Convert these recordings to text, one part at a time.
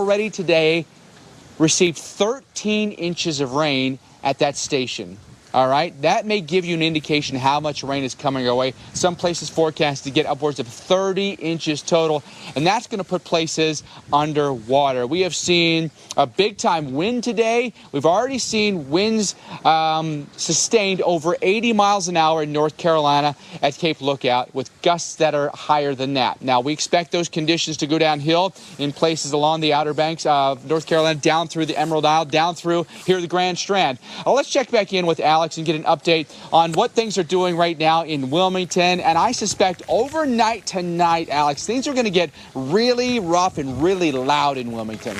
already today received 13 inches of rain at that station. All right, that may give you an indication how much rain is coming our way. Some places forecast to get upwards of 30 inches total, and that's going to put places underwater. We have seen a big-time wind today. We've already seen winds sustained over 80 miles an hour in North Carolina at Cape Lookout, with gusts that are higher than that. Now, we expect those conditions to go downhill in places along the Outer Banks of North Carolina, down through the Emerald Isle, down through here the Grand Strand. Let's check back in with Alex and get an update on what things are doing right now in Wilmington. And I suspect overnight tonight, Alex, things are going to get really rough and really loud in Wilmington.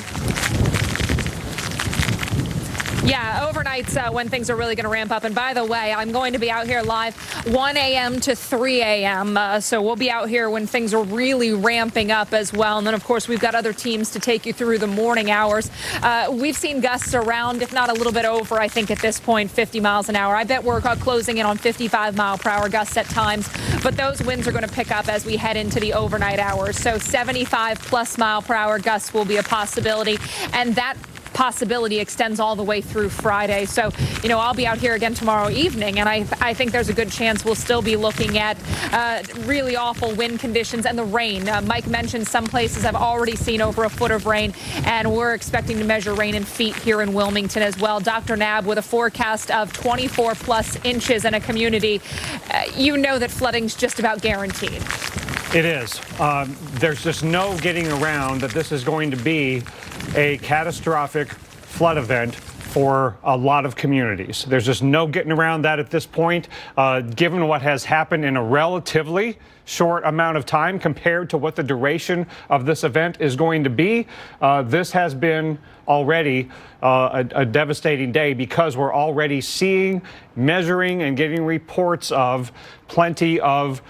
Yeah, overnight's when things are really going to ramp up. And by the way, I'm going to be out here live 1 a.m. to 3 a.m. So we'll be out here when things are really ramping up as well. And then, of course, we've got other teams to take you through the morning hours. We've seen gusts around, if not a little bit over, I think at this point, 50 miles an hour. I bet we're closing in on 55-mile-per-hour gusts at times. But those winds are going to pick up as we head into the overnight hours. So 75-plus mile-per-hour gusts will be a possibility. And that possibility extends all the way through Friday. So, I'll be out here again tomorrow evening, and I think there's a good chance we'll still be looking at really awful wind conditions and the rain. Mike mentioned some places have already seen over a foot of rain, and we're expecting to measure rain in feet here in Wilmington as well. Dr. Knabb with a forecast of 24-plus inches in a community. You know that flooding's just about guaranteed. It is. There's just no getting around that this is going to be a catastrophic flood event for a lot of communities. There's just no getting around that at this point, given what has happened in a relatively short amount of time compared to what the duration of this event is going to be. This has been already a devastating day because we're already seeing, measuring, and getting reports of plenty of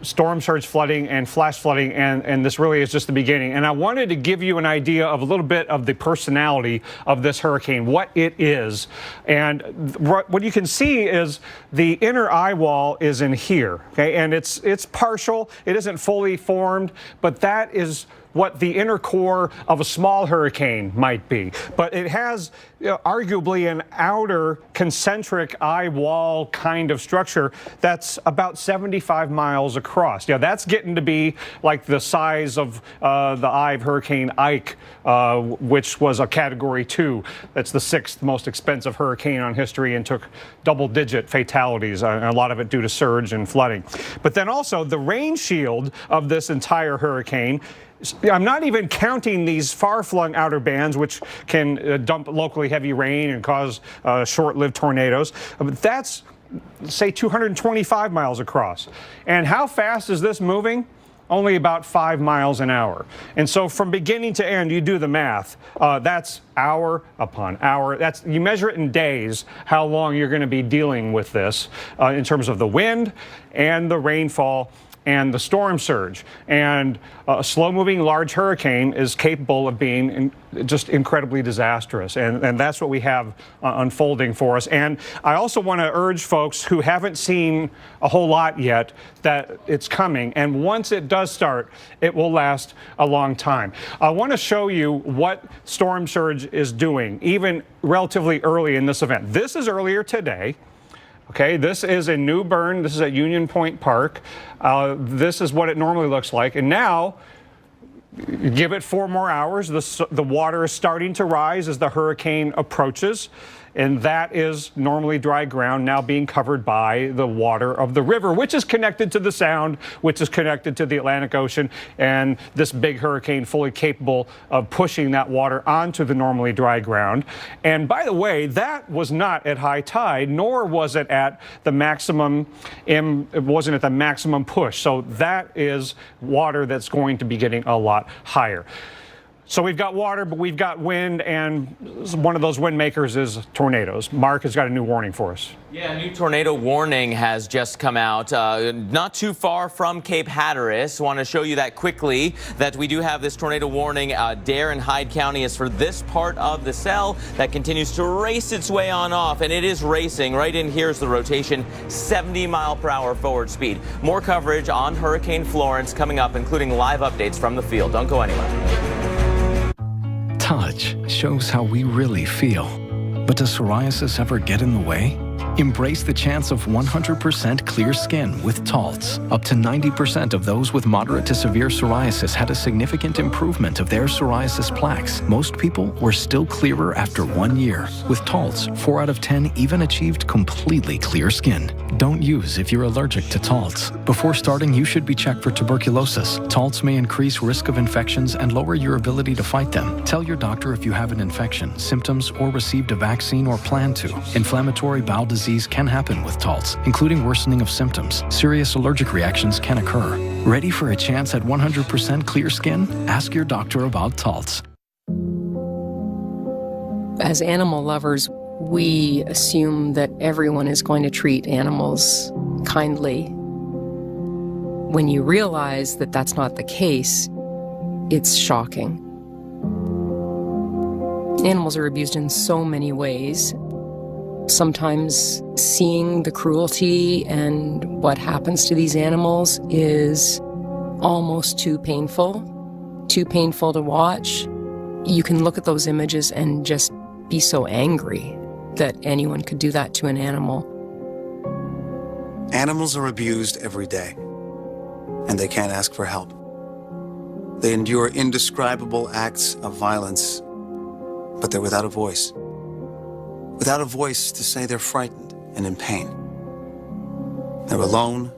storm surge flooding and flash flooding, and this really is just the beginning. And I wanted to give you an idea of a little bit of the personality of this hurricane, what it is. And what you can see is the inner eye wall is in here, okay? And it's partial, it isn't fully formed, but that is what the inner core of a small hurricane might be. But it has arguably an outer concentric eye wall kind of structure that's about 75 miles across. That's getting to be like the size of the eye of Hurricane Ike, which was a Category 2. That's the 6th most expensive hurricane on history and took double-digit fatalities, a lot of it due to surge and flooding. But then also the rain shield of this entire hurricane, I'm not even counting these far-flung outer bands, which can dump locally heavy rain and cause short-lived tornadoes. But that's, say, 225 miles across. And how fast is this moving? Only about 5 miles an hour. And so from beginning to end, you do the math. That's hour upon hour. You measure it in days, how long you're going to be dealing with this in terms of the wind and the rainfall and the storm surge. And a slow-moving large hurricane is capable of being just incredibly disastrous. And that's what we have unfolding for us. And I also want to urge folks who haven't seen a whole lot yet that it's coming. And once it does start, it will last a long time. I want to show you what storm surge is doing, even relatively early in this event. This is earlier today. Okay, this is in New Bern. This is at Union Point Park. This is what it normally looks like. And now, give it 4 more hours. The water is starting to rise as the hurricane approaches. And that is normally dry ground now being covered by the water of the river, which is connected to the Sound, which is connected to the Atlantic Ocean, and this big hurricane fully capable of pushing that water onto the normally dry ground. And by the way, that was not at high tide, nor was it at the maximum, it wasn't at the maximum push. So that is water that's going to be getting a lot higher. So we've got water, but we've got wind, and one of those wind makers is tornadoes. Mark has got a new warning for us. Yeah, a new tornado warning has just come out, not too far from Cape Hatteras. Want to show you that quickly, that we do have this tornado warning. Dare and Hyde County is for this part of the cell that continues to race its way on off, and it is racing. Right in here is the rotation, 70-mile-per-hour forward speed. More coverage on Hurricane Florence coming up, including live updates from the field. Don't go anywhere. touch shows how we really feel. But does psoriasis ever get in the way? Embrace the chance of 100% clear skin with Taltz. Up to 90% of those with moderate to severe psoriasis had a significant improvement of their psoriasis plaques. Most people were still clearer after 1 year. With Taltz, 4 out of 10 even achieved completely clear skin. Don't use if you're allergic to Taltz. Before starting, you should be checked for tuberculosis. Taltz may increase risk of infections and lower your ability to fight them. Tell your doctor if you have an infection, symptoms, or received a vaccine or plan to. Inflammatory bowel disease can happen with Taltz, including worsening of symptoms. Serious allergic reactions can occur. Ready for a chance at 100% clear skin? Ask your doctor about Taltz. As animal lovers, we assume that everyone is going to treat animals kindly. When you realize that that's not the case, it's shocking. Animals are abused in so many ways. Sometimes seeing the cruelty and what happens to these animals is almost too painful to watch. You can look at those images and just be so angry that anyone could do that to an animal. Animals are abused every day, and they can't ask for help. They endure indescribable acts of violence, but they're without a voice. Without a voice to say they're frightened and in pain. They're alone,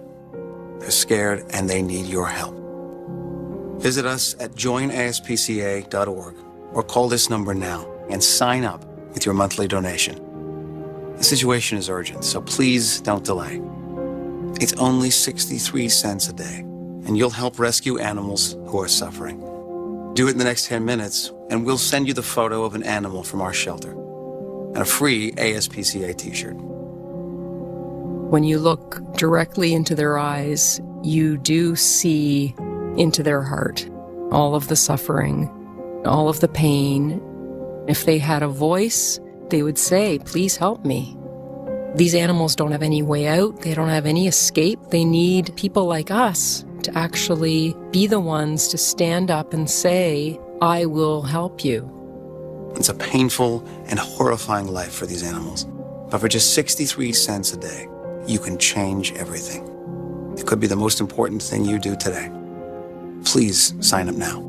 they're scared, and they need your help. Visit us at joinaspca.org or call this number now and sign up with your monthly donation. The situation is urgent, so please don't delay. It's only 63 cents a day, and you'll help rescue animals who are suffering. Do it in the next 10 minutes, and we'll send you the photo of an animal from our shelter and a free ASPCA t-shirt. When you look directly into their eyes, you do see into their heart all of the suffering, all of the pain. If they had a voice, they would say, please help me. These animals don't have any way out. They don't have any escape. They need people like us to actually be the ones to stand up and say, I will help you. It's a painful and horrifying life for these animals. But for just 63 cents a day, you can change everything. It could be the most important thing you do today. Please sign up now.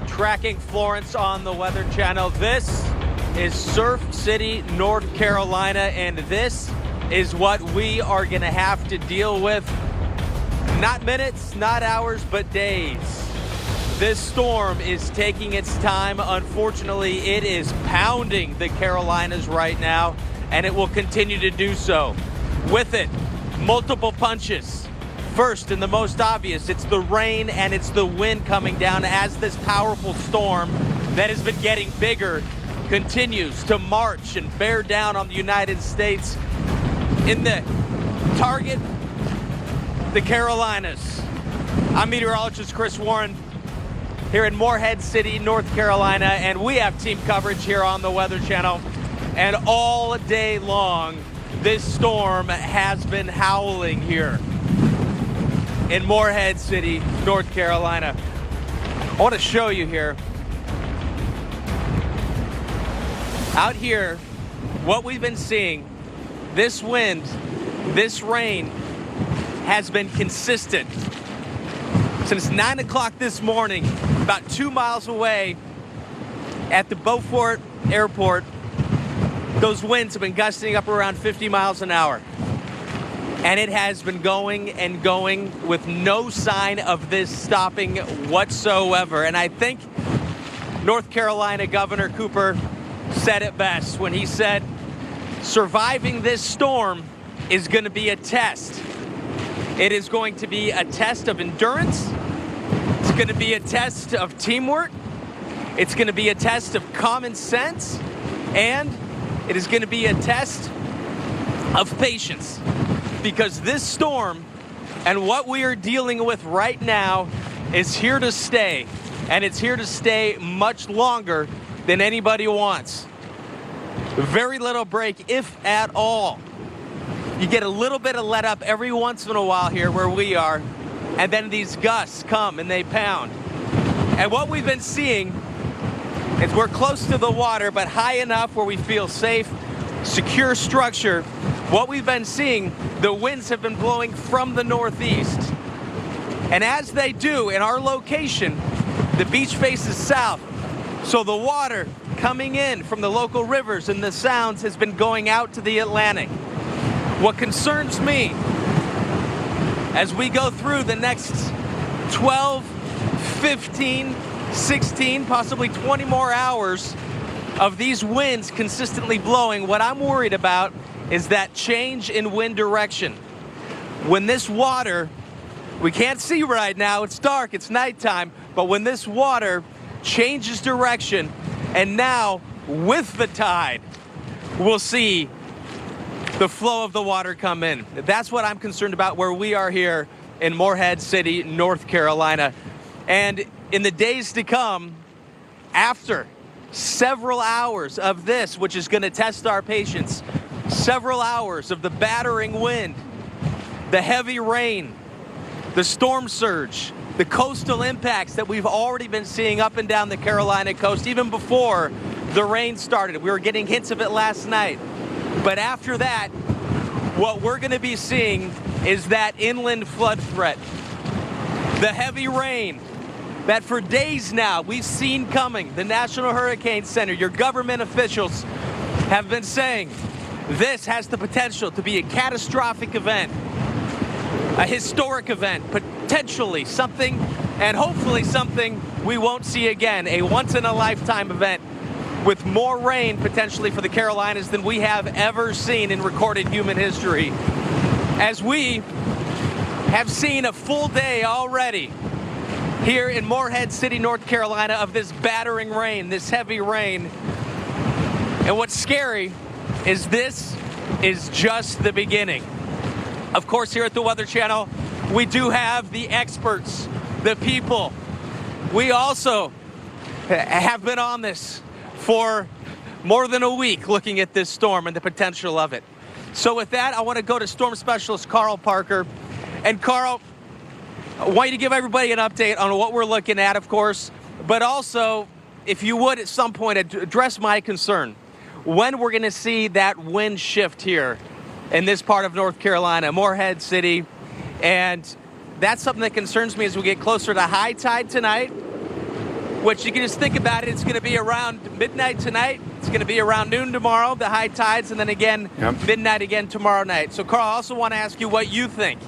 Tracking Florence on the Weather Channel. This is Surf City, North Carolina, and this is what we are going to have to deal with. Not minutes, not hours, but days. This storm is taking its time. Unfortunately, it is pounding the Carolinas right now, and it will continue to do so. With it, multiple punches. First, and the most obvious, it's the rain and it's the wind coming down as this powerful storm that has been getting bigger continues to march and bear down on the United States. In the target, the Carolinas. I'm meteorologist Chris Warren here in Morehead City, North Carolina, and we have team coverage here on the Weather Channel. And all day long, this storm has been howling here in Morehead City, North Carolina. I want to show you here. Out here, what we've been seeing, this wind, this rain has been consistent. Since 9 o'clock this morning, about 2 miles away at the Beaufort Airport, those winds have been gusting up around 50 miles an hour. And it has been going and going with no sign of this stopping whatsoever. And I think North Carolina Governor Cooper said it best when he said, surviving this storm is going to be a test. It is going to be a test of endurance. It's going to be a test of teamwork. It's going to be a test of common sense. And it is going to be a test of patience. Because this storm And what we are dealing with right now is here to stay. And it's here to stay much longer than anybody wants. Very little break, if at all. You get a little bit of let up every once in a while here where we are, and then these gusts come and they pound. And what we've been seeing is we're close to the water, but high enough where we feel safe, secure structure. What we've been seeing, the winds have been blowing from the northeast. And as they do in our location, the beach faces south. So the water coming in from the local rivers and the sounds has been going out to the Atlantic. What concerns me as we go through the next 12, 15, 16, possibly 20 more hours of these winds consistently blowing, what I'm worried about is that change in wind direction. When this water, we can't see right now, it's dark, it's nighttime, but when this water changes direction, and now with the tide, we'll see the flow of the water come in. That's what I'm concerned about where we are here in Morehead City, North Carolina. And in the days to come, after several hours of this, which is going to test our patience, several hours of the battering wind, the heavy rain, the storm surge, the coastal impacts that we've already been seeing up and down the Carolina coast, even before the rain started. We were getting hints of it last night. But after that, what we're going to be seeing is that inland flood threat. The heavy rain that for days now we've seen coming. The National Hurricane Center, your government officials have been saying this has the potential to be a catastrophic event, a historic event, potentially something, and hopefully something we won't see again, a once-in-a-lifetime event with more rain potentially for the Carolinas than we have ever seen in recorded human history. As we have seen a full day already here in Morehead City, North Carolina, of this battering rain, this heavy rain. And what's scary is this is just the beginning. Of course, here at the Weather Channel, we do have the experts, the people. We also have been on this for more than a week looking at this storm and the potential of it. So with that, I want to go to Storm Specialist Carl Parker. And Carl, I want you to give everybody an update on what we're looking at, of course, but also, if you would at some point address my concern, when we're going to see that wind shift here in this part of North Carolina, Morehead City. And that's something that concerns me as we get closer to high tide tonight, which you can just think about it. It's going to be around midnight tonight. It's going to be around noon tomorrow, the high tides, and then again, midnight again tomorrow night. So, Carl, I also want to ask you what you think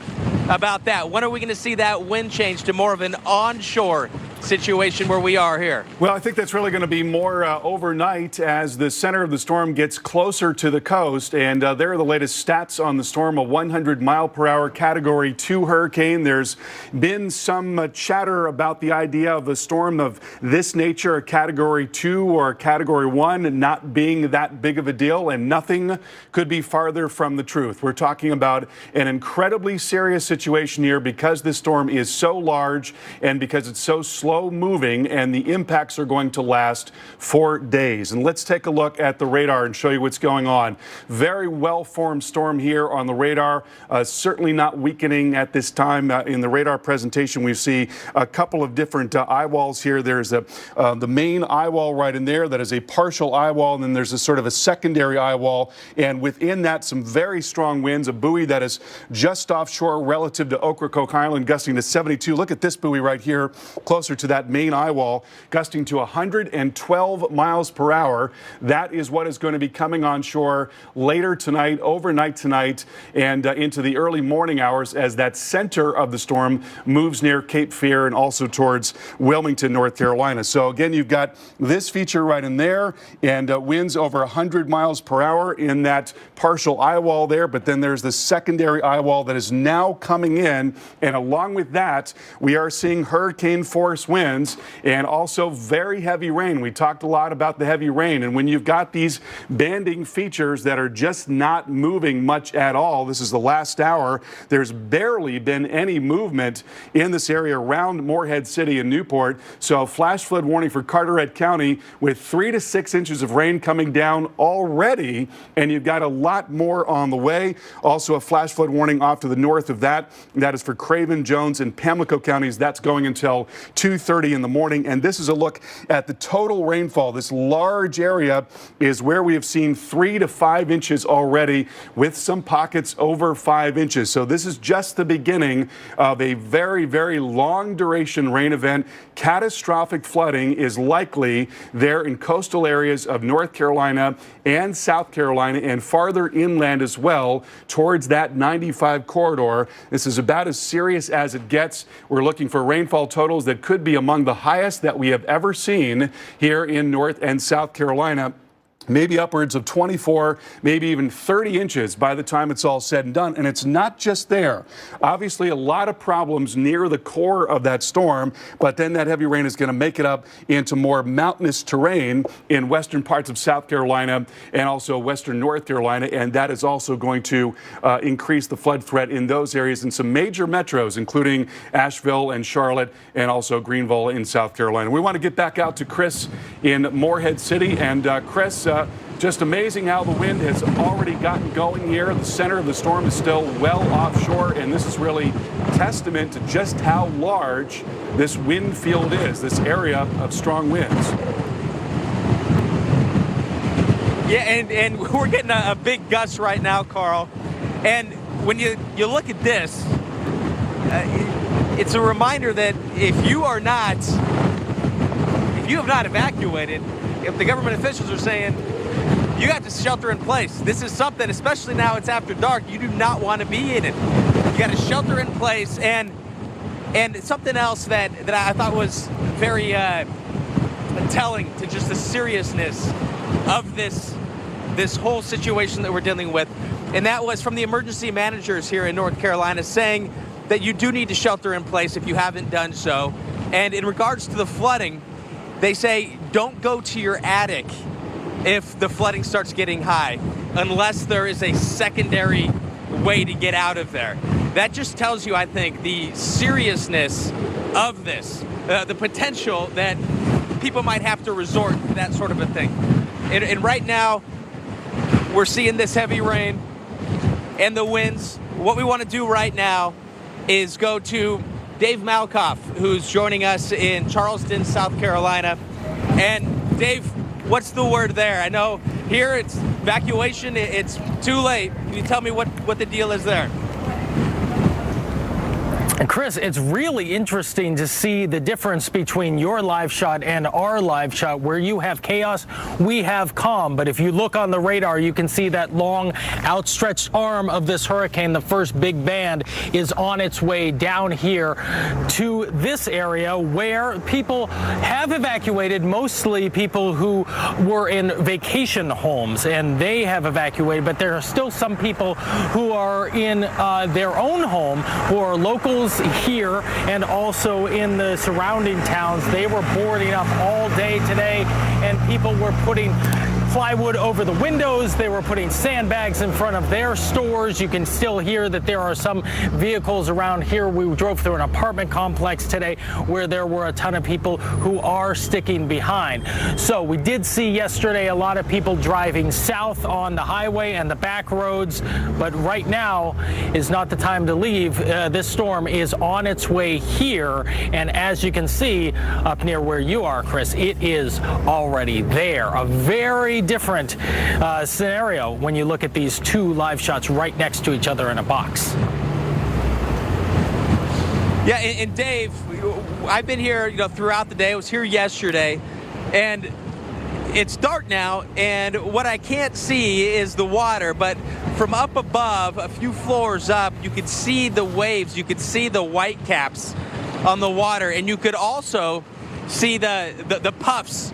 about that. When are we going to see that wind change to more of an onshore situation where we are here? Well, I think that's really going to be more overnight as the center of the storm gets closer to the coast. And there are the latest stats on the storm, a 100-mile-per-hour Category 2 hurricane. There's been some chatter about the idea of a storm of this nature, a Category 2 or a Category 1, not being that big of a deal, and nothing could be farther from the truth. We're talking about an incredibly serious situation here because this storm is so large and because it's so slow moving, and the impacts are going to last for days. And let's take a look at the radar and show you what's going on. Very well-formed storm here on the radar, certainly not weakening at this time. In the radar presentation, we see a couple of different eye walls here. There's the main eye wall right in there that is a partial eye wall, and then there's a sort of a secondary eye wall, and within that some very strong winds, a buoy that is just offshore relative to Ocracoke Island, gusting to 72. Look at this buoy right here, closer to that main eye wall, gusting to 112 miles per hour. That is what is going to be coming on shore later tonight, overnight tonight, and into the early morning hours as that center of the storm moves near Cape Fear and also towards Wilmington, North Carolina. So again, you've got this feature right in there, and winds over 100 miles per hour in that partial eye wall there, but then there's the secondary eye wall that is now coming in, and along with that, we are seeing hurricane force winds winds and also very heavy rain. We talked a lot about the heavy rain, and when you've got these banding features that are just not moving much at all, this is the last hour, there's barely been any movement in this area around Morehead City and Newport. So flash flood warning for Carteret County with 3 to 6 inches of rain coming down already, and you've got a lot more on the way. Also a flash flood warning off to the north of that. That is for Craven, Jones, and Pamlico counties. That's going until 2:30 in the morning. And this is a look at the total rainfall. This large area is where we have seen 3 to 5 inches already, with some pockets over 5 inches. So this is just the beginning of a very, very long duration rain event. Catastrophic flooding is likely there in coastal areas of North Carolina and South Carolina, and farther inland as well towards that 95 corridor. This is about as serious as it gets. We're looking for rainfall totals that could be among the highest that we have ever seen here in North and South Carolina. Maybe upwards of 24, maybe even 30 inches by the time it's all said and done. And it's not just there. Obviously, a lot of problems near the core of that storm, but then that heavy rain is going to make it up into more mountainous terrain in western parts of South Carolina and also western North Carolina. And that is also going to increase the flood threat in those areas in some major metros, including Asheville and Charlotte and also Greenville in South Carolina. We want to get back out to Chris in Morehead City. And Chris, just amazing how the wind has already gotten going here. The center of the storm is still well offshore, and this is really testament to just how large this wind field is, this area of strong winds. Yeah, and we're getting a big gust right now, Carl. And when you look at this, it's a reminder that if you have not evacuated, if the government officials are saying you have to shelter in place, this is something, especially now it's after dark, you do not want to be in it. You got to shelter in place. And something else that I thought was very telling to just the seriousness of this whole situation that we're dealing with, and that was from the emergency managers here in North Carolina saying that you do need to shelter in place if you haven't done so. And in regards to the flooding, they say don't go to your attic if the flooding starts getting high, unless there is a secondary way to get out of there. That just tells you, I think, the seriousness of this, the potential that people might have to resort to that sort of a thing. And right now, we're seeing this heavy rain and the winds. What we want to do right now is go to Dave Malkoff, who's joining us in Charleston, South Carolina. And Dave, what's the word there? I know here it's evacuation, it's too late. Can you tell me what the deal is there? And Chris, it's really interesting to see the difference between your live shot and our live shot. Where you have chaos, we have calm. But if you look on the radar, you can see that long outstretched arm of this hurricane. The first big band is on its way down here to this area where people have evacuated, mostly people who were in vacation homes, and they have evacuated. But there are still some people who are in their own home, who are locals here and also in the surrounding towns. They were boarding up all day today, and people were putting plywood over the windows. They were putting sandbags in front of their stores. You can still hear that there are some vehicles around here. We drove through an apartment complex today where there were a ton of people who are sticking behind. So we did see yesterday a lot of people driving south on the highway and the back roads, but right now is not the time to leave. This storm is on its way here, and as you can see up near where you are, Chris, it is already there. A very different scenario when you look at these two live shots right next to each other in a box. Yeah, and Dave, I've been here, throughout the day. I was here yesterday, and it's dark now, and what I can't see is the water, but from up above, a few floors up, you could see the waves, you could see the white caps on the water, and you could also see the puffs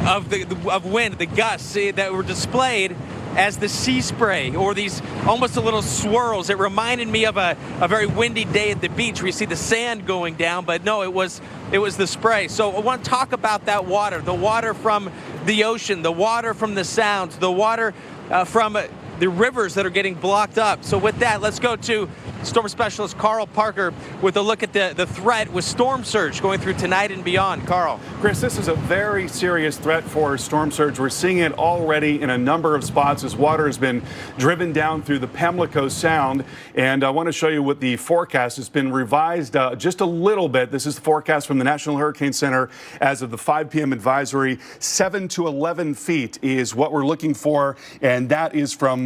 of wind, the gusts that were displayed as the sea spray or these almost a little swirls. It reminded me of a very windy day at the beach where you see the sand going down, but no, it was the spray. So I want to talk about that water, the water from the ocean, the water from the sounds, the water from the rivers that are getting blocked up. So with that, let's go to storm specialist Carl Parker with a look at the threat with storm surge going through tonight and beyond. Carl. Chris, this is a very serious threat for storm surge. We're seeing it already in a number of spots as water has been driven down through the Pamlico Sound. And I want to show you what the forecast has been revised just a little bit. This is the forecast from the National Hurricane Center as of the 5 p.m. advisory. 7 to 11 feet is what we're looking for, and that is from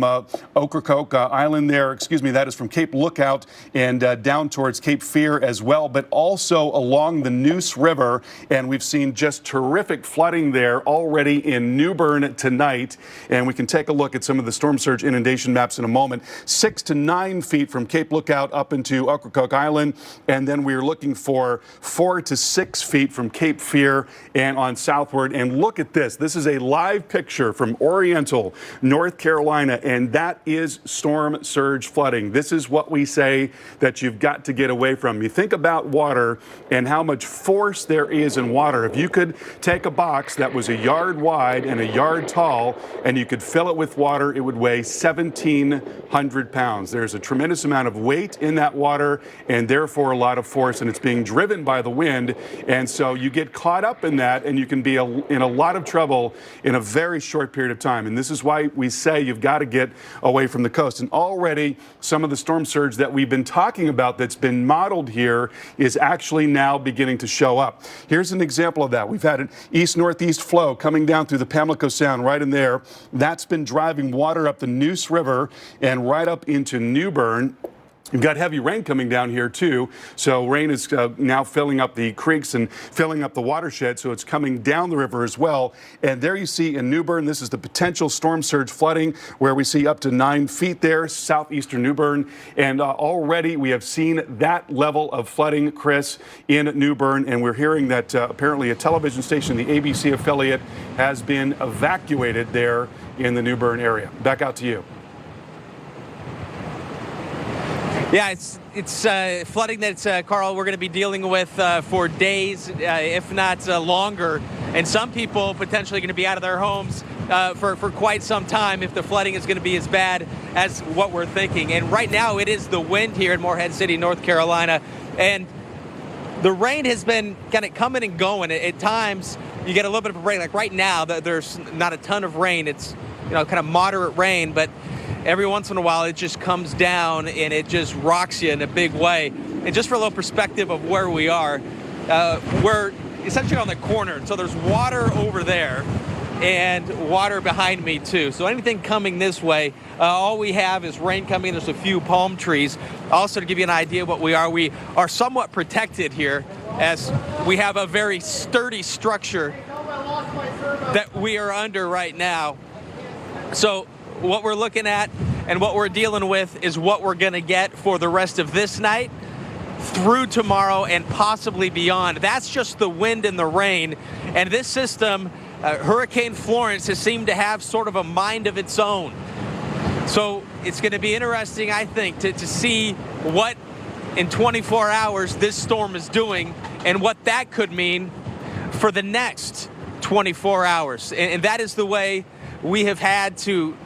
Ocracoke Island there. Excuse me, that is from Cape Lookout and down towards Cape Fear as well, but also along the Neuse River. And we've seen just terrific flooding there already in New Bern tonight. And we can take a look at some of the storm surge inundation maps in a moment. 6 to 9 feet from Cape Lookout up into Ocracoke Island. And then we're looking for 4 to 6 feet from Cape Fear and on southward. And look at this. This is a live picture from Oriental, North Carolina, and that is storm surge flooding. This is what we say that you've got to get away from. You think about water and how much force there is in water. If you could take a box that was a yard wide and a yard tall and you could fill it with water, it would weigh 1,700 pounds. There's a tremendous amount of weight in that water and therefore a lot of force, and it's being driven by the wind. And so you get caught up in that and you can be in a lot of trouble in a very short period of time. And this is why we say you've got to get away from the coast. And already some of the storm surge that we've been talking about that's been modeled here is actually now beginning to show up. Here's an example of that. We've had an east-northeast flow coming down through the Pamlico Sound right in there. That's been driving water up the Neuse River and right up into New Bern. You've got heavy rain coming down here, too. So rain is now filling up the creeks and filling up the watershed. So it's coming down the river as well. And there you see in New Bern, this is the potential storm surge flooding where we see up to 9 feet there, southeastern New Bern. And already we have seen that level of flooding, Chris, in New Bern. And we're hearing that apparently a television station, the ABC affiliate, has been evacuated there in the New Bern area. Back out to you. Yeah, it's flooding that, Carl, we're going to be dealing with for days, if not longer. And some people potentially going to be out of their homes for quite some time if the flooding is going to be as bad as what we're thinking. And right now it is the wind here in Morehead City, North Carolina. And the rain has been kind of coming and going. At times you get a little bit of a break. Like right now, there's not a ton of rain. It's, kind of moderate rain, but every once in a while, it just comes down and it just rocks you in a big way. And just for a little perspective of where we are, we're essentially on the corner. So there's water over there and water behind me, too. So anything coming this way, all we have is rain coming. There's a few palm trees. Also, to give you an idea of what we are somewhat protected here as we have a very sturdy structure that we are under right now. So what we're looking at and what we're dealing with is what we're going to get for the rest of this night through tomorrow and possibly beyond. That's just the wind and the rain. And this system, Hurricane Florence, has seemed to have sort of a mind of its own. So it's going to be interesting, I think, to see what in 24 hours this storm is doing and what that could mean for the next 24 hours. And that is the way we have had to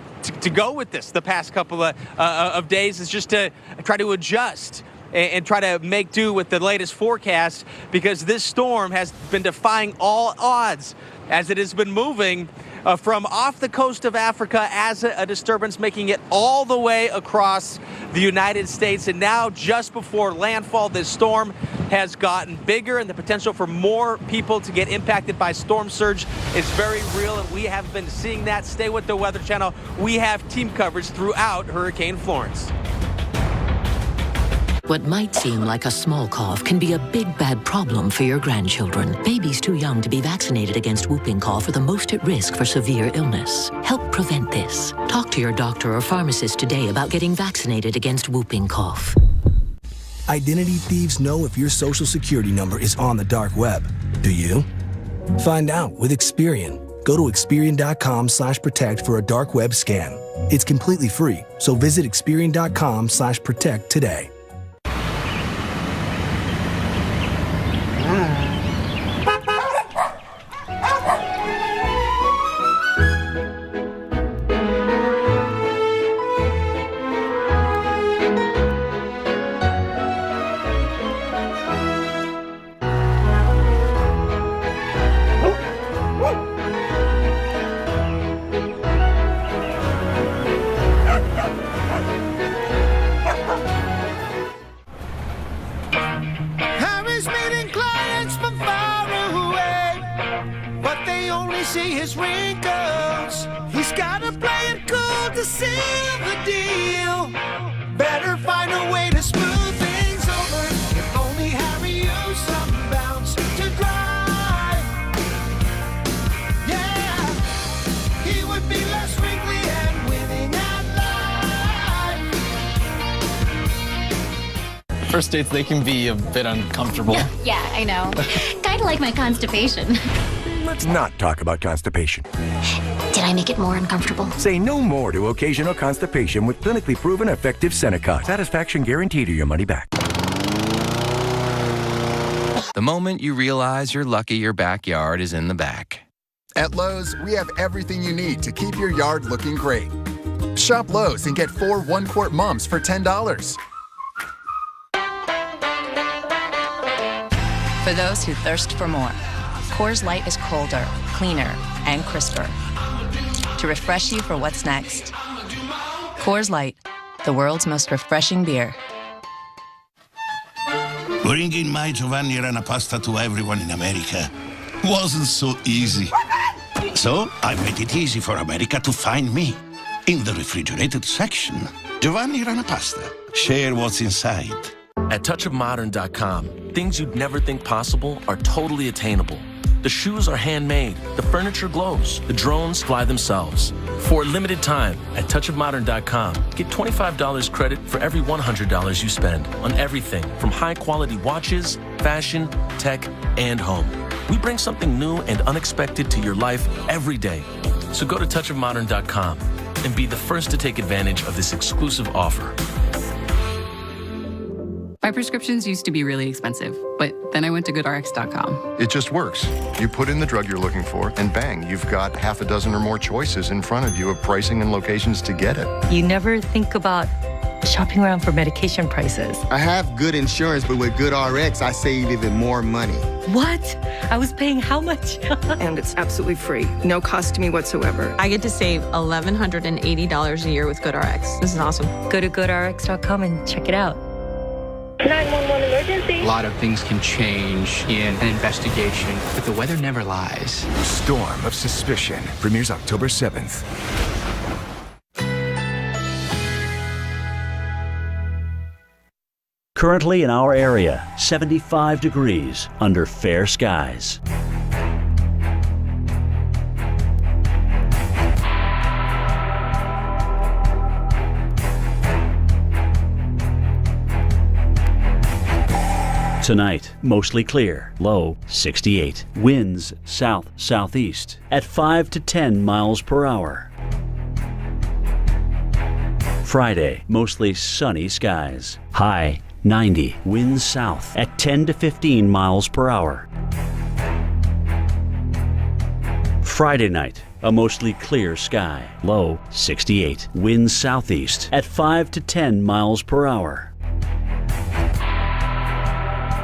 go with this the past couple of days, is just to try to adjust and try to make do with the latest forecast, because this storm has been defying all odds as it has been moving from off the coast of Africa as a disturbance, making it all the way across the United States. And now, just before landfall, this storm has gotten bigger, and the potential for more people to get impacted by storm surge is very real, and we have been seeing that. Stay with the Weather Channel. We have team coverage throughout Hurricane Florence. What might seem like a small cough can be a big bad problem for your grandchildren. Babies too young to be vaccinated against whooping cough are the most at risk for severe illness. Help prevent this. Talk to your doctor or pharmacist today about getting vaccinated against whooping cough. Identity thieves know if your social security number is on the dark web. Do you? Find out with Experian. Go to Experian.com/protect for a dark web scan. It's completely free, so visit Experian.com/protect today. First dates, they can be a bit uncomfortable. Yeah, I know. Kind of like my constipation. Let's not talk about constipation. Did I make it more uncomfortable? Say no more to occasional constipation with clinically proven effective Senecot. Satisfaction guaranteed or your money back. The moment you realize you're lucky your backyard is in the back. At Lowe's, we have everything you need to keep your yard looking great. Shop Lowe's and get 4 one-quart mums for $10. For those who thirst for more, Coors Light is colder, cleaner, and crisper to refresh you for what's next. Coors Light, the world's most refreshing beer. Bringing my Giovanni Rana pasta to everyone in America wasn't so easy. So I made it easy for America to find me. In the refrigerated section, Giovanni Rana pasta. Share what's inside. At touchofmodern.com, things you'd never think possible are totally attainable. The shoes are handmade, the furniture glows, the drones fly themselves. For a limited time, at touchofmodern.com, get $25 credit for every $100 you spend on everything from high-quality watches, fashion, tech, and home. We bring something new and unexpected to your life every day. So go to touchofmodern.com and be the first to take advantage of this exclusive offer. My prescriptions used to be really expensive, but then I went to GoodRx.com. It just works. You put in the drug you're looking for, and bang, you've got half a dozen or more choices in front of you of pricing and locations to get it. You never think about shopping around for medication prices. I have good insurance, but with GoodRx, I save even more money. What? I was paying how much? And it's absolutely free. No cost to me whatsoever. I get to save $1,180 a year with GoodRx. This is awesome. Go to GoodRx.com and check it out. 911 emergency. A lot of things can change in an investigation, but the weather never lies. Storm of Suspicion premieres October 7th. Currently in our area, 75 degrees under fair skies. Tonight, mostly clear, low 68. Winds south-southeast at 5 to 10 miles per hour. Friday, mostly sunny skies. High 90. Winds south at 10 to 15 miles per hour. Friday night, a mostly clear sky. Low 68. Winds southeast at 5 to 10 miles per hour.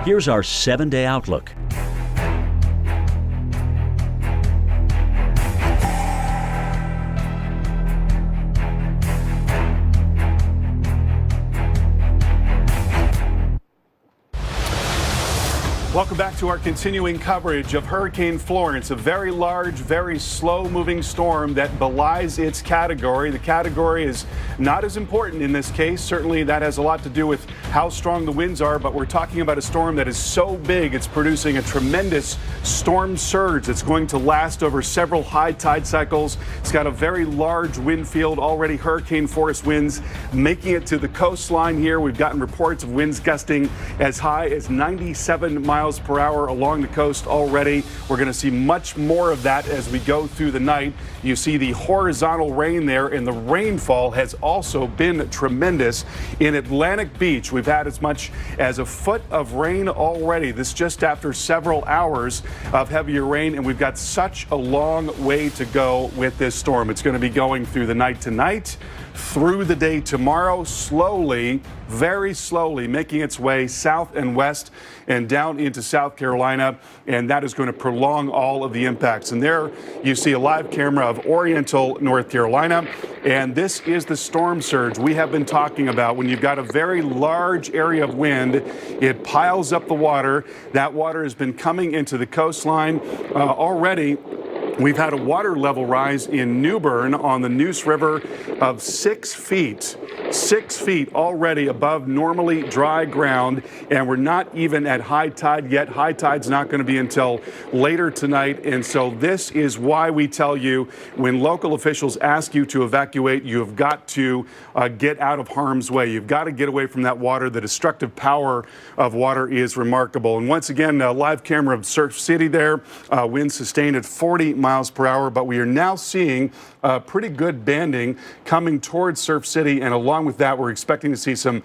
Here's our 7-day outlook. Welcome back to our continuing coverage of Hurricane Florence, a very large, very slow-moving storm that belies its category. The category is not as important in this case. Certainly that has a lot to do with how strong the winds are, but we're talking about a storm that is so big it's producing a tremendous storm surge that's going to last over several high tide cycles. It's got a very large wind field, already hurricane force winds making it to the coastline here. We've gotten reports of winds gusting as high as 97 miles miles per hour along the coast already. We're going to see much more of that as we go through the night. You see the horizontal rain there, and the rainfall has also been tremendous. In Atlantic Beach, we've had as much as a foot of rain already. This just after several hours of heavier rain, and we've got such a long way to go with this storm. It's going to be going through the night tonight, through the day tomorrow, slowly, very slowly making its way south and west and down into South Carolina, and that is going to prolong all of the impacts. And there you see a live camera of Oriental, North Carolina, and this is the storm surge we have been talking about. When you've got a very large area of wind, it piles up the water. That water has been coming into the coastline already. We've had a water level rise in New Bern on the Neuse River of 6 feet. 6 feet already above normally dry ground, and we're not even at high tide yet. High tide's not going to be until later tonight, and so this is why we tell you when local officials ask you to evacuate, you have got to get out of harm's way. You've got to get away from that water. The destructive power of water is remarkable. And once again, a live camera of Surf City there, winds sustained at 40 miles per hour, but we are now seeing pretty good banding coming towards Surf City, and along with that, we're expecting to see some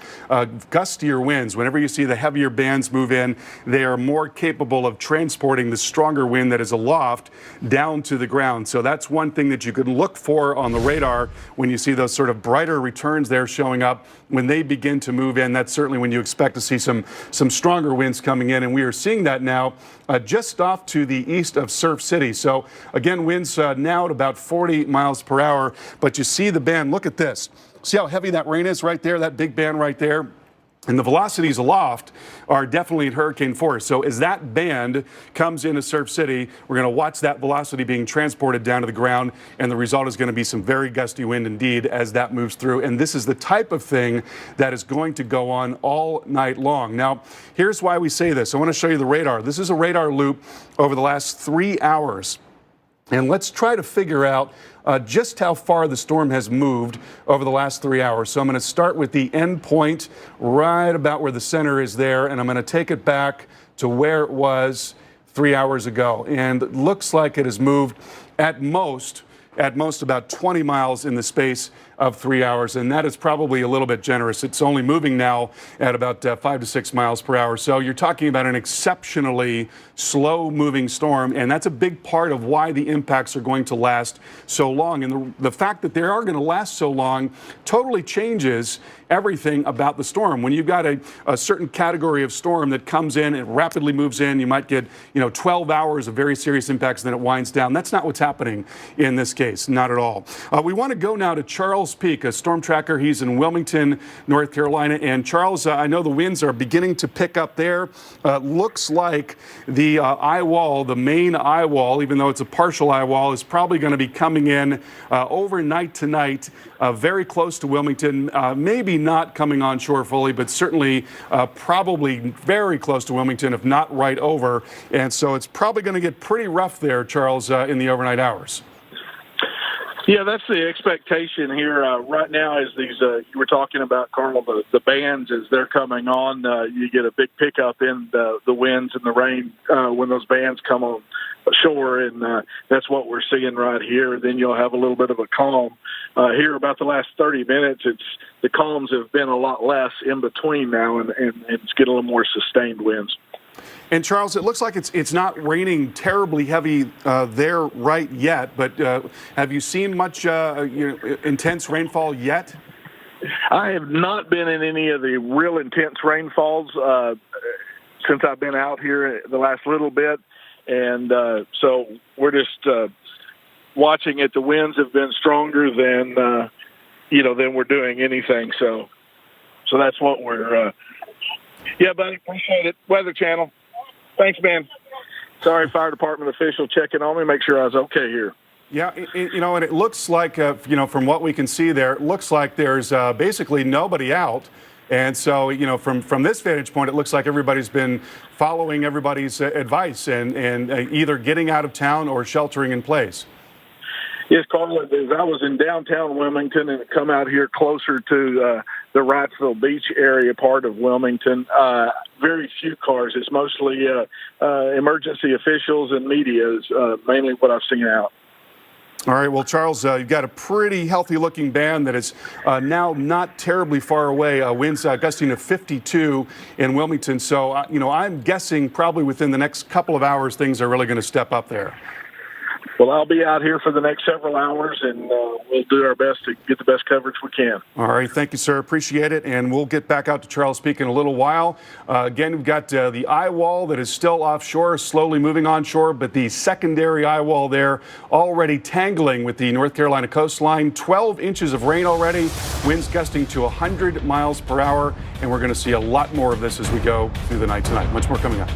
gustier winds. Whenever you see the heavier bands move in, they are more capable of transporting the stronger wind that is aloft down to the ground. So that's one thing that you could look for on the radar when you see those sort of brighter returns there showing up. When they begin to move in, that's certainly when you expect to see some stronger winds coming in, and we are seeing that now just off to the east of Surf City. So again, winds now at about 40 miles per hour, but you see the band. Look at this. See how heavy that rain is right there, that big band right there? And the velocities aloft are definitely at hurricane force. So as that band comes into Surf City, we're going to watch that velocity being transported down to the ground, and the result is going to be some very gusty wind indeed as that moves through. And this is the type of thing that is going to go on all night long. Now, here's why we say this. I want to show you the radar. This is a radar loop over the last 3 hours. And let's try to figure out just how far the storm has moved over the last 3 hours. So I'm going to start with the end point right about where the center is there, and I'm going to take it back to where it was 3 hours ago. And it looks like it has moved at most about 20 miles in the space of 3 hours, and that is probably a little bit generous. It's only moving now at about 5 to 6 miles per hour. So you're talking about an exceptionally slow moving storm, and that's a big part of why the impacts are going to last so long. And the fact that they are going to last so long totally changes everything about the storm. When you've got a certain category of storm that comes in and rapidly moves in, you might get 12 hours of very serious impacts, and then it winds down. That's not what's happening in this case, not at all. We want to go now to Charles Peak, a storm tracker. He's in Wilmington, North Carolina. And Charles, I know the winds are beginning to pick up there. Looks like the eye wall, the main eye wall, even though it's a partial eye wall, is probably going to be coming in overnight tonight, very close to Wilmington. Maybe not coming on shore fully, but certainly probably very close to Wilmington, if not right over. And so it's probably going to get pretty rough there, Charles, in the overnight hours. Yeah, that's the expectation here right now. Is these you were talking about, Carl, the bands as they're coming on, you get a big pickup in the winds and the rain when those bands come on shore, and that's what we're seeing right here. Then you'll have a little bit of a calm here. About the last 30 minutes, the calms have been a lot less in between now, and it's getting a little more sustained winds. And Charles, it looks like it's not raining terribly heavy there right yet, but have you seen much intense rainfall yet? I have not been in any of the real intense rainfalls since I've been out here the last little bit, and so we're just watching it. The winds have been stronger than than we're doing anything. So that's what we're. Yeah, buddy, appreciate it. Weather Channel. Thanks, man. Sorry, fire department official checking on me, make sure I was okay here. Yeah, and it looks like, from what we can see there, it looks like there's basically nobody out. And so, from this vantage point, it looks like everybody's been following everybody's advice and either getting out of town or sheltering in place. Yes, Carl, as I was in downtown Wilmington and come out here closer to Wrightsville Beach area part of Wilmington. Very few cars. It's mostly emergency officials and media is mainly what I've seen out. All right, well, Charles, you've got a pretty healthy-looking band that is now not terribly far away. Winds gusting to 52 in Wilmington. So, I'm guessing probably within the next couple of hours, things are really going to step up there. Well, I'll be out here for the next several hours, and we'll do our best to get the best coverage we can. All right. Thank you, sir. Appreciate it. And we'll get back out to Charles Peak in a little while. Again, we've got the eye wall that is still offshore, slowly moving onshore, but the secondary eye wall there already tangling with the North Carolina coastline. 12 inches of rain already, winds gusting to 100 miles per hour. And we're going to see a lot more of this as we go through the night tonight. Much more coming up.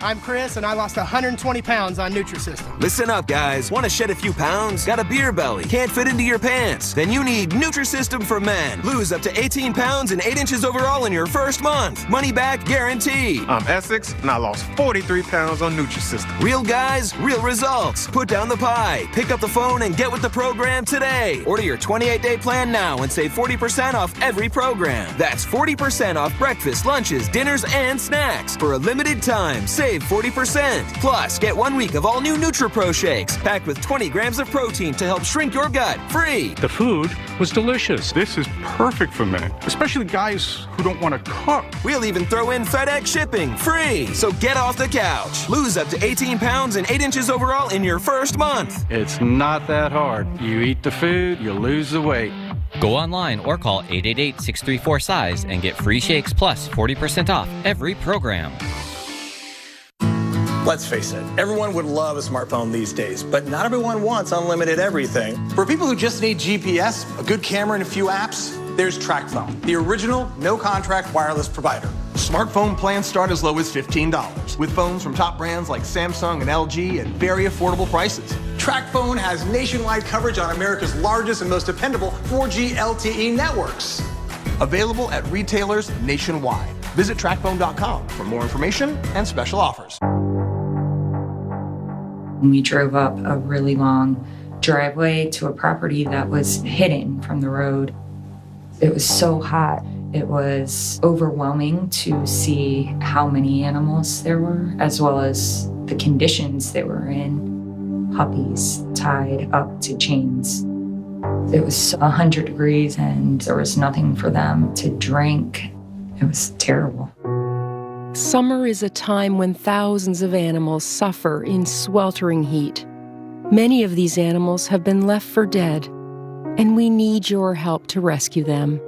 I'm Chris, and I lost 120 pounds on Nutrisystem. Listen up, guys. Want to shed a few pounds? Got a beer belly? Can't fit into your pants? Then you need Nutrisystem for men. Lose up to 18 pounds and 8 inches overall in your first month. Money back guarantee. I'm Essex, and I lost 43 pounds on Nutrisystem. Real guys, real results. Put down the pie. Pick up the phone and get with the program today. Order your 28-day plan now and save 40% off every program. That's 40% off breakfast, lunches, dinners, and snacks. For a limited time, save 40%. Plus, get 1 week of all new NutriPro shakes, packed with 20 grams of protein to help shrink your gut, free. The food was delicious. This is perfect for men, especially guys who don't want to cook. We'll even throw in FedEx shipping, free. So get off the couch. Lose up to 18 pounds and 8 inches overall in your first month. It's not that hard. You eat the food, you lose the weight. Go online or call 888-634-SIZE and get free shakes plus 40% off every program. Let's face it, everyone would love a smartphone these days, but not everyone wants unlimited everything. For people who just need GPS, a good camera, and a few apps, there's TracFone, the original no-contract wireless provider. Smartphone plans start as low as $15, with phones from top brands like Samsung and LG at very affordable prices. TracFone has nationwide coverage on America's largest and most dependable 4G LTE networks. Available at retailers nationwide. Visit TracFone.com for more information and special offers. We drove up a really long driveway to a property that was hidden from the road. It was so hot. It was overwhelming to see how many animals there were, as well as the conditions they were in. Puppies tied up to chains. It was 100 degrees and there was nothing for them to drink. It was terrible. Summer is a time when thousands of animals suffer in sweltering heat. Many of these animals have been left for dead, and we need your help to rescue them.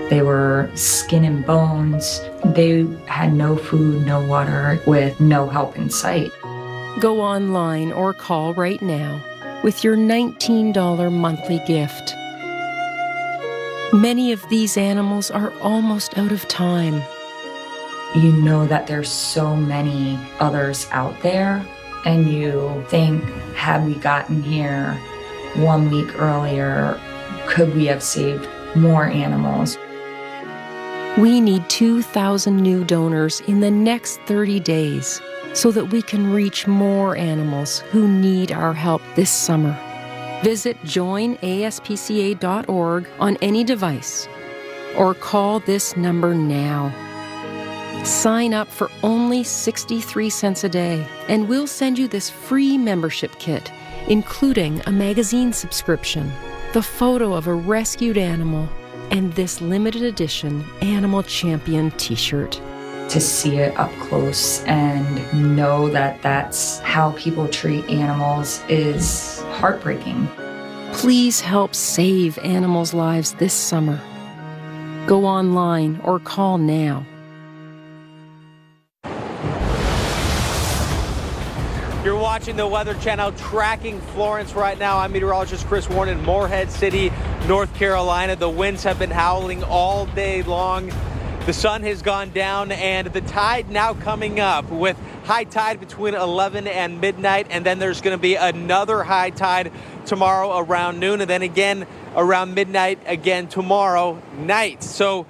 They were skin and bones. They had no food, no water, with no help in sight. Go online or call right now with your $19 monthly gift. Many of these animals are almost out of time. You know that there's so many others out there, and you think, had we gotten here 1 week earlier, could we have saved more animals? We need 2,000 new donors in the next 30 days so that we can reach more animals who need our help this summer. Visit joinaspca.org on any device or call this number now. Sign up for only 63 cents a day and we'll send you this free membership kit, including a magazine subscription, the photo of a rescued animal, and this limited edition Animal Champion t-shirt. To see it up close and know that that's how people treat animals is heartbreaking. Please help save animals' lives this summer. Go online or call now. You're watching the Weather Channel tracking Florence right now. I'm meteorologist Chris Warren in Morehead City, North Carolina. The winds have been howling all day long. The sun has gone down and the tide now coming up with high tide between 11 and midnight. And then there's going to be another high tide tomorrow around noon. And then again around midnight again tomorrow night. So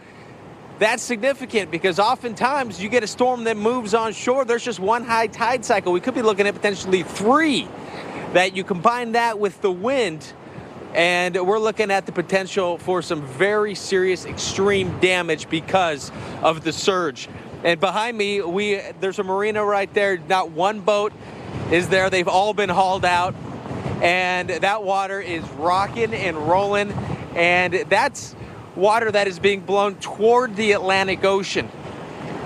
that's significant because oftentimes you get a storm that moves on shore. There's just one high tide cycle. We could be looking at potentially 3. That you combine that with the wind, and we're looking at the potential for some very serious extreme damage because of the surge. And behind me, there's a marina right there. Not one boat is there. They've all been hauled out, and that water is rocking and rolling, and that's water that is being blown toward the Atlantic Ocean.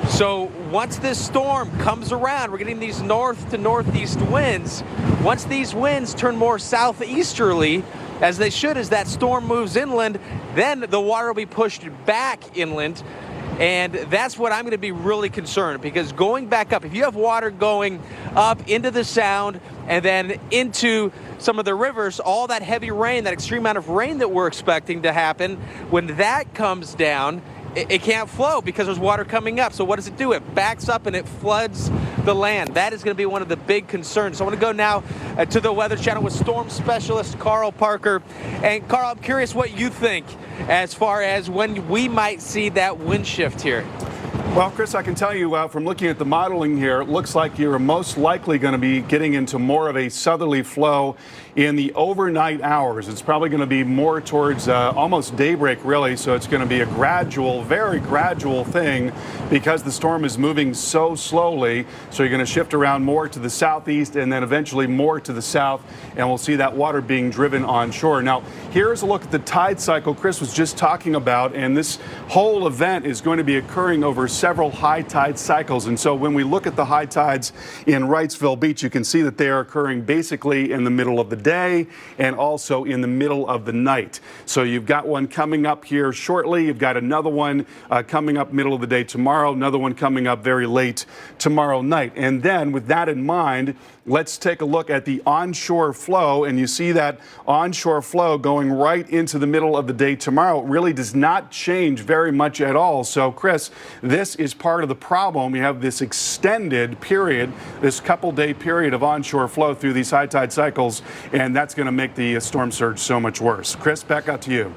So once this storm comes around, we're getting these north to northeast winds. Once these winds turn more southeasterly, as they should as that storm moves inland, then the water will be pushed back inland. And that's what I'm going to be really concerned, because going back up, if you have water going up into the Sound and then into some of the rivers, all that heavy rain, that extreme amount of rain that we're expecting to happen, when that comes down, it can't flow because there's water coming up. So what does it do? It backs up and it floods the land. That is going to be one of the big concerns. So I want to go now to the Weather Channel with storm specialist Carl Parker. And Carl, I'm curious what you think as far as when we might see that wind shift here. Well, Chris, I can tell you from looking at the modeling here, it looks like you're most likely going to be getting into more of a southerly flow in the overnight hours. It's probably going to be more towards almost daybreak, really. So it's going to be a gradual, very gradual thing because the storm is moving so slowly. So you're going to shift around more to the southeast and then eventually more to the south. And we'll see that water being driven onshore. Now, here's a look at the tide cycle Chris was just talking about. And this whole event is going to be occurring over several high tide cycles. And so when we look at the high tides in Wrightsville Beach, you can see that they are occurring basically in the middle of the day and also in the middle of the night. So you've got one coming up here shortly. You've got another one coming up middle of the day tomorrow, another one coming up very late tomorrow night. And then with that in mind, let's take a look at the onshore flow, and you see that onshore flow going right into the middle of the day tomorrow. It really does not change very much at all. So, Chris, this is part of the problem. We have this extended period, this couple-day period of onshore flow through these high tide cycles, and that's going to make the storm surge so much worse. Chris, back out to you.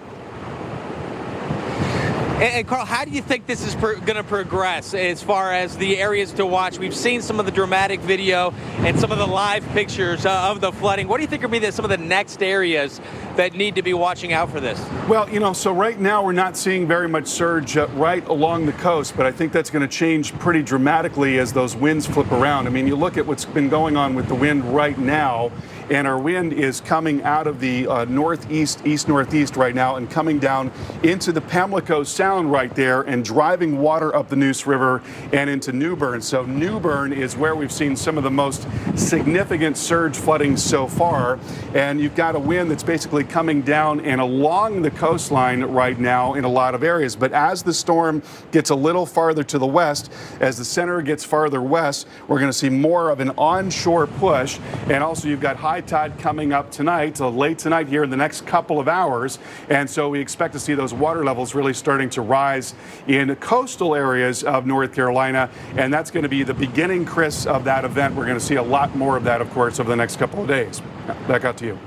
And Carl, how do you think this is going to progress as far as the areas to watch? We've seen some of the dramatic video and some of the live pictures of the flooding. What do you think are going to be some of the next areas that need to be watching out for this? Well, so right now we're not seeing very much surge right along the coast, but I think that's going to change pretty dramatically as those winds flip around. I mean, you look at what's been going on with the wind right now, and our wind is coming out of the northeast, east-northeast right now and coming down into the Pamlico Sound right there and driving water up the Neuse River and into New Bern. So New Bern is where we've seen some of the most significant surge flooding so far. And you've got a wind that's basically coming down and along the coastline right now in a lot of areas. But as the storm gets a little farther to the west, as the center gets farther west, we're going to see more of an onshore push. And also you've got high tide coming up tonight, late tonight here in the next couple of hours. And so we expect to see those water levels really starting to rise in coastal areas of North Carolina. And that's going to be the beginning, Chris, of that event. We're going to see a lot more of that, of course, over the next couple of days. Back out to you.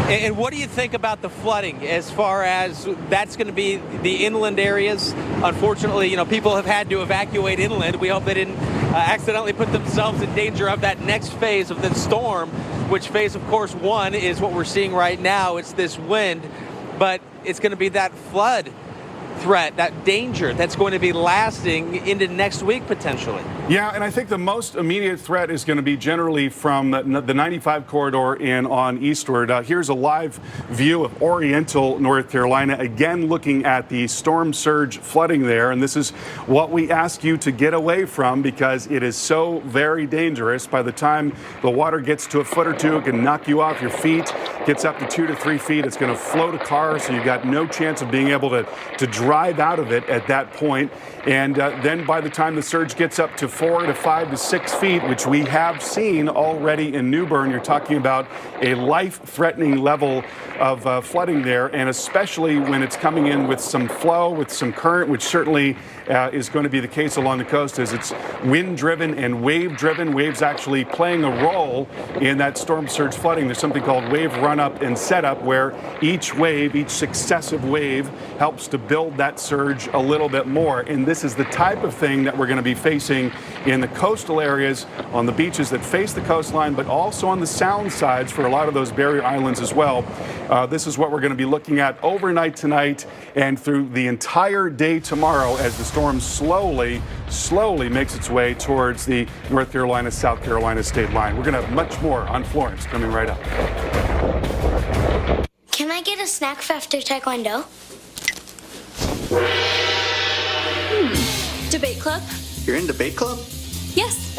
And what do you think about the flooding as far as that's going to be the inland areas? Unfortunately, people have had to evacuate inland. We hope they didn't accidentally put themselves in danger of that next phase of the storm, which phase, of course, 1 is what we're seeing right now. It's this wind, but it's going to be that flood threat, that danger that's going to be lasting into next week potentially. Yeah, and I think the most immediate threat is going to be generally from the 95 corridor and on eastward. Here's a live view of Oriental North Carolina, again looking at the storm surge flooding there. And this is what we ask you to get away from because it is so very dangerous. By the time the water gets to a foot or two, it can knock you off your feet. Gets up to 2 to 3 feet. It's going to float a car, so you've got no chance of being able to drive out of it at that point. And then by the time the surge gets up to 4 to 5 to 6 feet, which we have seen already in New Bern, you're talking about a life-threatening level of flooding there, and especially when it's coming in with some flow, with some current, which certainly is going to be the case along the coast as it's wind-driven and wave-driven. Waves actually playing a role in that storm surge flooding. There's something called wave run-up and set-up, where each wave, each successive wave, helps to build build that surge a little bit more. And this is the type of thing that we're going to be facing in the coastal areas, on the beaches that face the coastline, but also on the sound sides for a lot of those barrier islands as well. This is what we're going to be looking at overnight tonight and through the entire day tomorrow as the storm slowly makes its way towards the North Carolina, South Carolina state line. We're going to have much more on Florence coming right up. Can I get a snack after Taekwondo? Debate club? You're in debate club? Yes.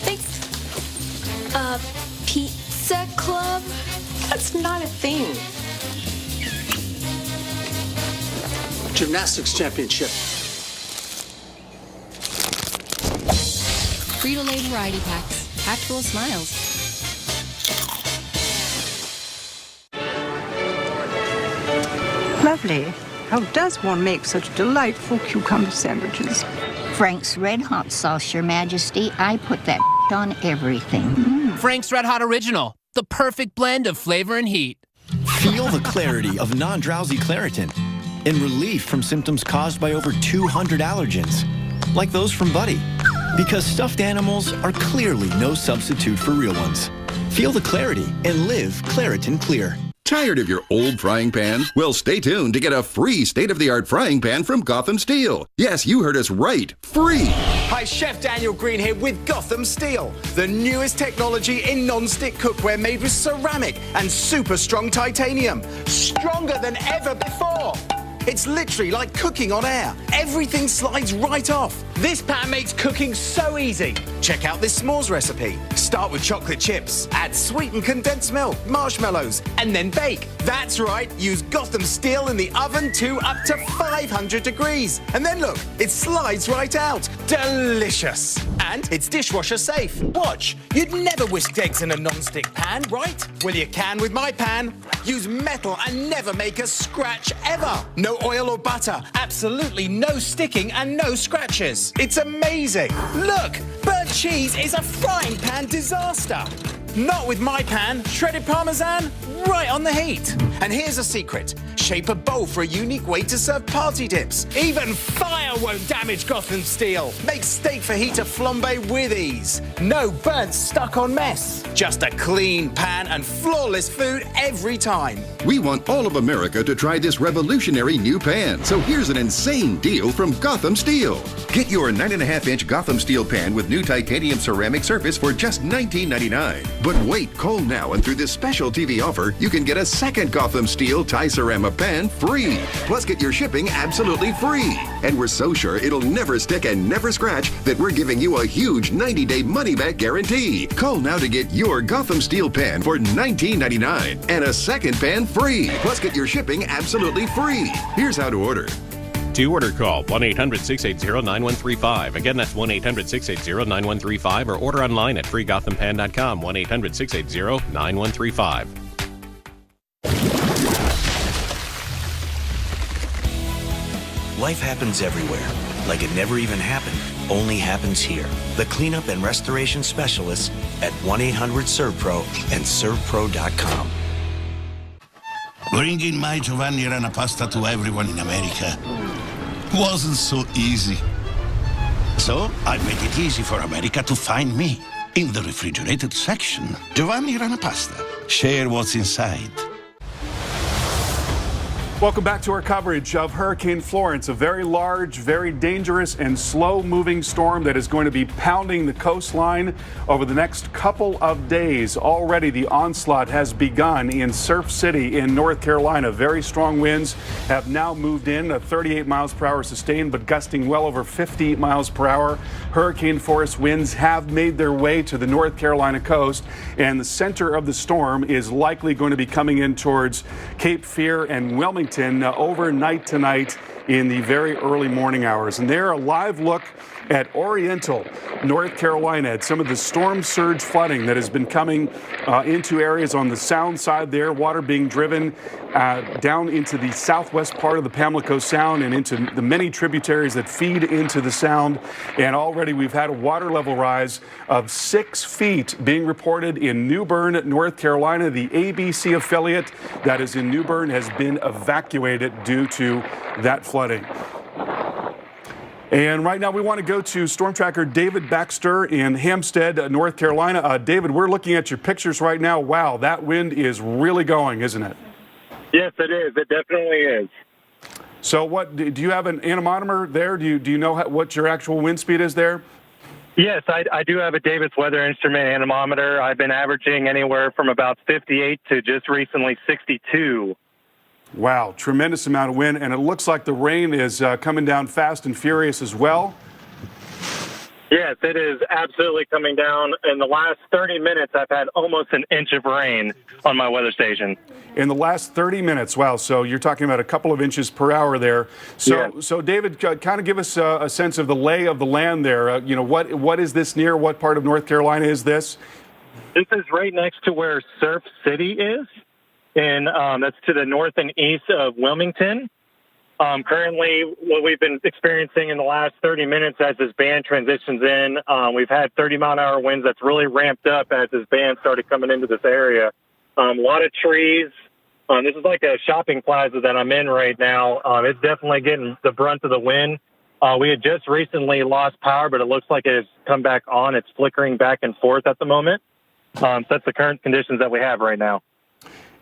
Thanks. Pizza club? That's not a thing. Gymnastics championship. Frito-Lay variety packs, packed full of smiles. Lovely. How does one make such delightful cucumber sandwiches? Frank's Red Hot sauce, Your Majesty. I put that on everything. Frank's Red Hot Original, the perfect blend of flavor and heat. Feel the clarity of non-drowsy Claritin and relief from symptoms caused by over 200 allergens, like those from Buddy. Because stuffed animals are clearly no substitute for real ones. Feel the clarity and live Claritin Clear. Tired of your old frying pan? Well, stay tuned to get a free state-of-the-art frying pan from Gotham Steel. Yes, you heard us right. Free! Hi, Chef Daniel Green here with Gotham Steel, the newest technology in non-stick cookware made with ceramic and super strong titanium. Stronger than ever before. It's literally like cooking on air. Everything slides right off. This pan makes cooking so easy. Check out this s'mores recipe. Start with chocolate chips, add sweetened condensed milk, marshmallows, and then bake. That's right, use Gotham Steel in the oven to up to 500 degrees. And then look, it slides right out. Delicious. And it's dishwasher safe. Watch, you'd never whisk eggs in a non-stick pan, right? Well, you can with my pan. Use metal and never make a scratch ever. No oil or butter, absolutely no sticking and no scratches. It's amazing. Look, burnt cheese is a frying pan disaster. Not with my pan. Shredded Parmesan, right on the heat. And here's a secret. Shape a bowl for a unique way to serve party dips. Even fire won't damage Gotham Steel. Make steak fajita flambe with ease. No burnt stuck on mess. Just a clean pan and flawless food every time. We want all of America to try this revolutionary new pan. So here's an insane deal from Gotham Steel. Get your 9.5-inch Gotham Steel pan with new titanium ceramic surface for just $19.99. But wait, call now, and through this special TV offer, you can get a second Gotham Steel Ti-Cerama pan free. Plus, get your shipping absolutely free. And we're so sure it'll never stick and never scratch that we're giving you a huge 90-day money-back guarantee. Call now to get your Gotham Steel pan for $19.99 and a second pan free. Plus, get your shipping absolutely free. Here's how to order. To order, call 1-800-680-9135. Again, that's 1-800-680-9135, or order online at freegothampan.com, 1-800-680-9135. Life happens everywhere, like it never even happened, only happens here. The cleanup and restoration specialists at 1-800-SERVPRO and ServPro.com. Bringing my Giovanni Rana pasta to everyone in America wasn't so easy. So I made it easy for America to find me. In the refrigerated section, Giovanni Rana pasta. Share what's inside. Welcome back to our coverage of Hurricane Florence, a very large, very dangerous, and slow-moving storm that is going to be pounding the coastline over the next couple of days. Already the onslaught has begun in Surf City in North Carolina. Very strong winds have now moved in, 38 miles per hour sustained, but gusting well over 50 miles per hour. Hurricane force winds have made their way to the North Carolina coast, and the center of the storm is likely going to be coming in towards Cape Fear and Wilmington overnight tonight in the very early morning hours. And there, a live look at Oriental, North Carolina, at some of the storm surge flooding that has been coming into areas on the sound side there, water being driven down into the southwest part of the Pamlico Sound and into the many tributaries that feed into the Sound. And already we've had a water level rise of 6 feet being reported in New Bern, North Carolina. The ABC affiliate that is in New Bern has been evacuated due to that flooding. And right now we want to go to Storm Tracker David Baxter in Hampstead, North Carolina. David, we're looking at your pictures right now. Wow, that wind is really going, isn't it? Yes, it is. It definitely is. So what, do you have an anemometer there? Do you know what your actual wind speed is there? Yes, I do have a Davis Weather Instrument anemometer. I've been averaging anywhere from about 58 to just recently 62. Wow, tremendous amount of wind, and it looks like the rain is coming down fast and furious as well. Yes, it is absolutely coming down. In the last 30 minutes, I've had almost an inch of rain on my weather station. In the last 30 minutes, wow, so you're talking about a couple of inches per hour there. So David, kind of give us a sense of the lay of the land there. What is this near? What part of North Carolina is this? This is right next to where Surf City is. And that's to the north and east of Wilmington. Currently, what we've been experiencing in the last 30 minutes as this band transitions in, we've had 30-mile-an-hour winds that's really ramped up as this band started coming into this area. A lot of trees. This is like a shopping plaza that I'm in right now. It's definitely getting the brunt of the wind. We had just recently lost power, but it looks like it has come back on. It's flickering back and forth at the moment. So that's the current conditions that we have right now.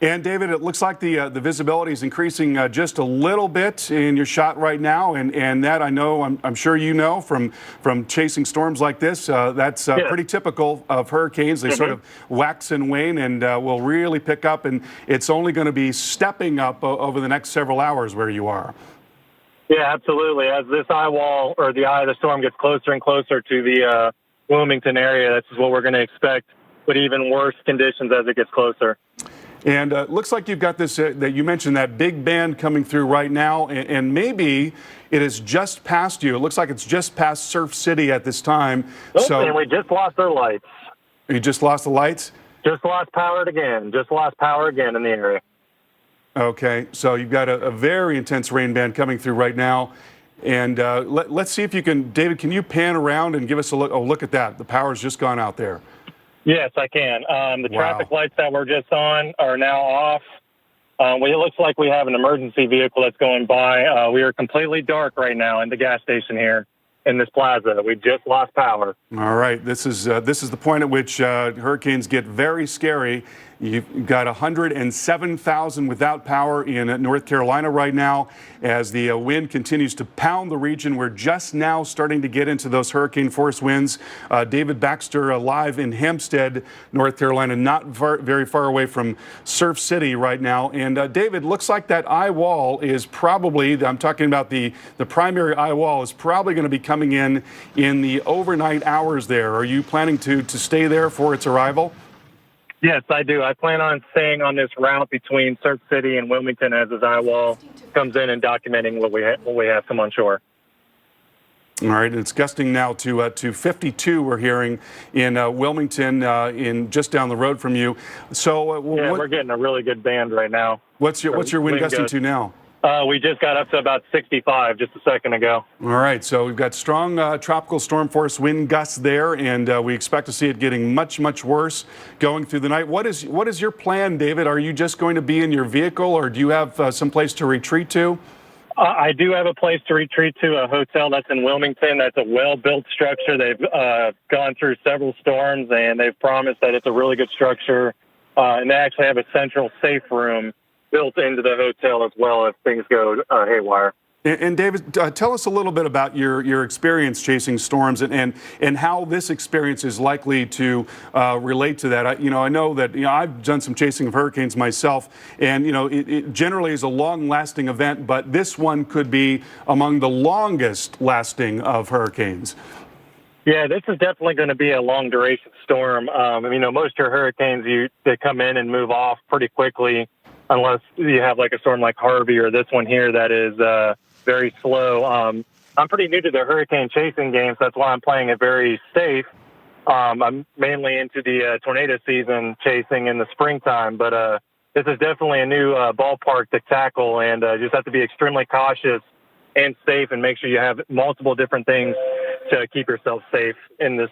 And David, it looks like the visibility is increasing just a little bit in your shot right now, and that I know, I'm sure you know from chasing storms like this, that's pretty typical of hurricanes. They sort of wax and wane, and will really pick up, and it's only going to be stepping up over the next several hours where you are. Yeah, absolutely. As this eye wall or the eye of the storm gets closer and closer to the Wilmington area, this is what we're going to expect, but even worse conditions as it gets closer. And it looks like you've got this, that you mentioned, that big band coming through right now, and maybe it has just passed you. It looks like it's just past Surf City at this time. And we just lost our lights. You just lost the lights? Just lost power again. Just lost power again in the area. Okay, so you've got a very intense rain band coming through right now. And let's see if you can, David, can you pan around and give us a look? Oh, look at that. The power's just gone out there. Yes, I can. The traffic lights that were just on are now off. It looks like we have an emergency vehicle that's going by. We are completely dark right now in the gas station here in this plaza. We just lost power. All right. This is the point at which hurricanes get very scary. You've got 107,000 without power in North Carolina right now as the wind continues to pound the region. We're just now starting to get into those hurricane force winds. David Baxter live in Hampstead, North Carolina, not very far away from Surf City right now. And David, looks like that eye wall is probably, I'm talking about the primary eye wall, is probably going to be coming in the overnight hours there. Are you planning to stay there for its arrival? Yes, I do. I plan on staying on this route between Surf City and Wilmington as this eye wall comes in and documenting what we have come on shore. All right, it's gusting now to 52. We're hearing in Wilmington, in just down the road from you. So we're getting a really good band right now. What's your wind gusting to now? We just got up to about 65 just a second ago. All right, so we've got strong tropical storm force wind gusts there, and we expect to see it getting much, much worse going through the night. What is your plan, David? Are you just going to be in your vehicle, or do you have some place to retreat to? I do have a place to retreat to, a hotel that's in Wilmington. That's a well-built structure. They've gone through several storms, and they've promised that it's a really good structure. And they actually have a central safe room built into the hotel as well if things go haywire. And David, tell us a little bit about your experience chasing storms and how this experience is likely to relate to that. I know that I've done some chasing of hurricanes myself, and it generally is a long-lasting event, but this one could be among the longest-lasting of hurricanes. Yeah, this is definitely going to be a long-duration storm. Most of your hurricanes, they come in and move off pretty quickly, unless you have like a storm like Harvey or this one here that is very slow. I'm pretty new to the hurricane chasing game, so that's why I'm playing it very safe. I'm mainly into the tornado season chasing in the springtime, but this is definitely a new ballpark to tackle, and just have to be extremely cautious and safe and make sure you have multiple different things to keep yourself safe in this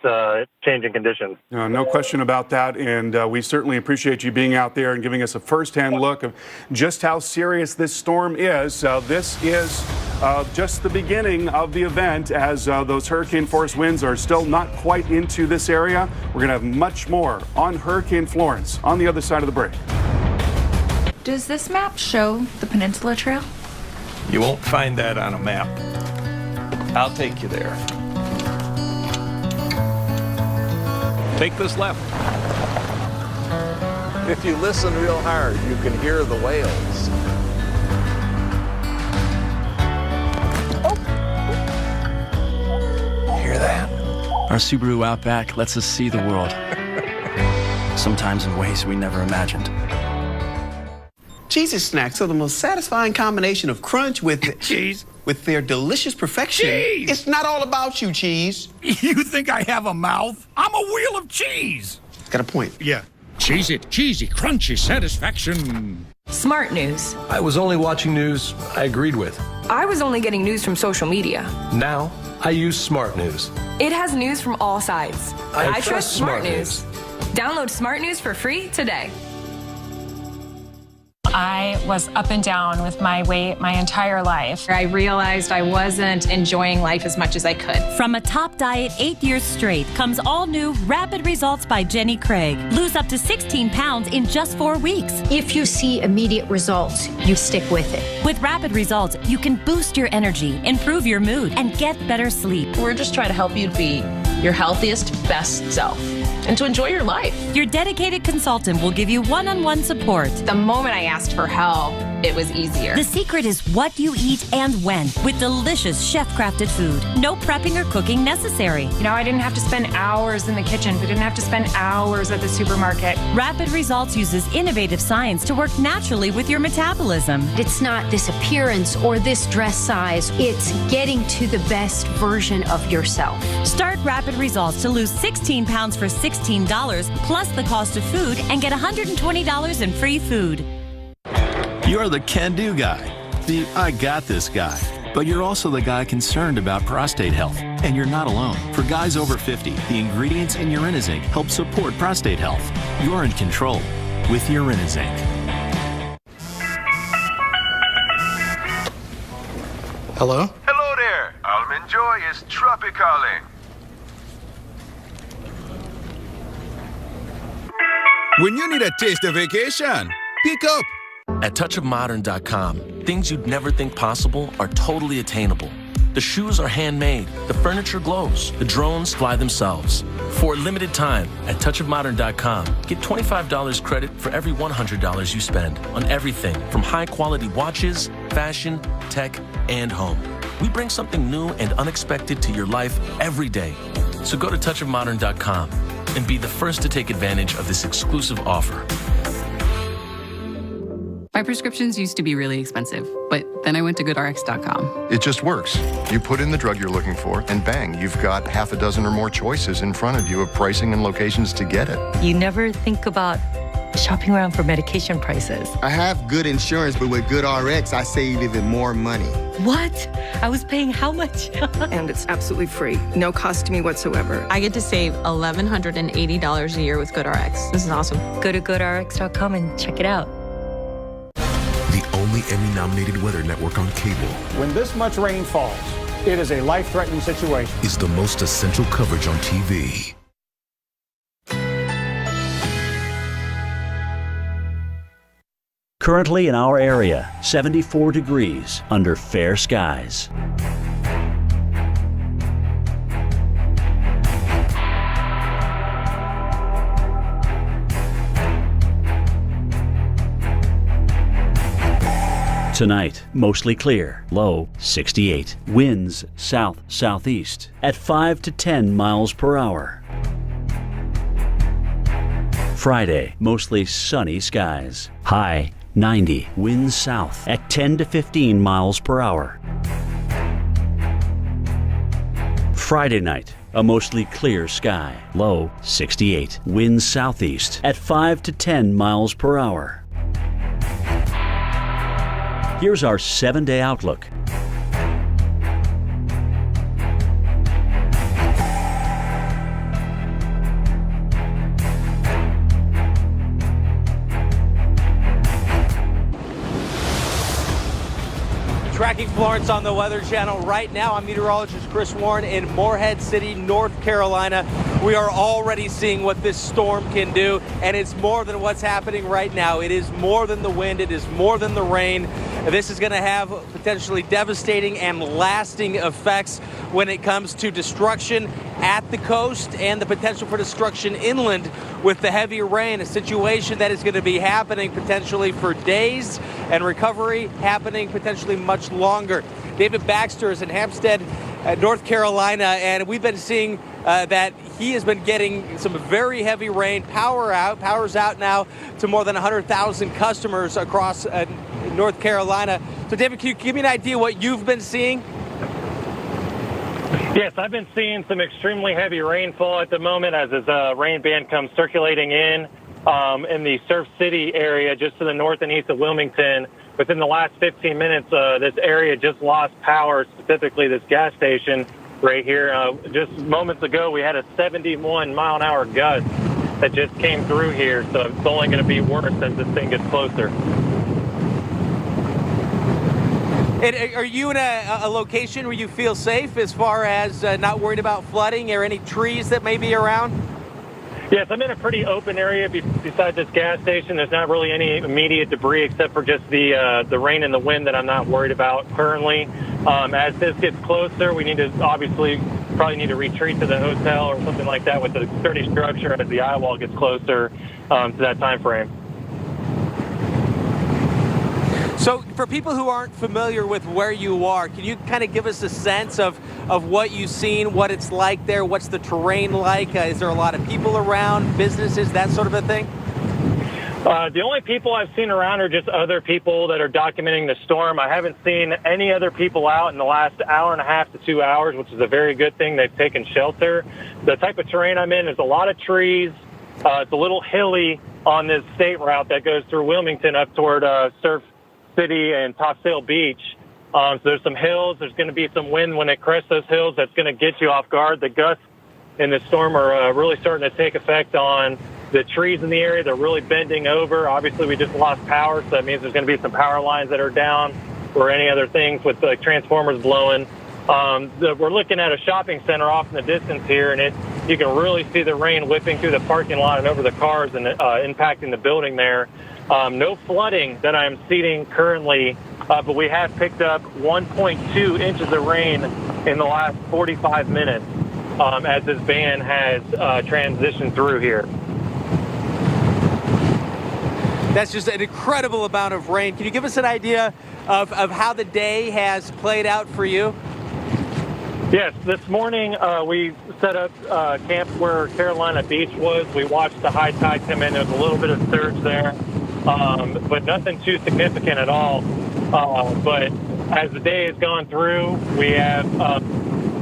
changing conditions. No question about that, and we certainly appreciate you being out there and giving us a first-hand look of just how serious this storm is. This is just the beginning of the event, as those hurricane-force winds are still not quite into this area. We're going to have much more on Hurricane Florence on the other side of the break. Does this map show the Peninsula Trail? You won't find that on a map. I'll take you there. Take this left. If you listen real hard, you can hear the whales. Hear that? Our Subaru Outback lets us see the world. Sometimes in ways we never imagined. Cheese's snacks are the most satisfying combination of crunch with cheese. With their delicious perfection. Cheese! It's not all about you, Cheese. You think I have a mouth? I'm a wheel of cheese. Got a point. Yeah. Cheese it, cheesy, crunchy satisfaction. Smart news. I was only watching news I agreed with. I was only getting news from social media. Now, I use Smart News. It has news from all sides. I trust Smart News. Download Smart News for free today. I was up and down with my weight my entire life. I realized I wasn't enjoying life as much as I could. From a top diet 8 years straight comes all new Rapid Results by Jenny Craig. Lose up to 16 pounds in just 4 weeks. If you see immediate results, you stick with it. With Rapid Results, you can boost your energy, improve your mood, and get better sleep. We're just trying to help you be your healthiest, best self and to enjoy your life. Your dedicated consultant will give you one-on-one support. The moment I asked for help, it was easier. The secret is what you eat and when, with delicious chef-crafted food. No prepping or cooking necessary. You know, I didn't have to spend hours in the kitchen. We didn't have to spend hours at the supermarket. Rapid Results uses innovative science to work naturally with your metabolism. It's not this appearance or this dress size. It's getting to the best version of yourself. Start Rapid Results to lose 16 pounds for $16 plus the cost of food and get $120 in free food. You're the can-do guy, the I got this guy. But you're also the guy concerned about prostate health. And you're not alone. For guys over 50, the ingredients in Urinezinc help support prostate health. You're in control with Urinezinc. Hello? Hello there. Almond Joy is tropicaling. When you need a taste of vacation, pick up. At touchofmodern.com, things you'd never think possible are totally attainable. The shoes are handmade, the furniture glows, the drones fly themselves. For a limited time, at touchofmodern.com, get $25 credit for every $100 you spend on everything from high-quality watches, fashion, tech, and home. We bring something new and unexpected to your life every day. So go to touchofmodern.com and be the first to take advantage of this exclusive offer. My prescriptions used to be really expensive, but then I went to GoodRx.com. It just works. You put in the drug you're looking for, and bang, you've got half a dozen or more choices in front of you of pricing and locations to get it. You never think about shopping around for medication prices. I have good insurance, but with GoodRx, I save even more money. What? I was paying how much? And it's absolutely free. No cost to me whatsoever. I get to save $1,180 a year with GoodRx. This is awesome. Go to GoodRx.com and check it out. The only Emmy-nominated weather network on cable. When this much rain falls, it is a life-threatening situation. Is the most essential coverage on TV. Currently in our area, 74 degrees under fair skies. Tonight, mostly clear, low 68. Winds south-southeast at 5 to 10 miles per hour. Friday, mostly sunny skies, high 90. Winds south at 10 to 15 miles per hour. Friday night, a mostly clear sky. Low 68. Winds southeast at 5 to 10 miles per hour. Here's our 7-day outlook. Tracking Florence on the Weather Channel right now. I'm meteorologist Chris Warren in Morehead City, North Carolina. We are already seeing what this storm can do, and it's more than what's happening right now. It is more than the wind. It is more than the rain. This is going to have potentially devastating and lasting effects when it comes to destruction at the coast and the potential for destruction inland with the heavy rain, a situation that is going to be happening potentially for days and recovery happening potentially much longer. David Baxter is in Hampstead, North Carolina, and we've been seeing that he has been getting some very heavy rain. Power's out now to more than 100,000 customers across North Carolina. So David, can you give me an idea what you've been seeing? Yes, I've been seeing some extremely heavy rainfall at the moment as this rain band comes circulating in the Surf City area just to the north and east of Wilmington. Within the last 15 minutes, this area just lost power, specifically this gas station right here. Just moments ago, we had a 71-mile-an-hour gust that just came through here, so it's only going to be worse as this thing gets closer. And are you in a location where you feel safe as far as not worried about flooding or any trees that may be around? Yes, I'm in a pretty open area beside this gas station. There's not really any immediate debris except for just the rain and the wind that I'm not worried about currently. As this gets closer, we need to probably need to retreat to the hotel or something like that with a sturdy structure as the eye wall gets closer to that time frame. So for people who aren't familiar with where you are, can you kind of give us a sense of what you've seen, what it's like there, what's the terrain like? Is there a lot of people around, businesses, that sort of a thing? The only people I've seen around are just other people that are documenting the storm. I haven't seen any other people out in the last hour and a half to 2 hours, which is a very good thing. They've taken shelter. The type of terrain I'm in is a lot of trees. It's a little hilly on this state route that goes through Wilmington up toward Surf City and Topsail Beach. So there's some hills. There's going to be some wind when it crests those hills. That's going to get you off guard. The gusts in the storm are really starting to take effect on the trees in the area. They're really bending over. Obviously, we just lost power, so that means there's going to be some power lines that are down or any other things with the transformers blowing. We're looking at a shopping center off in the distance here, and you can really see the rain whipping through the parking lot and over the cars and impacting the building there. No flooding that I'm seeing currently, but we have picked up 1.2 inches of rain in the last 45 minutes as this band has transitioned through here. That's just an incredible amount of rain. Can you give us an idea of how the day has played out for you? Yes, this morning we set up camp where Carolina Beach was. We watched the high tide come in. There was a little bit of surge there, but nothing too significant at all. But as the day has gone through, we have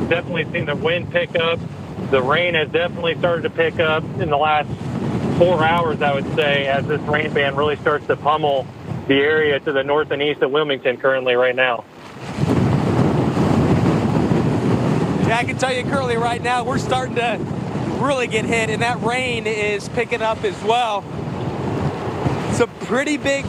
definitely seen the wind pick up. The rain has definitely started to pick up in the last 4 hours, I would say, as this rain band really starts to pummel the area to the north and east of Wilmington currently right now. Yeah, I can tell you currently right now, we're starting to really get hit, and that rain is picking up as well. Some pretty big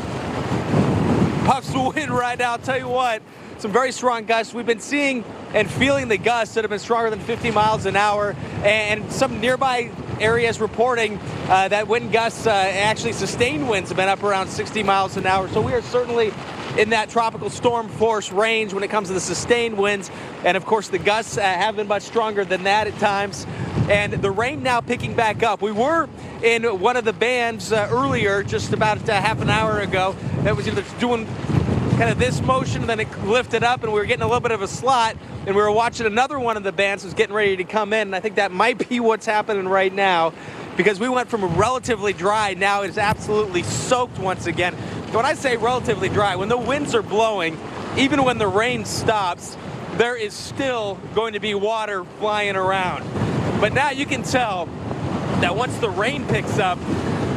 puffs of wind right now, I'll tell you what. Some very strong gusts. We've been seeing and feeling the gusts that have been stronger than 50 miles an hour, and some nearby areas reporting that wind gusts, actually sustained winds have been up around 60 miles an hour. So we are certainly in that tropical storm force range when it comes to the sustained winds. And of course, the gusts have been much stronger than that at times. And the rain now picking back up. We were in one of the bands earlier, just about half an hour ago, that was either doing kind of this motion, and then it lifted up, and we were getting a little bit of a slot, and we were watching another one of the bands was getting ready to come in, and I think that might be what's happening right now, because we went from relatively dry, now it's absolutely soaked once again. when I say relatively dry, when the winds are blowing, even when the rain stops, there is still going to be water flying around. But now you can tell that once the rain picks up,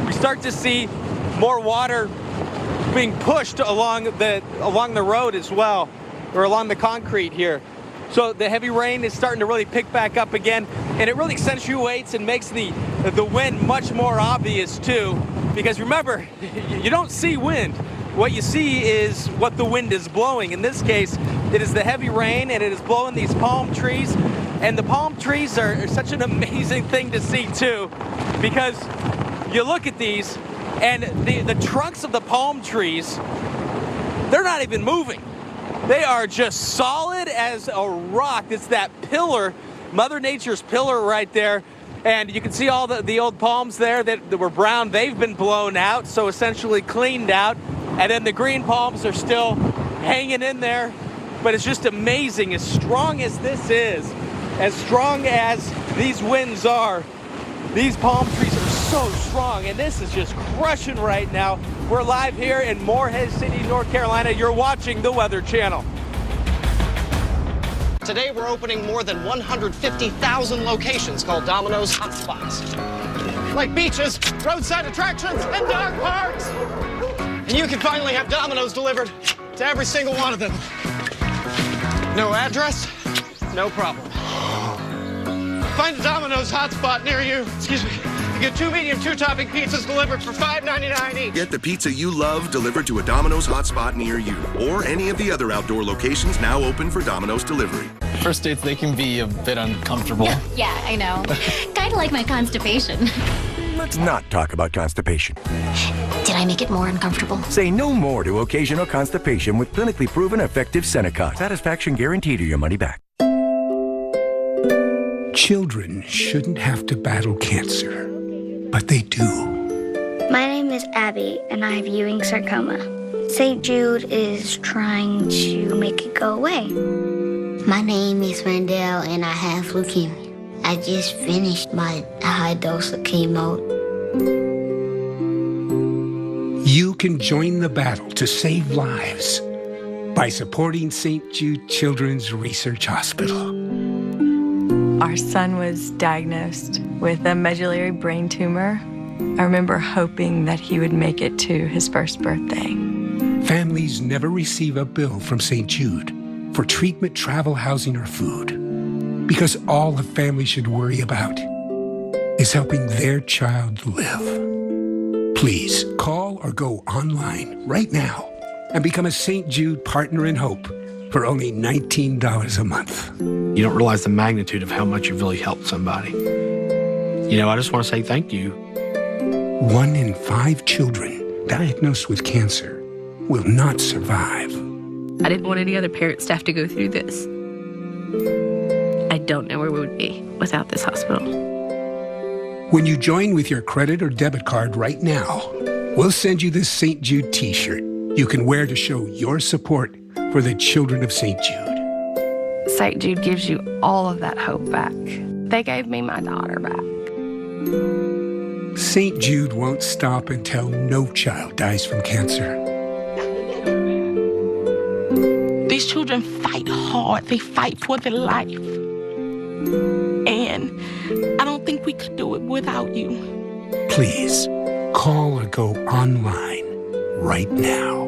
we start to see more water being pushed along the road as well, or along the concrete here. So the heavy rain is starting to really pick back up again, and it really accentuates and makes the wind much more obvious too, because remember, you don't see wind. What you see is what the wind is blowing. In this case, it is the heavy rain, and it is blowing these palm trees, and the palm trees are such an amazing thing to see too, because you look at these, and the trunks of the palm trees, they're not even moving. They are just solid as a rock. It's that pillar, Mother Nature's pillar right there. And you can see all the old palms there that were brown. They've been blown out, so essentially cleaned out. And then the green palms are still hanging in there. But it's just amazing, as strong as this is, as strong as these winds are, these palm trees are so strong, and this is just crushing right now. We're live here in Morehead City, North Carolina. You're watching the Weather Channel. Today we're opening more than 150,000 locations called Domino's hotspots. Like beaches, roadside attractions, and dog parks. And you can finally have Domino's delivered to every single one of them. No address, no problem. Find a Domino's hotspot near you. Excuse me. You get 2 medium, 2-topping pizzas delivered for $5.99 each. Get the pizza you love delivered to a Domino's hotspot near you, or any of the other outdoor locations now open for Domino's delivery. First dates, they can be a bit uncomfortable. Yeah, I know. Kind of like my constipation. Let's not talk about constipation. Did I make it more uncomfortable? Say no more to occasional constipation with clinically proven effective Senecot. Satisfaction guaranteed or your money back. Children shouldn't have to battle cancer, but they do. My name is Abby, and I have Ewing sarcoma. St. Jude is trying to make it go away. My name is Randall, and I have leukemia. I just finished my high dose of chemo. You can join the battle to save lives by supporting St. Jude Children's Research Hospital. Our son was diagnosed with a medullary brain tumor. I remember hoping that he would make it to his first birthday. Families never receive a bill from St. Jude for treatment, travel, housing, or food, because all a family should worry about is helping their child live. Please call or go online right now and become a St. Jude Partner in Hope for only $19 a month. You don't realize the magnitude of how much you've really helped somebody. You know, I just want to say thank you. 1 in 5 children diagnosed with cancer will not survive. I didn't want any other parents to have to go through this. I don't know where we would be without this hospital. When you join with your credit or debit card right now, we'll send you this St. Jude t-shirt you can wear to show your support for the children of St. Jude. St. Jude gives you all of that hope back. They gave me my daughter back. St. Jude won't stop until no child dies from cancer. These children fight hard. They fight for their life. And I don't think we could do it without you. Please, call or go online right now.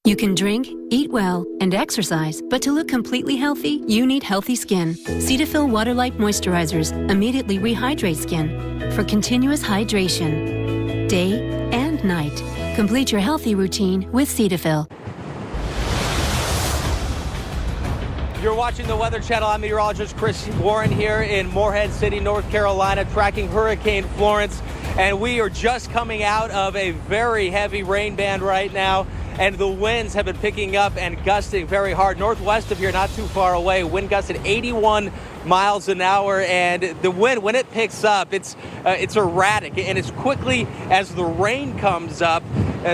You can drink, eat well, and exercise, but to look completely healthy, you need healthy skin. Cetaphil Waterlight Moisturizers immediately rehydrate skin for continuous hydration, day and night. Complete your healthy routine with Cetaphil. You're watching the Weather Channel. I'm meteorologist Chris Warren here in Morehead City, North Carolina, tracking Hurricane Florence. And we are just coming out of a very heavy rain band right now. And the winds have been picking up and gusting very hard. Northwest of here, not too far away, wind gusts at 81 miles an hour. And the wind, when it picks up, it's erratic. And as quickly as the rain comes up,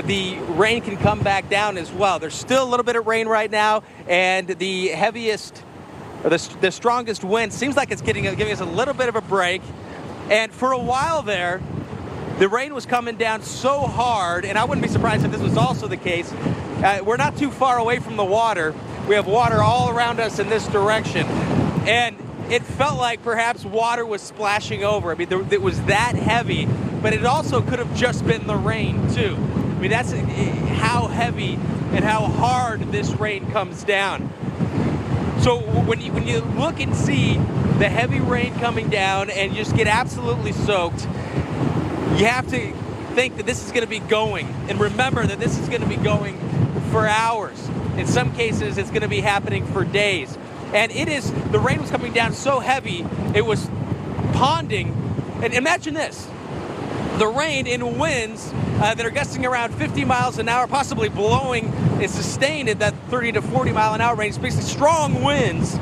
the rain can come back down as well. There's still a little bit of rain right now, and the heaviest, or the strongest wind seems like it's giving us a little bit of a break. And for a while there, the rain was coming down so hard, and I wouldn't be surprised if this was also the case. We're not too far away from the water. We have water all around us in this direction. And it felt like perhaps water was splashing over. I mean, it was that heavy, but it also could have just been the rain, too. I mean, that's how heavy and how hard this rain comes down. So when you look and see the heavy rain coming down and you just get absolutely soaked, you have to think that this is going to be going. And remember that this is going to be going for hours. In some cases, it's going to be happening for days. And the rain was coming down so heavy, it was ponding. And imagine this, the rain in winds that are gusting around 50 miles an hour, possibly blowing and sustained at that 30 to 40 mile an hour range, basically strong winds.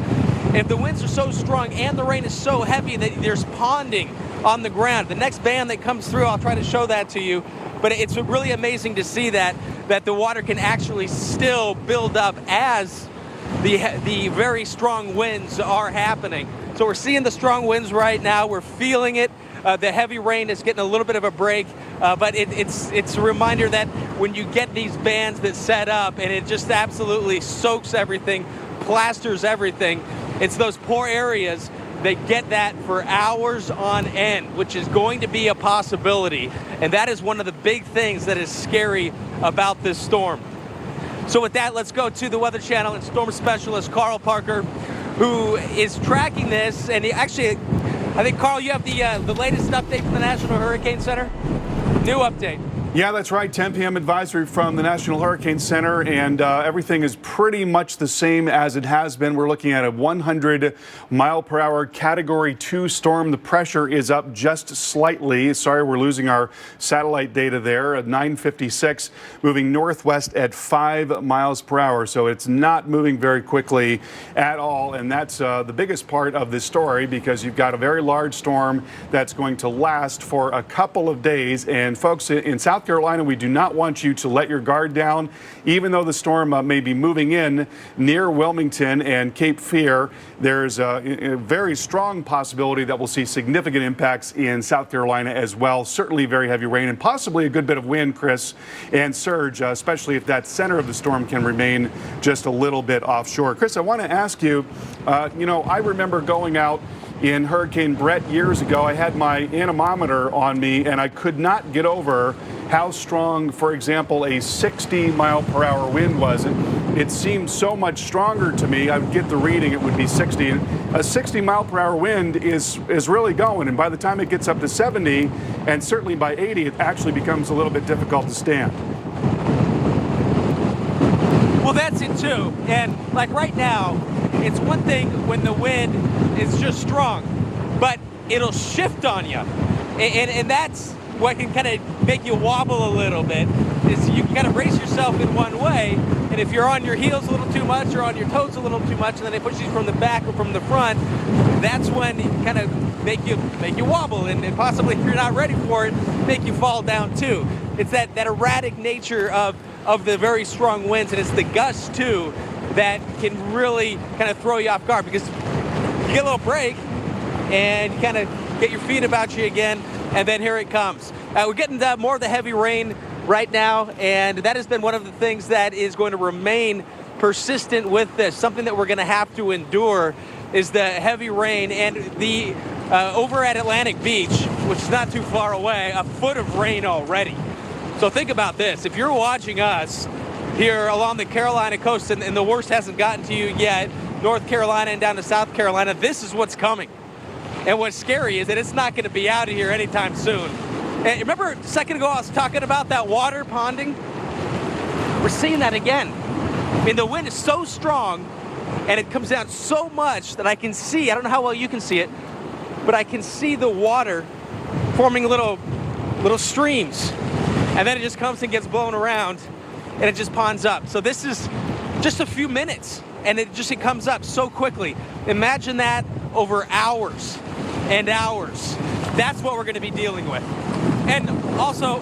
If the winds are so strong and the rain is so heavy that there's ponding on the ground. The next band that comes through, I'll try to show that to you. But it's really amazing to see that the water can actually still build up as the very strong winds are happening. So we're seeing the strong winds right now. We're feeling it. The heavy rain is getting a little bit of a break, but it's a reminder that when you get these bands that set up and it just absolutely soaks everything, plasters everything, it's those poor areas that get that for hours on end, which is going to be a possibility. And that is one of the big things that is scary about this storm. So with that, let's go to the Weather Channel and storm specialist Carl Parker, who is tracking this. And I think, Carl, you have the latest update from the National Hurricane Center? New update. Yeah, that's right. 10 p.m. advisory from the National Hurricane Center, and everything is pretty much the same as it has been. We're looking at a 100-mile-per-hour Category 2 storm. The pressure is up just slightly. Sorry, we're losing our satellite data there at 9:56, moving northwest at 5 miles per hour. So it's not moving very quickly at all, and that's the biggest part of this story, because you've got a very large storm that's going to last for a couple of days. And folks in South Carolina, we do not want you to let your guard down. Even though the storm may be moving in near Wilmington and Cape Fear, there's a very strong possibility that we'll see significant impacts in South Carolina as well. Certainly very heavy rain and possibly a good bit of wind, Chris, and surge, especially if that center of the storm can remain just a little bit offshore. Chris, I want to ask you, I remember going out in Hurricane Brett years ago. I had my anemometer on me, and I could not get over how strong, for example, a 60-mile-per-hour wind was. It seemed so much stronger to me. I would get the reading, it would be 60. A 60-mile-per-hour wind is really going, and by the time it gets up to 70, and certainly by 80, it actually becomes a little bit difficult to stand. Well, that's it too. And like right now, it's one thing when the wind is just strong, but it'll shift on you. And that's what can kind of make you wobble a little bit, is you can kind of brace yourself in one way, and if you're on your heels a little too much or on your toes a little too much, and then they push you from the back or from the front, that's when it kind of make you wobble, and possibly if you're not ready for it, make you fall down too. It's that erratic nature of the very strong winds, and it's the gusts too that can really kind of throw you off guard, because you get a little break and you kind of get your feet about you again, and then here it comes. We're getting more of the heavy rain right now, and that has been one of the things that is going to remain persistent with this. Something that we're going to have to endure is the heavy rain, and the over at Atlantic Beach, which is not too far away, a foot of rain already. So think about this. If you're watching us here along the Carolina coast, and the worst hasn't gotten to you yet, North Carolina and down to South Carolina, this is what's coming. And what's scary is that it's not going to be out of here anytime soon. And remember a second ago I was talking about that water ponding? We're seeing that again. I mean, the wind is so strong and it comes down so much that I can see, I don't know how well you can see it, but I can see the water forming little streams. And then it just comes and gets blown around and it just ponds up. So this is just a few minutes and it comes up so quickly. Imagine that over hours and hours. That's what we're going to be dealing with. And also,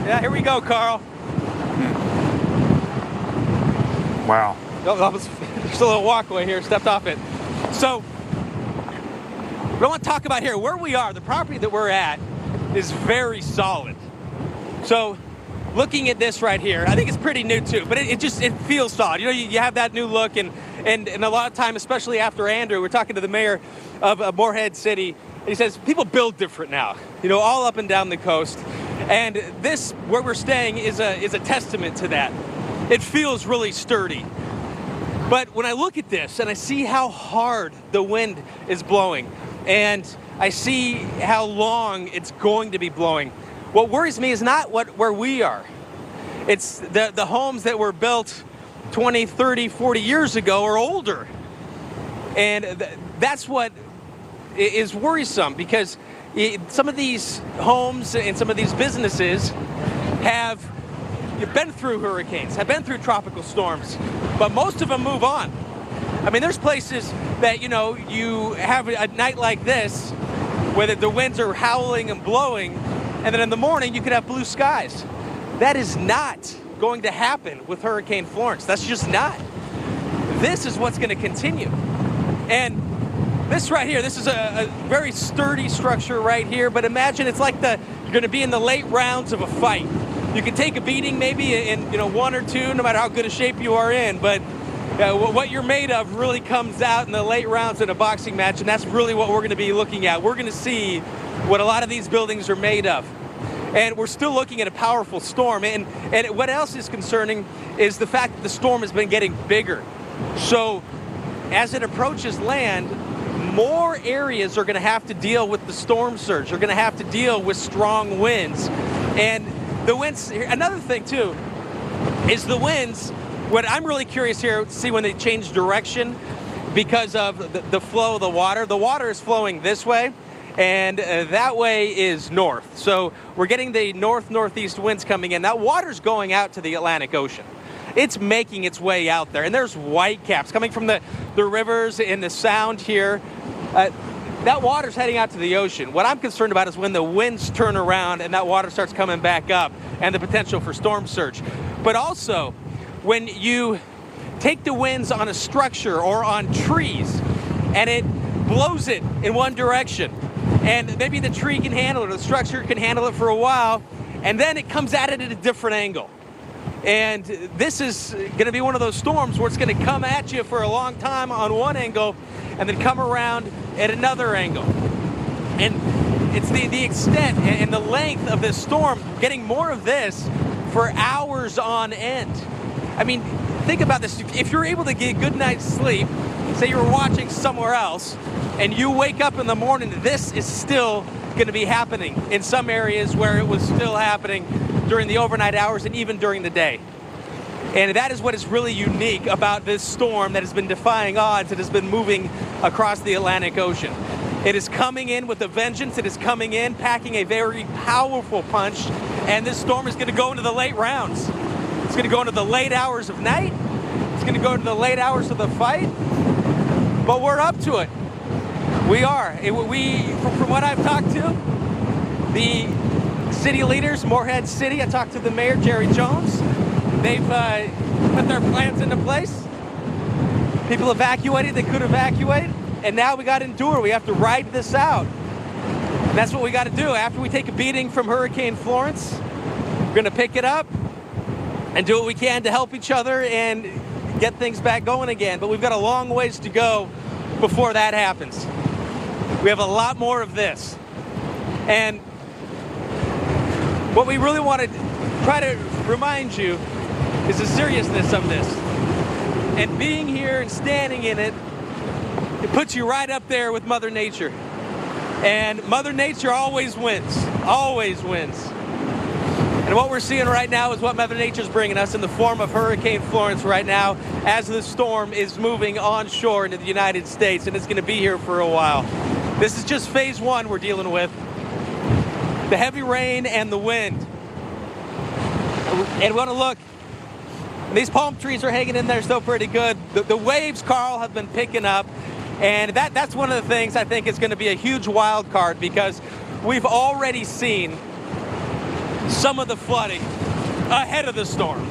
yeah, here we go, Carl. Wow. That was just a little walkway here, stepped off it. So But I want to talk about here, where we are, the property that we're at is very solid. So looking at this right here, I think it's pretty new too, but it feels solid. You know, you have that new look, and a lot of time, especially after Andrew, we're talking to the mayor of Morehead City. He says people build different now, you know, all up and down the coast. And this, where we're staying, is a testament to that. It feels really sturdy. But when I look at this and I see how hard the wind is blowing, and I see how long it's going to be blowing, what worries me is not where we are. It's the homes that were built 20, 30, 40 years ago or older. And that's what is worrisome, because some of these homes and some of these businesses have been through hurricanes, have been through tropical storms, but most of them move on. I mean, there's places that, you know, you have a night like this where the winds are howling and blowing, and then in the morning you could have blue skies. That is not going to happen with Hurricane Florence. That's just not. This is what's going to continue. And this right here, this is a very sturdy structure right here, but imagine it's like you're going to be in the late rounds of a fight. You can take a beating maybe in, you know, 1 or 2, no matter how good a shape you are in, but what you're made of really comes out in the late rounds in a boxing match, and that's really what we're going to be looking at. We're going to see what a lot of these buildings are made of. And we're still looking at a powerful storm. And what else is concerning is the fact that the storm has been getting bigger. So as it approaches land, more areas are going to have to deal with the storm surge. They're going to have to deal with strong winds. And the winds, another thing too, is the winds. What I'm really curious here to see when they change direction because of the flow of the water. The water is flowing this way, and that way is north. So we're getting the northeast winds coming in. That water's going out to the Atlantic Ocean. It's making its way out there, and there's white caps coming from the rivers in the sound here. That water's heading out to the ocean. What I'm concerned about is when the winds turn around and that water starts coming back up and the potential for storm surge. But also, when you take the winds on a structure or on trees and it blows it in one direction, and maybe the tree can handle it, or the structure can handle it for a while, and then it comes at it at a different angle. And this is going to be one of those storms where it's going to come at you for a long time on one angle and then come around at another angle. And it's the extent and the length of this storm, getting more of this for hours on end. I mean, think about this. If you're able to get a good night's sleep, say you were watching somewhere else, and you wake up in the morning, this is still going to be happening in some areas where it was still happening during the overnight hours and even during the day. And that is what is really unique about this storm that has been defying odds, that has been moving across the Atlantic Ocean. It is coming in with a vengeance. It is coming in, packing a very powerful punch, and this storm is going to go into the late rounds. It's going to go into the late hours of night. It's going to go into the late hours of the fight. But we're up to it. We are. From what I've talked to, the city leaders, Morehead City, I talked to the mayor, Jerry Jones. They've put their plans into place. People evacuated, they could evacuate, and now we got to endure. We have to ride this out. And that's what we got to do. After we take a beating from Hurricane Florence, we're going to pick it up and do what we can to help each other and get things back going again. But we've got a long ways to go before that happens. We have a lot more of this. And what we really want to try to remind you is the seriousness of this. And being here and standing in it, it puts you right up there with Mother Nature. And Mother Nature always wins, always wins. And what we're seeing right now is what Mother Nature's bringing us in the form of Hurricane Florence right now as the storm is moving onshore into the United States, and it's going to be here for a while. This is just phase one we're dealing with. The heavy rain and the wind. And we want to look. These palm trees are hanging in there still pretty good. The waves, Carl, have been picking up. And that's one of the things I think is going to be a huge wild card, because we've already seen some of the flooding ahead of the storm,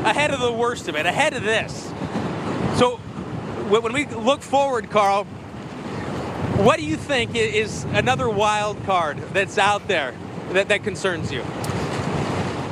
ahead of the worst of it, ahead of this. So when we look forward, Carl, What do you think is another wild card that's out there that concerns you?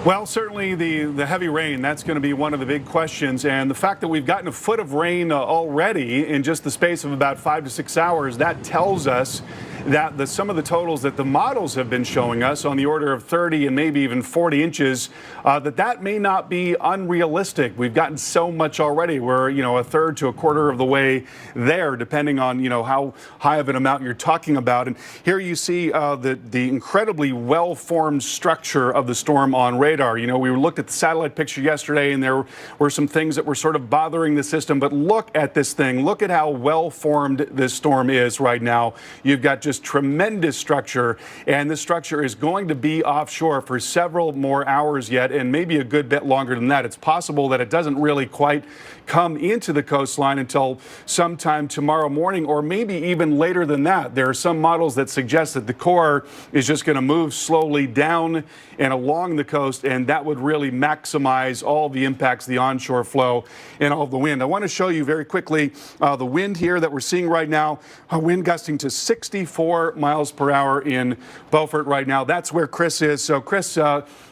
Well, certainly the heavy rain, that's going to be one of the big questions. And the fact that we've gotten a foot of rain already in just the space of about 5 to 6 hours, that tells us that some of the totals that the models have been showing us on the order of 30 and maybe even 40 inches, that may not be unrealistic. We've gotten so much already. We're, a third to a quarter of the way there, depending on, how high of an amount you're talking about. And here you see the incredibly well-formed structure of the storm on radar. We looked at the satellite picture yesterday, and there were some things that were sort of bothering the system. But look at this thing. Look at how well-formed this storm is right now. You've got just tremendous structure, and this structure is going to be offshore for several more hours yet, and maybe a good bit longer than that. It's possible that it doesn't really quite come into the coastline until sometime tomorrow morning, or maybe even later than that. There are some models that suggest that the core is just going to move slowly down and along the coast, and that would really maximize all the impacts, the onshore flow, and all the wind. I want to show you very quickly the wind here that we're seeing right now. Wind gusting to 64 miles per hour in Beaufort right now. That's where Chris is. So, Chris,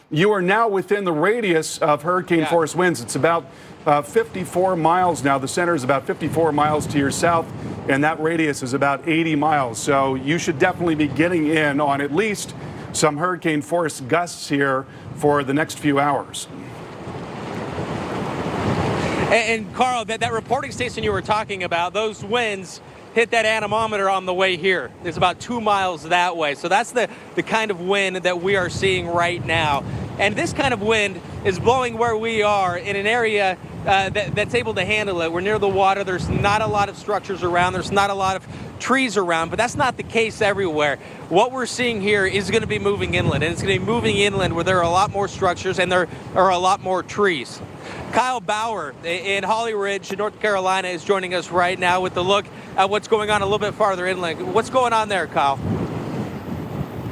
you are now within the radius of hurricane force winds. It's about 54 miles now. The center is about 54 miles to your south, and that radius is about 80 miles. So you should definitely be getting in on at least some hurricane force gusts here for the next few hours. And Carl, that reporting station you were talking about, those winds hit that anemometer on the way here. It's about 2 miles that way. So that's the kind of wind that we are seeing right now. And this kind of wind is blowing where we are in an area that's able to handle it. We're near the water. There's not a lot of structures around. There's not a lot of trees around, but that's not the case everywhere. What we're seeing here is going to be moving inland, and it's going to be moving inland where there are a lot more structures and there are a lot more trees. Kyle Bauer in Holly Ridge, North Carolina, is joining us right now with the look at what's going on a little bit farther inland. What's going on there, Kyle?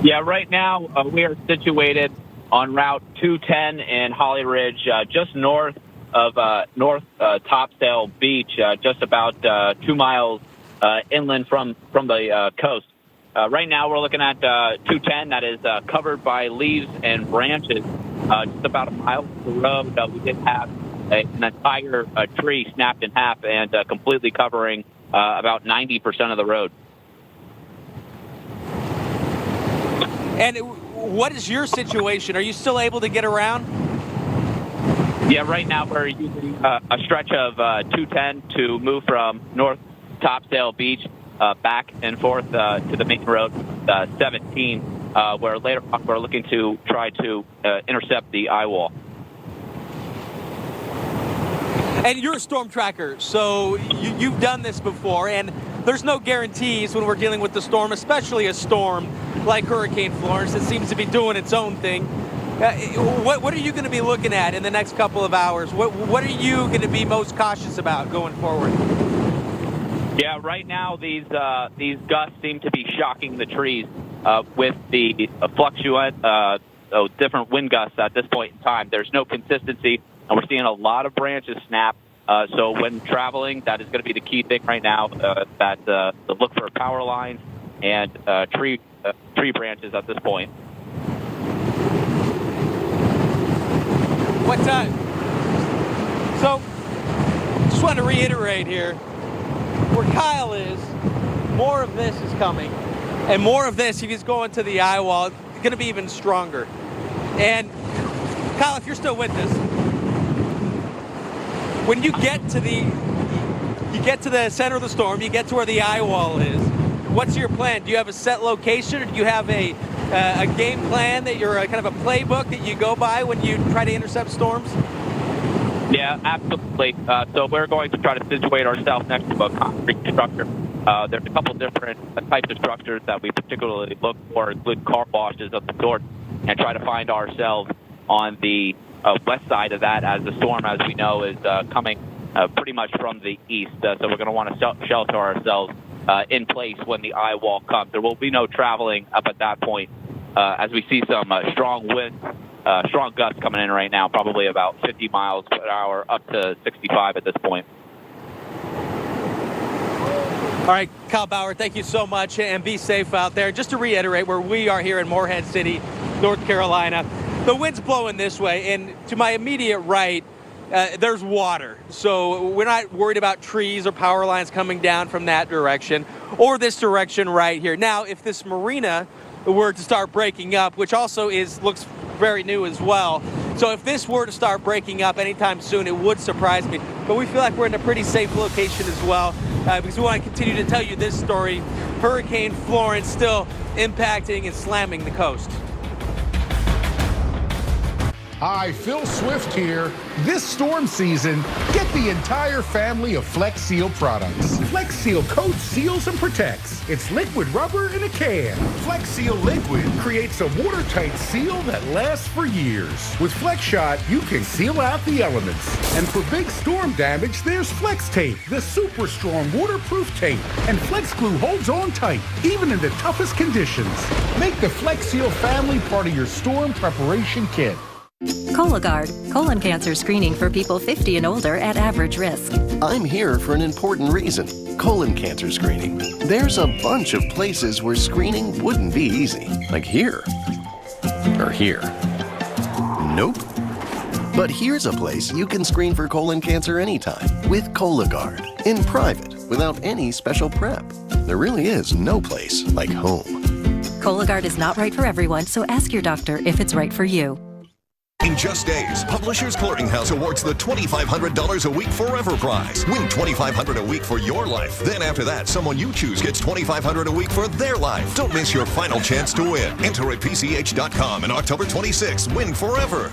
Yeah, right now we are situated on Route 210 in Holly Ridge, just north of Topsail Beach, just about 2 miles inland from the coast. Right now we're looking at 210 that is covered by leaves and branches. Just about a mile from the road, we did have an entire tree snapped in half and completely covering about 90% of the road. And what is your situation? Are you still able to get around? Yeah, right now we're using a stretch of 210 to move from North Topsail Beach back and forth to the main road 17, where later on we're looking to try to intercept the eye wall. And you're a storm tracker, so you've done this before, and there's no guarantees when we're dealing with the storm, especially a storm like Hurricane Florence that seems to be doing its own thing. What are you going to be looking at in the next couple of hours? What are you going to be most cautious about going forward? Yeah, right now these gusts seem to be shocking the trees with the fluctuant, different wind gusts at this point in time. There's no consistency, and we're seeing a lot of branches snap. So when traveling, that is going to be the key thing right now, that look for power lines and tree branches at this point. What time? So, just want to reiterate here, where Kyle is, more of this is coming. And more of this, if he's going to the eye wall, it's going to be even stronger. And Kyle, if you're still with us, when you get to the center of the storm, you get to where the eye wall is, what's your plan? Do you have a set location, or do you have a game plan that you're kind of a playbook that you go by when you try to intercept storms? Yeah, absolutely. So we're going to try to situate ourselves next to a concrete structure. There's a couple different types of structures that we particularly look for, including car washes of the sort, and try to find ourselves on the west side of that, as the storm, as we know, is coming pretty much from the east. So we're going to want to shelter ourselves in place when the eye wall comes. There will be no traveling up at that point, as we see some strong winds, strong gusts coming in right now, probably about 50 miles per hour, up to 65 at this point. All right, Kyle Bauer, thank you so much, and be safe out there. Just to reiterate, where we are here in Morehead City, North Carolina, the wind's blowing this way, and to my immediate right, there's water. So we're not worried about trees or power lines coming down from that direction or this direction right here. Now, if this marina were to start breaking up, which also looks very new as well, so if this were to start breaking up anytime soon, it would surprise me. But we feel like we're in a pretty safe location as well, because we want to continue to tell you this story. Hurricane Florence still impacting and slamming the coast. Hi, Phil Swift here. This storm season, get the entire family of Flex Seal products. Flex Seal coats, seals, and protects. It's liquid rubber in a can. Flex Seal Liquid creates a watertight seal that lasts for years. With Flex Shot, you can seal out the elements. And for big storm damage, there's Flex Tape, the super strong waterproof tape. And Flex Glue holds on tight, even in the toughest conditions. Make the Flex Seal family part of your storm preparation kit. Cologuard, colon cancer screening for people 50 and older at average risk. I'm here for an important reason. Colon cancer screening. There's a bunch of places where screening wouldn't be easy. Like here. Or here. Nope. But here's a place you can screen for colon cancer anytime with Cologuard. In private, without any special prep. There really is no place like home. Cologuard is not right for everyone, so ask your doctor if it's right for you. In just days, Publishers Clearinghouse awards the $2,500 a week Forever Prize. Win $2,500 a week for your life. Then after that, someone you choose gets $2,500 a week for their life. Don't miss your final chance to win. Enter at PCH.com and October 26th. Win forever.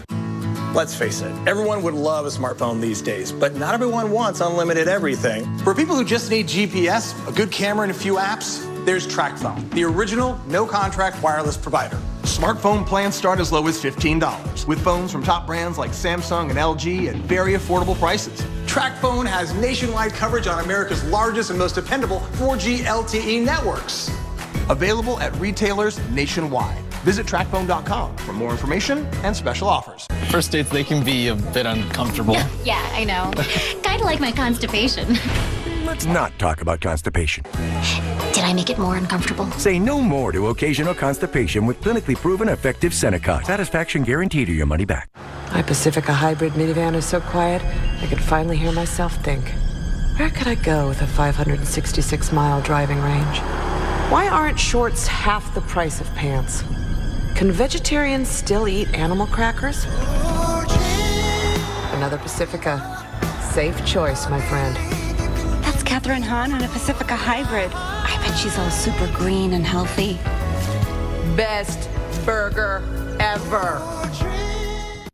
Let's face it, everyone would love a smartphone these days, but not everyone wants unlimited everything. For people who just need GPS, a good camera, and a few apps, there's TracFone, the original no-contract wireless provider. Smartphone plans start as low as $15, with phones from top brands like Samsung and LG at very affordable prices. TracFone has nationwide coverage on America's largest and most dependable 4G LTE networks. Available at retailers nationwide. Visit TracFone.com for more information and special offers. First dates, they can be a bit uncomfortable. Yeah, I know. Kinda like my constipation. Let's not talk about constipation. Did I make it more uncomfortable? Say no more to occasional constipation with clinically proven effective Senecot. Satisfaction guaranteed or your money back. My Pacifica hybrid minivan is so quiet, I could finally hear myself think. Where could I go with a 566-mile driving range? Why aren't shorts half the price of pants? Can vegetarians still eat animal crackers? Another Pacifica. Safe choice, my friend. That's Catherine Hahn on a Pacifica hybrid. I bet she's all super green and healthy. Best burger ever.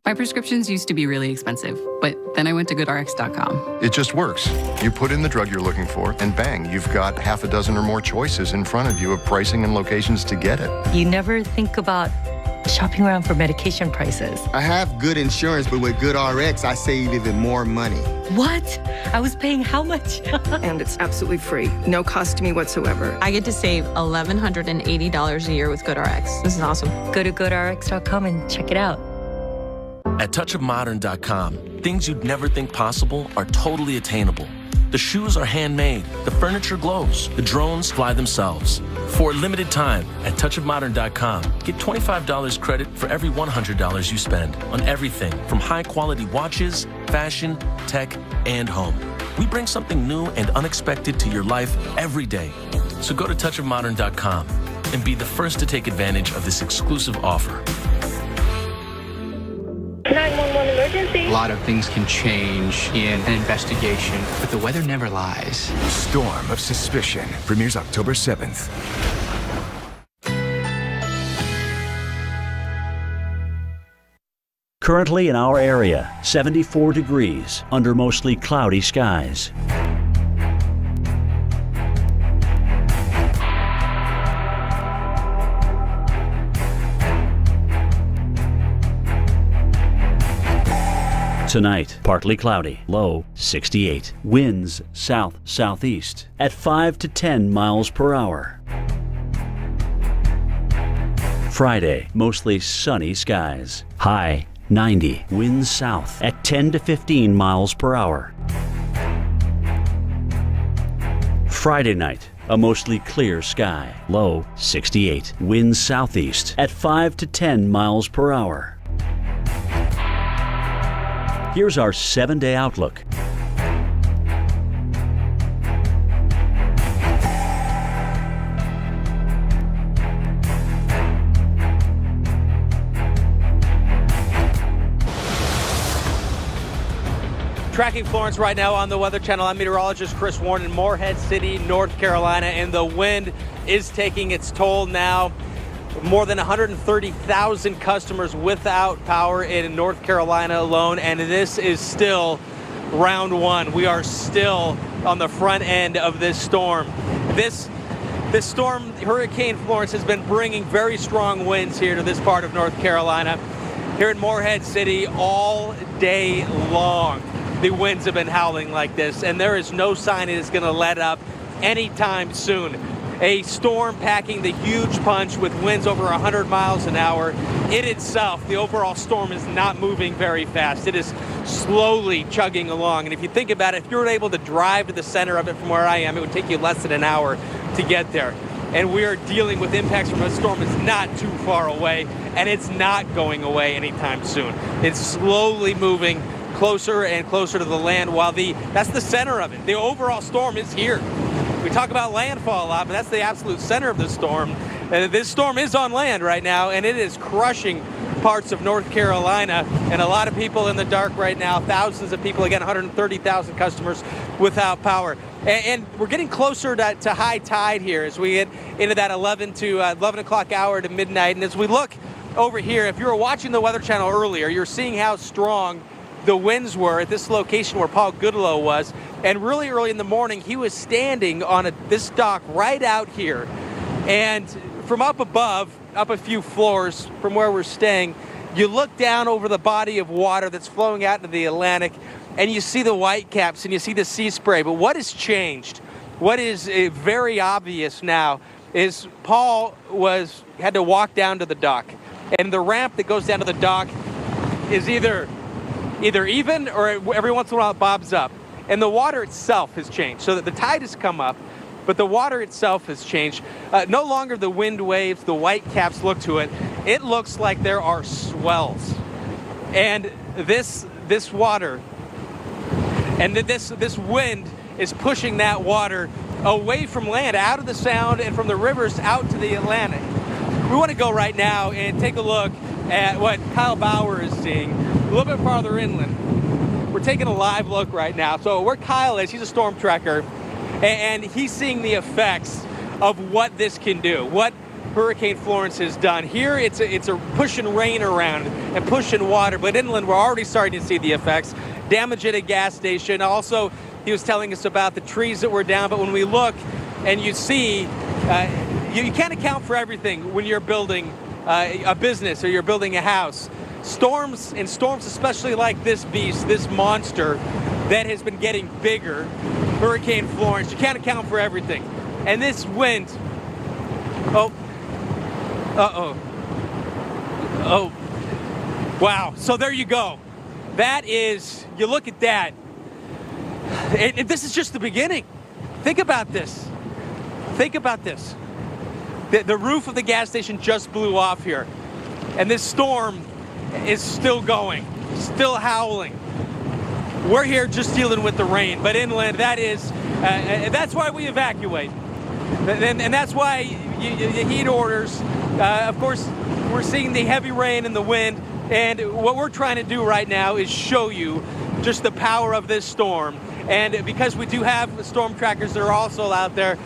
My prescriptions used to be really expensive, but then I went to GoodRx.com. It just works. You put in the drug you're looking for, and bang, you've got half a dozen or more choices in front of you of pricing and locations to get it. You never think about shopping around for medication prices. I have good insurance, but with GoodRx, I save even more money. What? I was paying how much? And it's absolutely free. No cost to me whatsoever. I get to save $1,180 a year with GoodRx. This is awesome. Go to GoodRx.com and check it out. At touchofmodern.com, things you'd never think possible are totally attainable. The shoes are handmade, the furniture glows, the drones fly themselves. For a limited time, at touchofmodern.com, get $25 credit for every $100 you spend on everything from high-quality watches, fashion, tech, and home. We bring something new and unexpected to your life every day. So go to touchofmodern.com and be the first to take advantage of this exclusive offer. 911 emergency. A lot of things can change in an investigation, but the weather never lies. Storm of Suspicion premieres October 7th. Currently in our area, 74 degrees under mostly cloudy skies. Tonight, partly cloudy, low 68. Winds south-southeast at 5 to 10 miles per hour. Friday, mostly sunny skies. High 90. Winds south at 10 to 15 miles per hour. Friday night, a mostly clear sky. Low 68. Winds southeast at 5 to 10 miles per hour. Here's our 7-day outlook. Tracking Florence right now on the Weather Channel. I'm meteorologist Chris Warren in Morehead City, North Carolina, and the wind is taking its toll now. More than 130,000 customers without power in North Carolina alone, and this is still round one. We are still on the front end of this storm. This storm, Hurricane Florence, has been bringing very strong winds here to this part of North Carolina. Here in Morehead City all day long, the winds have been howling like this, and there is no sign it is going to let up anytime soon. A storm packing the huge punch with winds over 100 miles an hour. It itself, the overall storm, is not moving very fast. It is slowly chugging along. And if you think about it, if you were able to drive to the center of it from where I am, it would take you less than an hour to get there. And we are dealing with impacts from a storm that's not too far away, and it's not going away anytime soon. It's slowly moving closer and closer to the land, while that's the center of it. The overall storm is here. We talk about landfall a lot, but that's the absolute center of the storm. This storm is on land right now, and it is crushing parts of North Carolina, and a lot of people in the dark right now. Thousands of people, again, 130,000 customers without power. And we're getting closer to high tide here as we get into that 11 o'clock hour to midnight. And as we look over here, if you were watching the Weather Channel earlier, you're seeing how strong the winds were at this location where Paul Goodlow was. And really early in the morning, he was standing on this dock right out here. And from up above, up a few floors from where we're staying, you look down over the body of water that's flowing out into the Atlantic, and you see the whitecaps and you see the sea spray. But what has changed, what is very obvious now, is Paul had to walk down to the dock. And the ramp that goes down to the dock is either even or every once in a while it bobs up. And the water itself has changed, so that the tide has come up, but the water itself has changed. No longer the wind waves, the white caps look to it. It looks like there are swells. And this water and this wind is pushing that water away from land, out of the Sound and from the rivers out to the Atlantic. We want to go right now and take a look at what Kyle Bauer is seeing a little bit farther inland. We're taking a live look right now. So where Kyle is, he's a storm tracker, and he's seeing the effects of what this can do, what Hurricane Florence has done. Here it's a pushing rain around and pushing water, but inland we're already starting to see the effects. Damage at a gas station. Also, he was telling us about the trees that were down, but when we look and you see, you can't account for everything when you're building a business or you're building a house. Storms, especially like this beast, this monster that has been getting bigger, Hurricane Florence, you can't account for everything. And this wind, oh, wow. So there you go. That is, you look at that, this is just the beginning. Think about this. Think about this. The roof of the gas station just blew off here. And this storm is still going, still howling. We're here just dealing with the rain, but inland, that's why we evacuate. And that's why you heat orders. Of course, we're seeing the heavy rain and the wind, and what we're trying to do right now is show you just the power of this storm. And because we do have storm trackers that are also out there,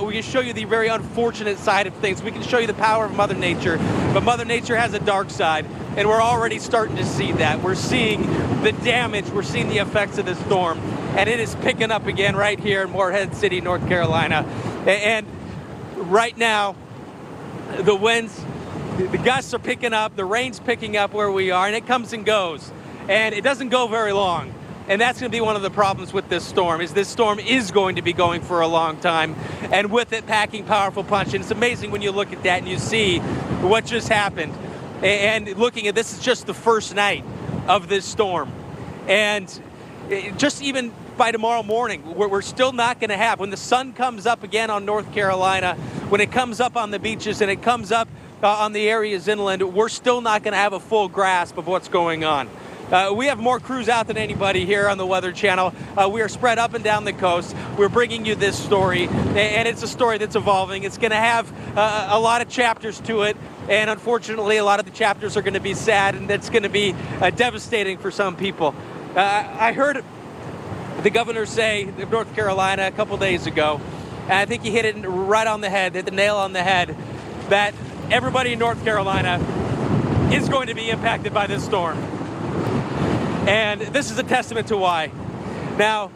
we can show you the very unfortunate side of things. We can show you the power of Mother Nature, but Mother Nature has a dark side, and we're already starting to see that. We're seeing the damage, we're seeing the effects of this storm, and it is picking up again right here in Morehead City, North Carolina. And right now, the winds, the gusts are picking up, the rain's picking up where we are, and it comes and goes. And it doesn't go very long. And that's going to be one of the problems with this storm, is this storm is going to be going for a long time, and with it packing powerful punch. And it's amazing when you look at that and you see what just happened. And looking at this, is just the first night of this storm. And just even by tomorrow morning. We're still not going to have, when the sun comes up again on North Carolina, when it comes up on the beaches and it comes up on the areas inland, we're still not going to have a full grasp of what's going on. We have more crews out than anybody here on the Weather Channel. We are spread up and down the coast. We're bringing you this story, and it's a story that's evolving. It's going to have a lot of chapters to it, and unfortunately, a lot of the chapters are going to be sad, and that's going to be devastating for some people. I heard the governor say of North Carolina a couple days ago, and I think he hit it right on the head, hit the nail on the head, that everybody in North Carolina is going to be impacted by this storm. And this is a testament to why. Now,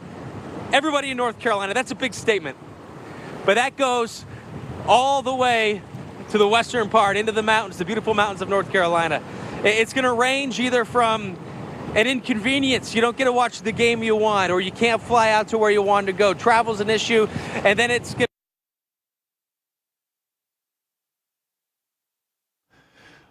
everybody in North Carolina, that's a big statement. But that goes all the way to the western part, into the mountains, the beautiful mountains of North Carolina. It's going to range either from an inconvenience, you don't get to watch the game you want, or you can't fly out to where you want to go. Travel's an issue, and then it's going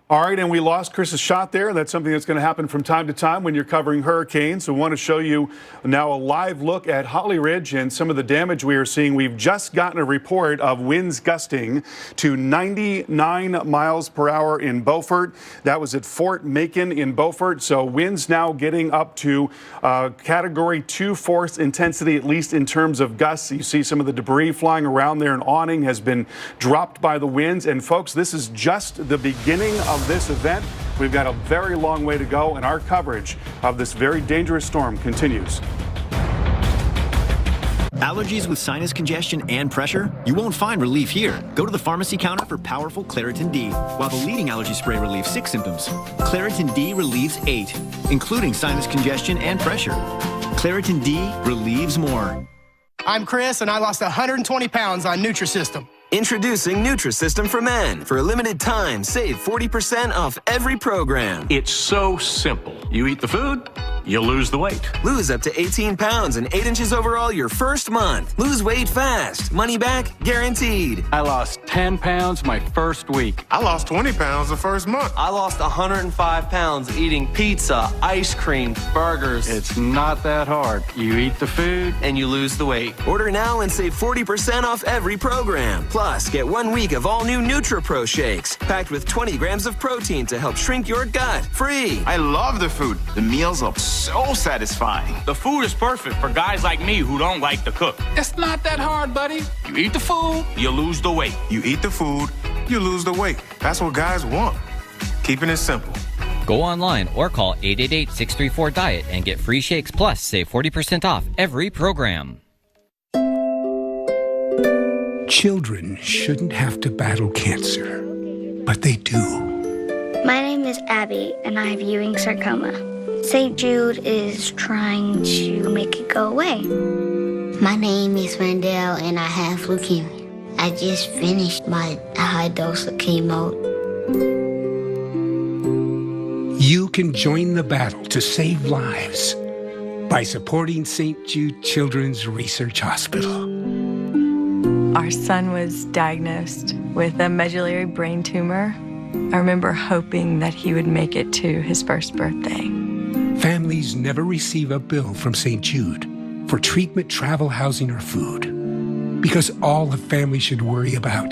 All right, and we lost Chris's shot there. That's something that's going to happen from time to time when you're covering hurricanes. So we want to show you now a live look at Holly Ridge and some of the damage we are seeing. We've just gotten a report of winds gusting to 99 miles per hour in Beaufort. That was at Fort Macon in Beaufort. So winds now getting up to Category 2 force intensity, at least in terms of gusts. You see some of the debris flying around there. An awning has been dropped by the winds. And folks, this is just the beginning of this event. We've got a very long way to go, and our coverage of this very dangerous storm continues. Allergies with sinus congestion and pressure? You won't find relief here. Go to the pharmacy counter for powerful Claritin D. While the leading allergy spray relieves 6 symptoms, Claritin D relieves 8, including sinus congestion and pressure. Claritin D relieves more. I'm Chris, and I lost 120 pounds on Nutrisystem. Introducing Nutrisystem for Men. For a limited time, save 40% off every program. It's so simple. You eat the food, you lose the weight. Lose up to 18 pounds and 8 inches overall your first month. Lose weight fast. Money back guaranteed. I lost 10 pounds my first week. I lost 20 pounds the first month. I lost 105 pounds eating pizza, ice cream, burgers. It's not that hard. You eat the food and you lose the weight. Order now and save 40% off every program. Plus, get 1 week of all new NutriPro shakes, packed with 20 grams of protein to help shrink your gut. Free. I love the food. The meals are so satisfying. The food is perfect for guys like me who don't like to cook. It's not that hard, buddy. You eat the food, you lose the weight. You eat the food, you lose the weight. That's what guys want. Keeping it simple. Go online or call 888-634-DIET and get free shakes plus save 40% off every program. Children shouldn't have to battle cancer, but they do. My name is Abby, and I have Ewing sarcoma. St. Jude is trying to make it go away. My name is Randall, and I have leukemia. I just finished my high dose of chemo. You can join the battle to save lives by supporting St. Jude Children's Research Hospital. Our son was diagnosed with a medullary brain tumor. I remember hoping that he would make it to his first birthday. Families never receive a bill from St. Jude for treatment, travel, housing, or food, because all a family should worry about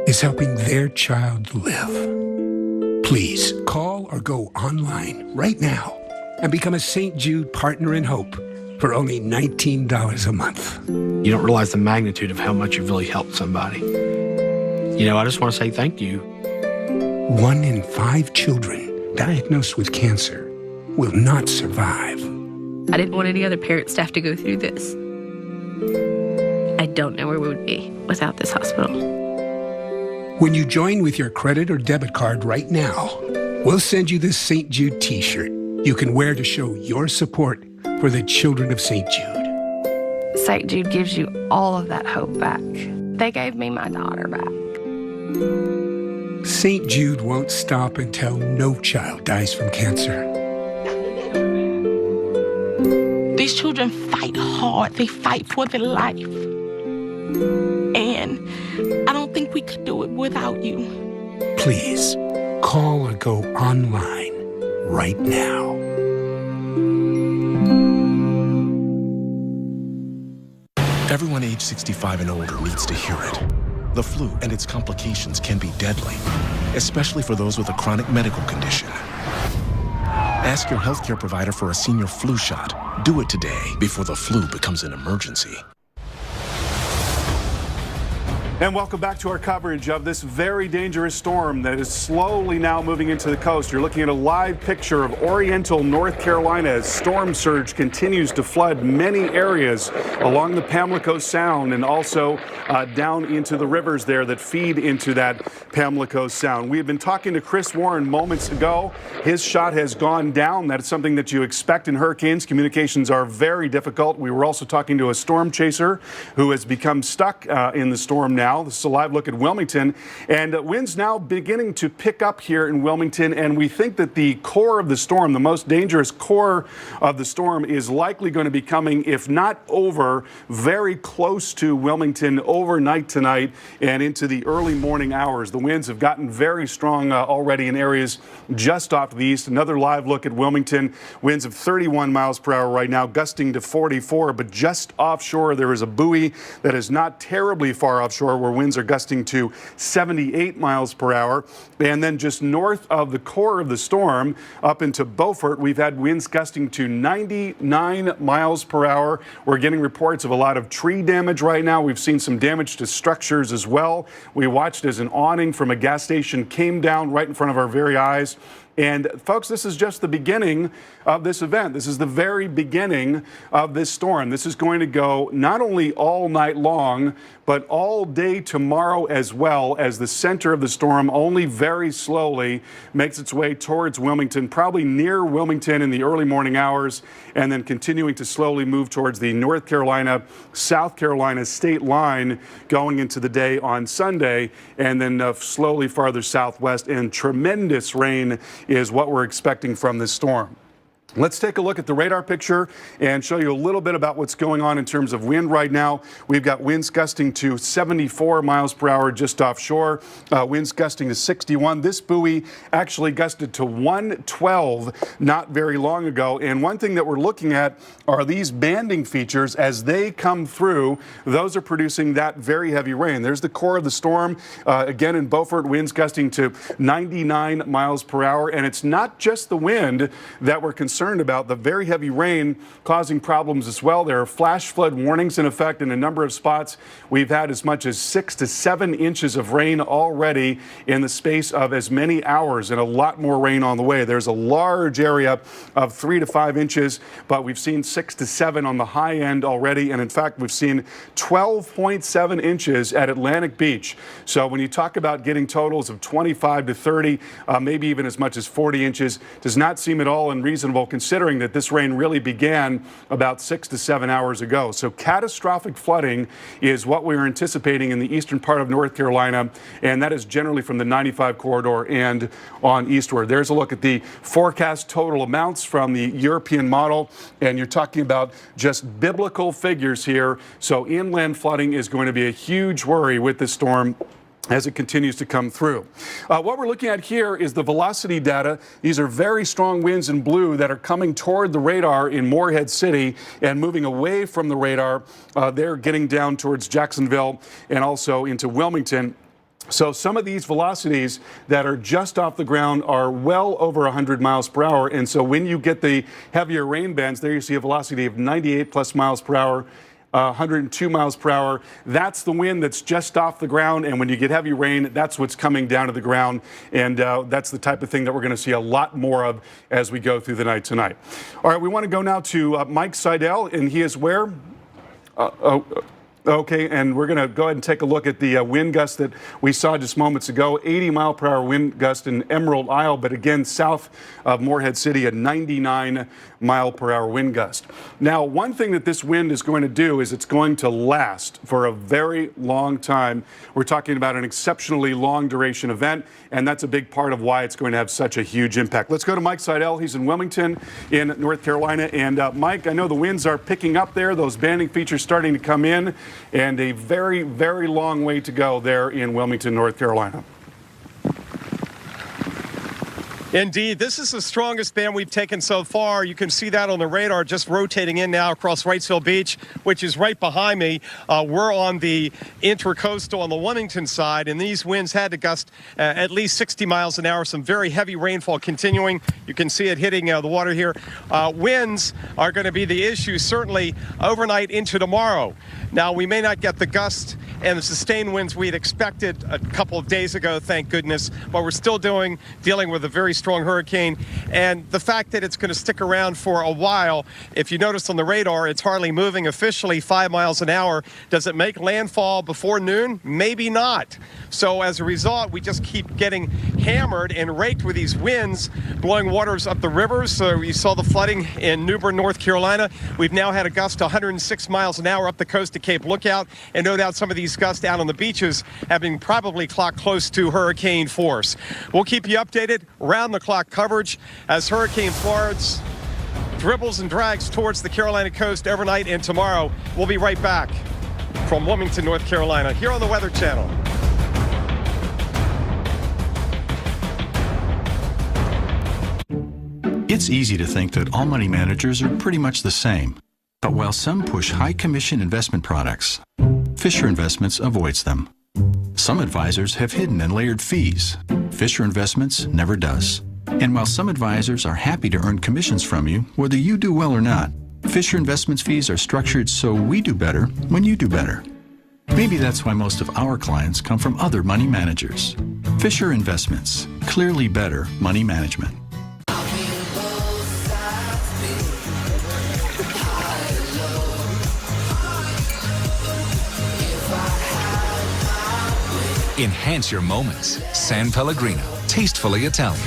is helping their child live. Please call or go online right now and become a St. Jude Partner in Hope for only $19 a month. You don't realize the magnitude of how much you've really helped somebody. You know, I just want to say thank you. 1 in 5 children diagnosed with cancer will not survive. I didn't want any other parents to have to go through this. I don't know where we would be without this hospital. When you join with your credit or debit card right now, we'll send you this St. Jude t-shirt you can wear to show your support for the children of St. Jude. St. Jude gives you all of that hope back. They gave me my daughter back. St. Jude won't stop until no child dies from cancer. These children fight hard. They fight for their life. And I don't think we could do it without you. Please, call or go online right now. Everyone age 65 and older needs to hear it. The flu and its complications can be deadly, especially for those with a chronic medical condition. Ask your healthcare provider for a senior flu shot. Do it today before the flu becomes an emergency. And welcome back to our coverage of this very dangerous storm that is slowly now moving into the coast. You're looking at a live picture of Oriental North Carolina as storm surge continues to flood many areas along the Pamlico Sound and also down into the rivers there that feed into that Pamlico Sound. We have been talking to Chris Warren moments ago. His shot has gone down. That is something that you expect in hurricanes. Communications are very difficult. We were also talking to a storm chaser who has become stuck in the storm now. This is a live look at Wilmington, and winds now beginning to pick up here in Wilmington, and we think that the core of the storm, the most dangerous core of the storm, is likely going to be coming, if not over, very close to Wilmington overnight tonight and into the early morning hours. The winds have gotten very strong already in areas just off to the east. Another live look at Wilmington, winds of 31 miles per hour right now, gusting to 44, but just offshore there is a buoy that is not terribly far offshore where winds are gusting to 78 miles per hour. And then just north of the core of the storm up into Beaufort, we've had winds gusting to 99 miles per hour. We're getting reports of a lot of tree damage right now. We've seen some damage to structures as well. We watched as an awning from a gas station came down right in front of our very eyes. And folks, this is just the beginning of this event. This is the very beginning of this storm. This is going to go not only all night long, but all day tomorrow as well, as the center of the storm only very slowly makes its way towards Wilmington, probably near Wilmington in the early morning hours, and then continuing to slowly move towards the North Carolina, South Carolina state line going into the day on Sunday, and then slowly farther southwest. And tremendous rain is what we're expecting from this storm. Let's take a look at the radar picture and show you a little bit about what's going on in terms of wind right now. We've got winds gusting to 74 miles per hour just offshore, winds gusting to 61. This buoy actually gusted to 112 not very long ago. And one thing that we're looking at are these banding features as they come through. Those are producing that very heavy rain. There's the core of the storm. Again, in Beaufort, winds gusting to 99 miles per hour. And it's not just the wind that we're concerned about. The very heavy rain causing problems as well. There are flash flood warnings in effect in a number of spots. We've had as much as 6 to 7 inches of rain already in the space of as many hours, and a lot more rain on the way. There's a large area of 3 to 5 inches, but we've seen 6 to 7 on the high end already. And in fact, we've seen 12.7 inches at Atlantic Beach. So when you talk about getting totals of 25 to 30, maybe even as much as 40 inches, does not seem at all unreasonable, considering that this rain really began about 6 to 7 hours ago. So catastrophic flooding is what we're anticipating in the eastern part of North Carolina, and that is generally from the 95 corridor and on eastward. There's a look at the forecast total amounts from the European model, and you're talking about just biblical figures here. So inland flooding is going to be a huge worry with this storm as it continues to come through. What we're looking at here is the velocity data. These are very strong winds in blue that are coming toward the radar in Morehead City and moving away from the radar. They're getting down towards Jacksonville and also into Wilmington. So some of these velocities that are just off the ground are well over 100 miles per hour. And so when you get the heavier rain bands, there you see a velocity of 98 plus miles per hour. 102 miles per hour. That's the wind that's just off the ground. And when you get heavy rain, that's what's coming down to the ground. And that's the type of thing that we're going to see a lot more of as we go through the night tonight. All right, we want to go now to Mike Seidel, and he is where? Okay, and we're going to go ahead and take a look at the wind gust that we saw just moments ago. 80 mile per hour wind gust in Emerald Isle, but again, south of Morehead City, a 99 mile per hour wind gust. Now, one thing that this wind is going to do is it's going to last for a very long time. We're talking about an exceptionally long duration event, and that's a big part of why it's going to have such a huge impact. Let's go to Mike Seidel. He's in Wilmington in North Carolina. And Mike, I know the winds are picking up there. Those banding features starting to come in, and a very, very long way to go there in Wilmington, North Carolina. Indeed, this is the strongest band we've taken so far. You can see that on the radar just rotating in now across Wrightsville Beach, which is right behind me. We're on the intercoastal on the Wilmington side, and these winds had to gust at least 60 miles an hour. Some very heavy rainfall continuing. You can see it hitting the water here. Winds are going to be the issue certainly overnight into tomorrow. Now, we may not get the gusts and the sustained winds we'd expected a couple of days ago, thank goodness, but we're still dealing with a very strong hurricane. And the fact that it's going to stick around for a while, if you notice on the radar, it's hardly moving officially 5 miles an hour. Does it make landfall before noon? Maybe not. So as a result, we just keep getting hammered and raked with these winds, blowing waters up the rivers. So you saw the flooding in New Bern, North Carolina. We've now had a gust to 106 miles an hour up the coast of Cape Lookout, and no doubt some of these gusts out on the beaches have been probably clocked close to hurricane force. We'll keep you updated, round-the-clock coverage as Hurricane Florence dribbles and drags towards the Carolina coast overnight and tomorrow. We'll be right back from Wilmington, North Carolina, here on the Weather Channel. It's easy to think that all money managers are pretty much the same. But while some push high-commission investment products, Fisher Investments avoids them. Some advisors have hidden and layered fees. Fisher Investments never does. And while some advisors are happy to earn commissions from you, whether you do well or not, Fisher Investments fees are structured so we do better when you do better. Maybe that's why most of our clients come from other money managers. Fisher Investments, clearly better money management. Enhance your moments. San Pellegrino, tastefully Italian.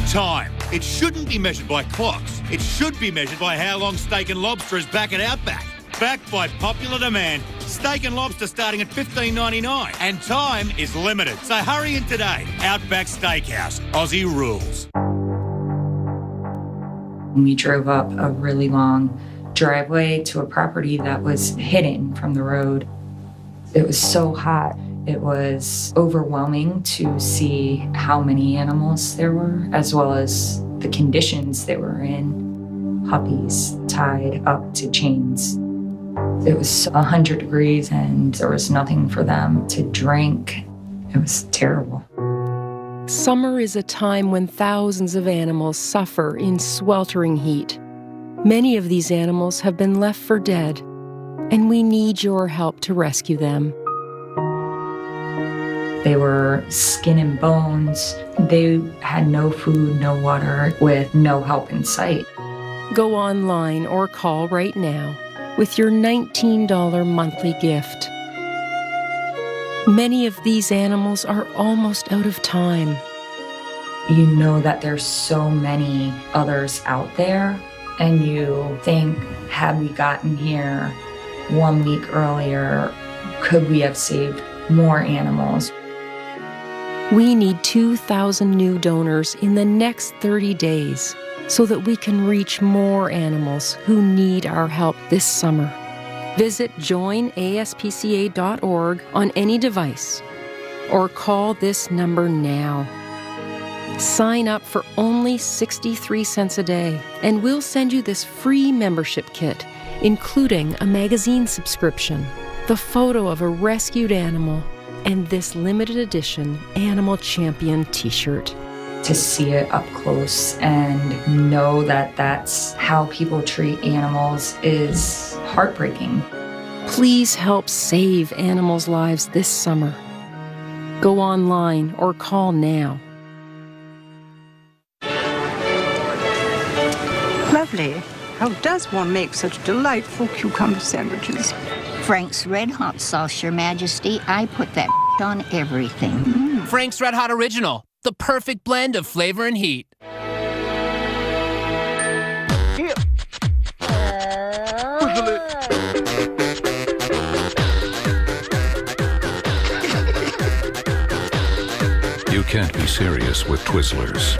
Time. It shouldn't be measured by clocks. It should be measured by how long steak and lobster is back at Outback. Backed by popular demand, steak and lobster starting at $15.99. And time is limited. So hurry in today. Outback Steakhouse. Aussie rules. We drove up a really long driveway to a property that was hidden from the road. It was so hot. It was overwhelming to see how many animals there were, as well as the conditions they were in. Puppies tied up to chains. It was 100 degrees and there was nothing for them to drink. It was terrible. Summer is a time when thousands of animals suffer in sweltering heat. Many of these animals have been left for dead, and we need your help to rescue them. They were skin and bones. They had no food, no water, with no help in sight. Go online or call right now with your $19 monthly gift. Many of these animals are almost out of time. You know that there's so many others out there, and you think, had we gotten here 1 week earlier, could we have saved more animals? We need 2,000 new donors in the next 30 days so that we can reach more animals who need our help this summer. Visit joinaspca.org on any device or call this number now. Sign up for only 63 cents a day, and we'll send you this free membership kit, including a magazine subscription, the photo of a rescued animal, and this limited edition Animal Champion t-shirt. To see it up close and know that that's how people treat animals is heartbreaking. Please help save animals' lives this summer. Go online or call now. Lovely. How does one make such delightful cucumber sandwiches? Frank's Red Hot sauce, Your Majesty. I put that on everything. Frank's Red Hot Original, the perfect blend of flavor and heat. You can't be serious with Twizzlers.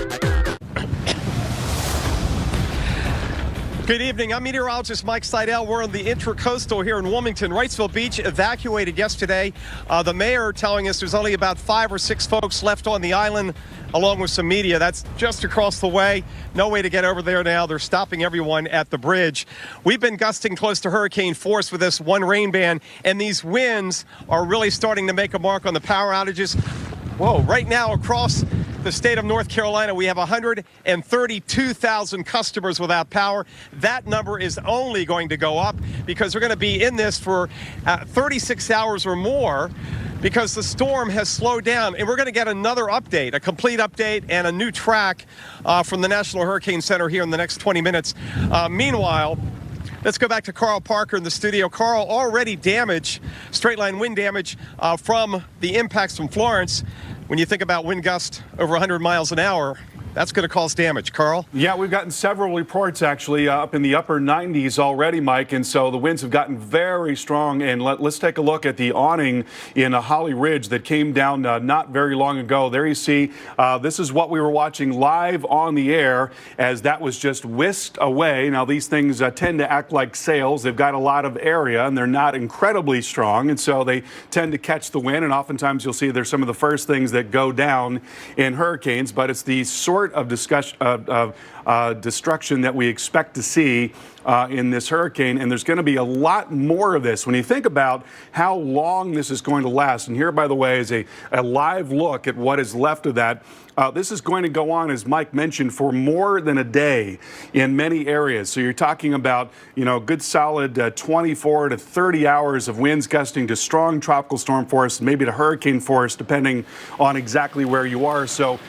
Good evening. I'm meteorologist Mike Seidel. We're on the Intracoastal here in Wilmington. Wrightsville Beach evacuated yesterday. The mayor telling us there's only about 5 or 6 folks left on the island, along with some media. That's just across the way. No way to get over there now. They're stopping everyone at the bridge. We've been gusting close to hurricane force with this one rain band, and these winds are really starting to make a mark on the power outages. Whoa, right now across the state of North Carolina, we have 132,000 customers without power. That number is only going to go up because we're going to be in this for 36 hours or more because the storm has slowed down. And we're going to get another update, a complete update and a new track from the National Hurricane Center here in the next 20 minutes. Meanwhile, let's go back to Carl Parker in the studio. Carl, already damage, straight line wind damage from the impacts from Florence. When you think about wind gusts over 100 miles an hour, that's going to cause damage. Carl? Yeah, we've gotten several reports actually up in the upper 90s already, Mike, and so the winds have gotten very strong. And let's take a look at the awning in Holly Ridge that came down not very long ago. There you see, this is what we were watching live on the air as that was just whisked away. Now, these things tend to act like sails. They've got a lot of area and they're not incredibly strong, and so they tend to catch the wind. And oftentimes you'll see they're some of the first things that go down in hurricanes, but it's the sort of destruction that we expect to see in this hurricane, and there's going to be a lot more of this when you think about how long this is going to last. And here, by the way, is a live look at what is left of that. This is going to go on, as Mike mentioned, for more than a day in many areas. So you're talking about, good solid 24 to 30 hours of winds gusting to strong tropical storm force, maybe to hurricane force, depending on exactly where you are. So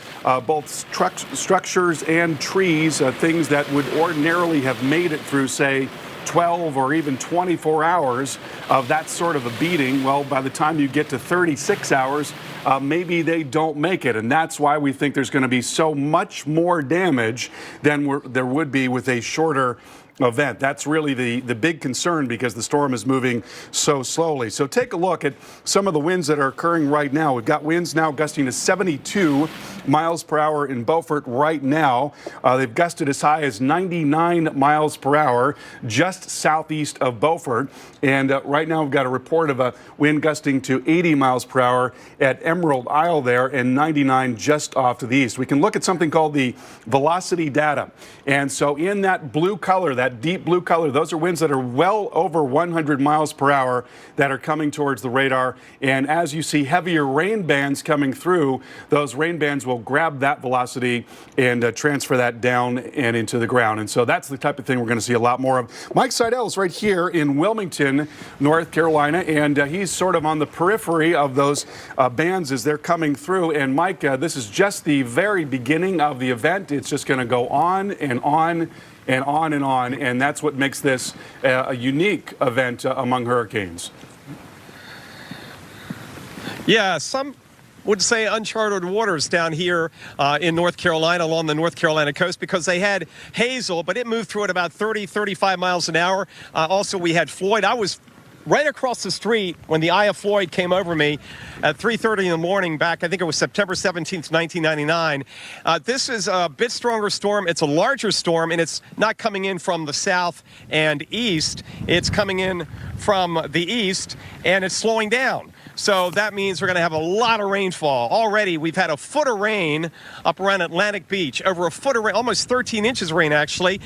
both structures and trees, things that would ordinarily have made it through, say, 12 or even 24 hours of that sort of a beating, well, by the time you get to 36 hours, maybe they don't make it. And that's why we think there's going to be so much more damage than there would be with a shorter event. That's really the big concern because the storm is moving so slowly. So take a look at some of the winds that are occurring right now. We've got winds now gusting to 72 miles per hour in Beaufort right now. They've gusted as high as 99 miles per hour just southeast of Beaufort. And right now we've got a report of a wind gusting to 80 miles per hour at Emerald Isle there and 99 just off to the east. We can look at something called the velocity data. And so in that blue color, that deep blue color, those are winds that are well over 100 miles per hour that are coming towards the radar. And as you see heavier rain bands coming through, those rain bands will grab that velocity and transfer that down and into the ground. And so that's the type of thing we're going to see a lot more of. Mike Seidel is right here in Wilmington, North Carolina, and he's sort of on the periphery of those bands as they're coming through. And Mike, this is just the very beginning of the event. It's just going to go on and on and on and on, and that's what makes this a unique event among hurricanes. Yeah, some would say uncharted waters down here in North Carolina along the North Carolina coast because they had Hazel, but it moved through at about 30, 35 miles an hour. Also, we had Floyd. I was right across the street when the eye of Floyd came over me at 3:30 in the morning back, I think it was September 17th, 1999. This is a bit stronger storm. It's a larger storm, and it's not coming in from the south and east. It's coming in from the east, and it's slowing down. So that means we're going to have a lot of rainfall. Already, we've had a foot of rain up around Atlantic Beach, over a foot of rain, almost 13 inches of rain, actually.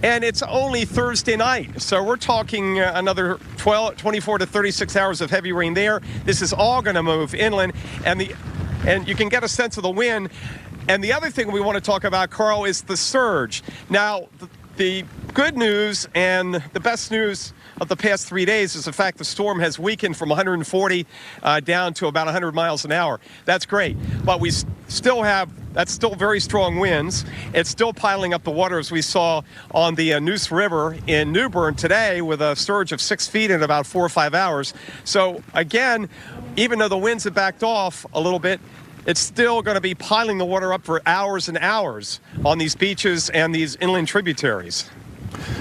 And it's only Thursday night. So we're talking another 24 to 36 hours of heavy rain there. This is all going to move inland, and you can get a sense of the wind. And the other thing we want to talk about, Carl, is the surge. Now, the good news and the best news of the past 3 days is the fact the storm has weakened from 140 down to about 100 miles an hour. That's great, but we still have, that's still very strong winds. It's still piling up the water, as we saw on the Neuse River in New Bern today with a surge of 6 feet in about 4 or 5 hours. So again, even though the winds have backed off a little bit, it's still going to be piling the water up for hours and hours on these beaches and these inland tributaries.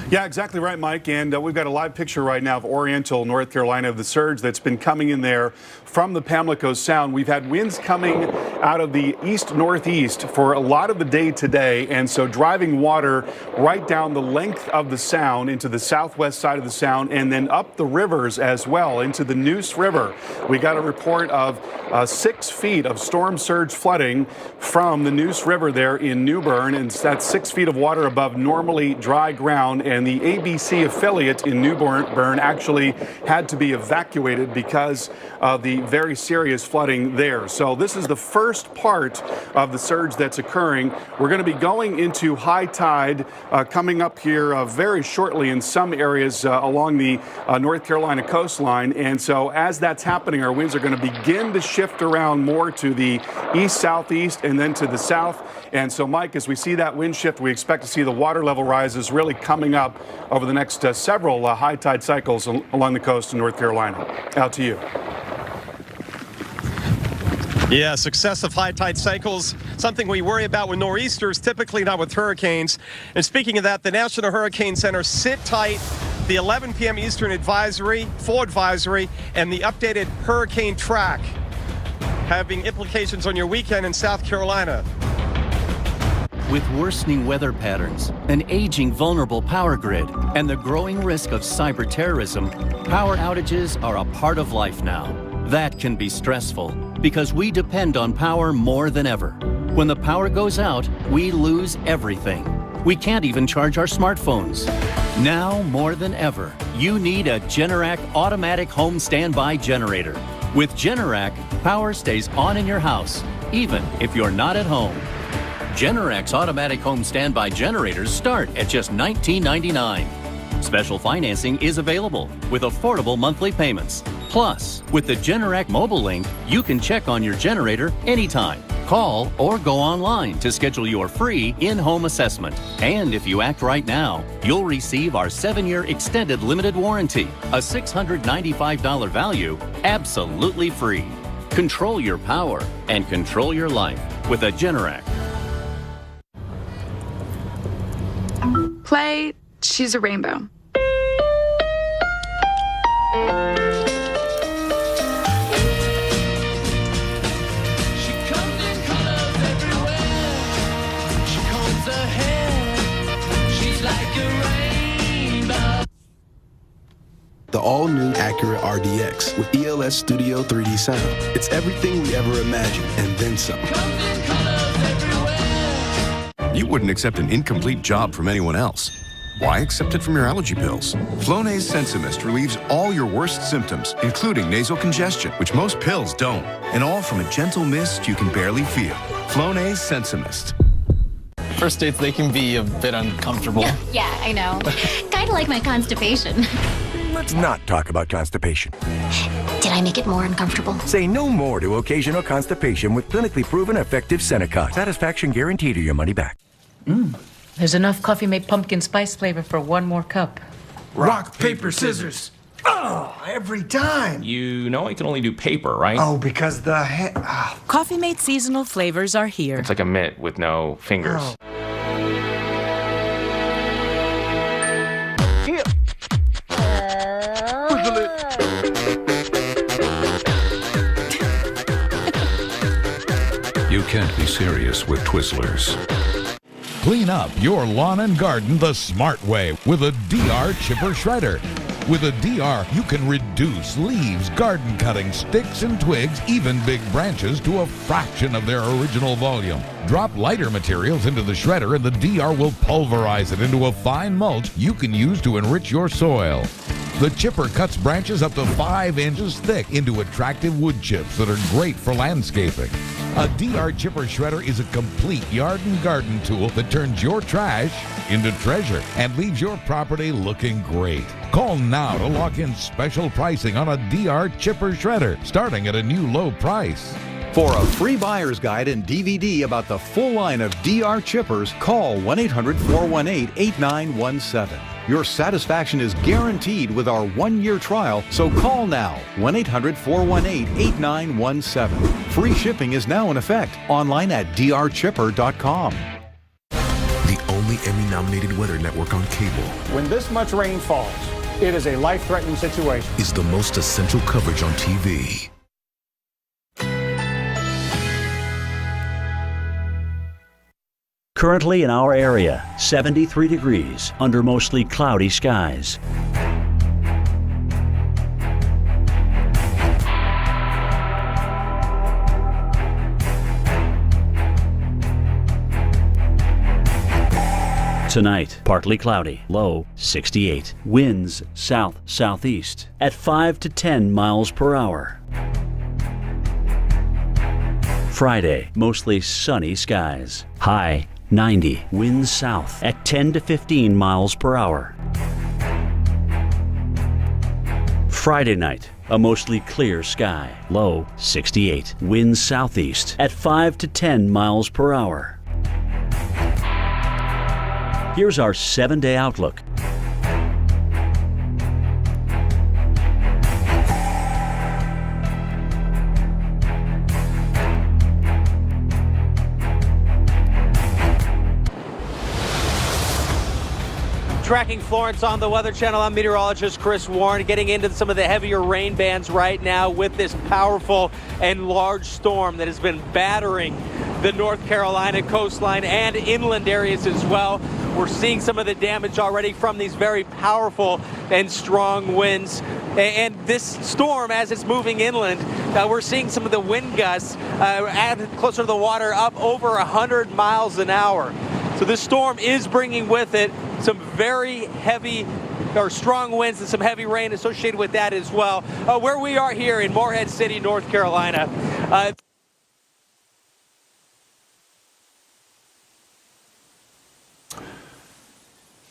Yeah, exactly right, Mike. And we've got a live picture right now of Oriental, North Carolina, of the surge that's been coming in there from the Pamlico Sound. We've had winds coming out of the east-northeast for a lot of the day today, and so driving water right down the length of the Sound into the southwest side of the Sound and then up the rivers as well into the Neuse River. We got a report of 6 feet of storm surge flooding from the Neuse River there in New Bern, and that's 6 feet of water above normally dry ground. And the ABC affiliate in New Bern actually had to be evacuated because of the very serious flooding there. So this is the first part of the surge that's occurring. We're going to be going into high tide coming up here very shortly in some areas along the North Carolina coastline. And so as that's happening, our winds are going to begin to shift around more to the east-southeast and then to the south. And so, Mike, as we see that wind shift, we expect to see the water level rises really coming up over the next several high tide cycles along the coast of North Carolina. Out to you. Yeah, successive high tide cycles, something we worry about with nor'easters, typically not with hurricanes. And speaking of that, the National Hurricane Center, sit tight. The 11 p.m. Eastern advisory, full advisory, and the updated hurricane track having implications on your weekend in South Carolina. With worsening weather patterns, an aging vulnerable power grid, and the growing risk of cyber terrorism, power outages are a part of life now. That can be stressful because we depend on power more than ever. When the power goes out, we lose everything. We can't even charge our smartphones. Now more than ever, you need a Generac automatic home standby generator. With Generac, power stays on in your house, even if you're not at home. Generac's automatic home standby generators start at just $19.99. Special financing is available with affordable monthly payments. Plus, with the Generac mobile link, you can check on your generator anytime. Call or go online to schedule your free in-home assessment. And if you act right now, you'll receive our 7-year extended limited warranty, a $695 value, absolutely free. Control your power and control your life with a Generac. Play She's a Rainbow. The all-new Acura RDX with ELS Studio 3D sound. It's everything we ever imagined, and then some. You wouldn't accept an incomplete job from anyone else. Why accept it from your allergy pills? Flonase Sensimist relieves all your worst symptoms, including nasal congestion, which most pills don't. And all from a gentle mist you can barely feel. Flonase Sensimist. First dates, they can be a bit uncomfortable. Yeah, I know. Kinda like my constipation. Let's not talk about constipation. Did I make it more uncomfortable? Say no more to occasional constipation with clinically proven effective Senecot. Satisfaction guaranteed or your money back. There's enough Coffee Mate pumpkin spice flavor for one more cup. Rock, paper, scissors. Oh, every time. You know I can only do paper, right? Oh, because the Coffee Mate seasonal flavors are here. It's like a mitt with no fingers. Oh. You can't be serious with Twizzlers. Clean up your lawn and garden the smart way with a DR Chipper Shredder. With a DR, you can reduce leaves, garden cuttings, sticks and twigs, even big branches to a fraction of their original volume. Drop lighter materials into the shredder and the DR will pulverize it into a fine mulch you can use to enrich your soil. The chipper cuts branches up to 5 inches thick into attractive wood chips that are great for landscaping. A DR Chipper Shredder is a complete yard and garden tool that turns your trash into treasure and leaves your property looking great. Call now to lock in special pricing on a DR Chipper Shredder, starting at a new low price. For a free buyer's guide and DVD about the full line of DR Chippers, call 1-800-418-8917. Your satisfaction is guaranteed with our 1-year trial, so call now, 1-800-418-8917. Free shipping is now in effect, online at drchipper.com. The only the Emmy-nominated Weather Network on cable. When this much rain falls, it is a life-threatening situation. Is the most essential coverage on TV. Currently in our area, 73 degrees under mostly cloudy skies. Tonight, partly cloudy, low 68. Winds south-southeast at 5 to 10 miles per hour. Friday, mostly sunny skies. High 90. Winds south at 10 to 15 miles per hour. Friday night, a mostly clear sky. Low 68. Winds southeast at 5 to 10 miles per hour. Here's our 7-day outlook. Tracking Florence on the Weather Channel, I'm meteorologist Chris Warren, getting into some of the heavier rain bands right now with this powerful and large storm that has been battering the North Carolina coastline and inland areas as well. We're seeing some of the damage already from these very powerful and strong winds. And this storm, as it's moving inland, we're seeing some of the wind gusts closer to the water up over 100 miles an hour. So this storm is bringing with it some very heavy or strong winds and some heavy rain associated with that as well. Where we are here in Morehead City, North Carolina.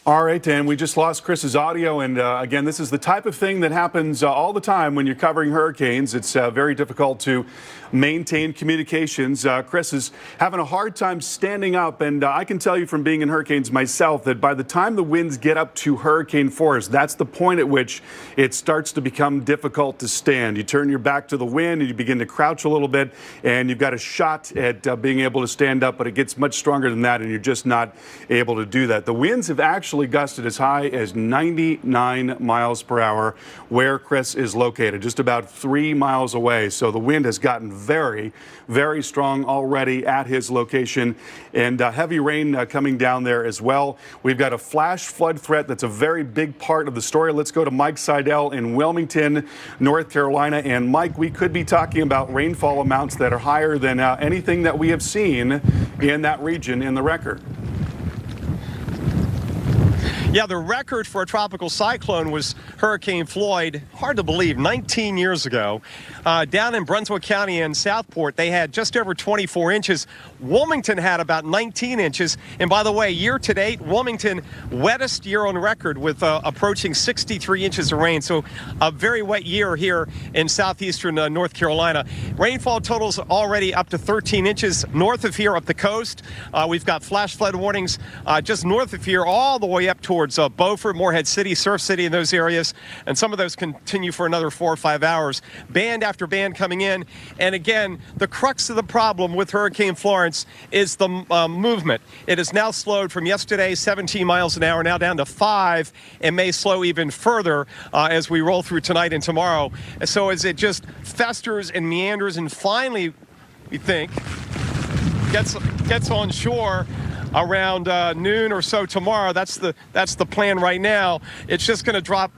All right, and we just lost Chris's audio, and again, this is the type of thing that happens all the time when you're covering hurricanes. It's very difficult to maintain communications. Chris is having a hard time standing up, and I can tell you from being in hurricanes myself that by the time the winds get up to hurricane force, that's the point at which it starts to become difficult to stand. You turn your back to the wind and you begin to crouch a little bit, and you've got a shot at being able to stand up, but it gets much stronger than that, and you're just not able to do that. The winds have actually gusted as high as 99 miles per hour where Chris is located, just about 3 miles away. So the wind has gotten very, very strong already at his location, and heavy rain coming down there as well. We've got a flash flood threat that's a very big part of the story. Let's go to Mike Seidel in Wilmington, North Carolina. And Mike, we could be talking about rainfall amounts that are higher than anything that we have seen in that region in the record. Yeah, the record for a tropical cyclone was Hurricane Floyd, hard to believe, 19 years ago. Down in Brunswick County and Southport, they had just over 24 inches. Wilmington had about 19 inches. And by the way, year to date, Wilmington, wettest year on record with approaching 63 inches of rain. So a very wet year here in southeastern North Carolina. Rainfall totals already up to 13 inches north of here up the coast. We've got flash flood warnings just north of here all the way up towards Beaufort, Morehead City, Surf City, in those areas. And some of those continue for another 4 or 5 hours. Band after band coming in. And again, the crux of the problem with Hurricane Florence is the movement. It has now slowed from yesterday, 17 miles an hour, now down to 5, and may slow even further as we roll through tonight and tomorrow. And so as it just festers and meanders and finally, we think, gets on shore around noon or so tomorrow. That's the plan right now. It's just going to drop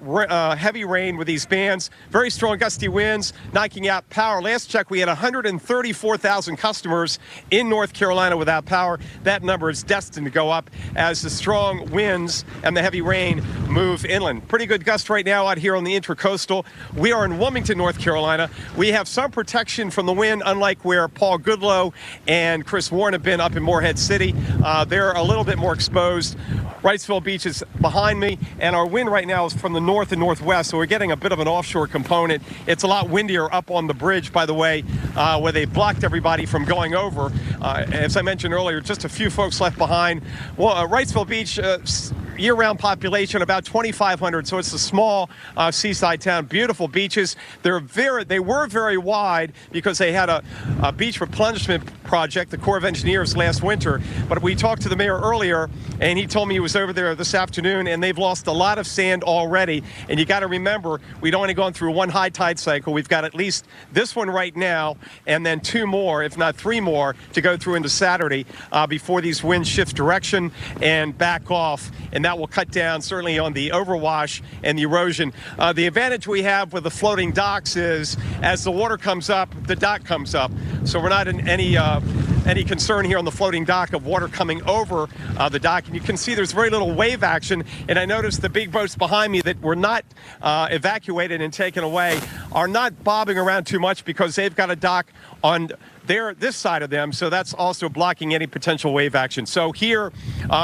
heavy rain with these bands, very strong gusty winds, knocking out power. Last check, we had 134,000 customers in North Carolina without power. That number is destined to go up as the strong winds and the heavy rain move inland. Pretty good gust right now out here on the intracoastal. We are in Wilmington, North Carolina. We have some protection from the wind, unlike where Paul Goodloe and Chris Warren have been up in Morehead City. They're a little bit more exposed. Wrightsville Beach is behind me, and our wind right now is from the north and northwest, so we're getting a bit of an offshore component. It's a lot windier up on the bridge, by the way, where they blocked everybody from going over. As I mentioned earlier, just a few folks left behind. Well, Wrightsville Beach, year-round population, about 2,500, so it's a small seaside town. Beautiful beaches. They were very wide because they had a beach replenishment project, the Corps of Engineers, last winter. But we talked to the mayor earlier, and he told me he was over there this afternoon, and they've lost a lot of sand already. And you got to remember, we'd only gone through one high tide cycle. We've got at least this one right now, and then 2 more, if not 3 more, to go through into Saturday before these winds shift direction and back off. And that will cut down certainly on the overwash and the erosion. The advantage we have with the floating docks is as the water comes up, the dock comes up. So we're not in any concern here on the floating dock of water coming over the dock. And you can see there's very little wave action. And I noticed the big boats behind me that were not evacuated and taken away are not bobbing around too much because they've got a dock on this side of them, so that's also blocking any potential wave action. So here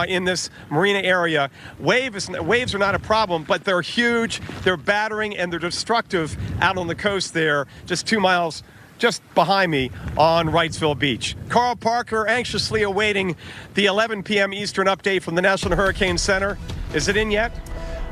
in this marina area, waves are not a problem, but they're huge, they're battering, and they're destructive out on the coast there, just 2 miles just behind me on Wrightsville Beach. Carl Parker anxiously awaiting the 11 p.m. Eastern update from the National Hurricane Center. Is it in yet?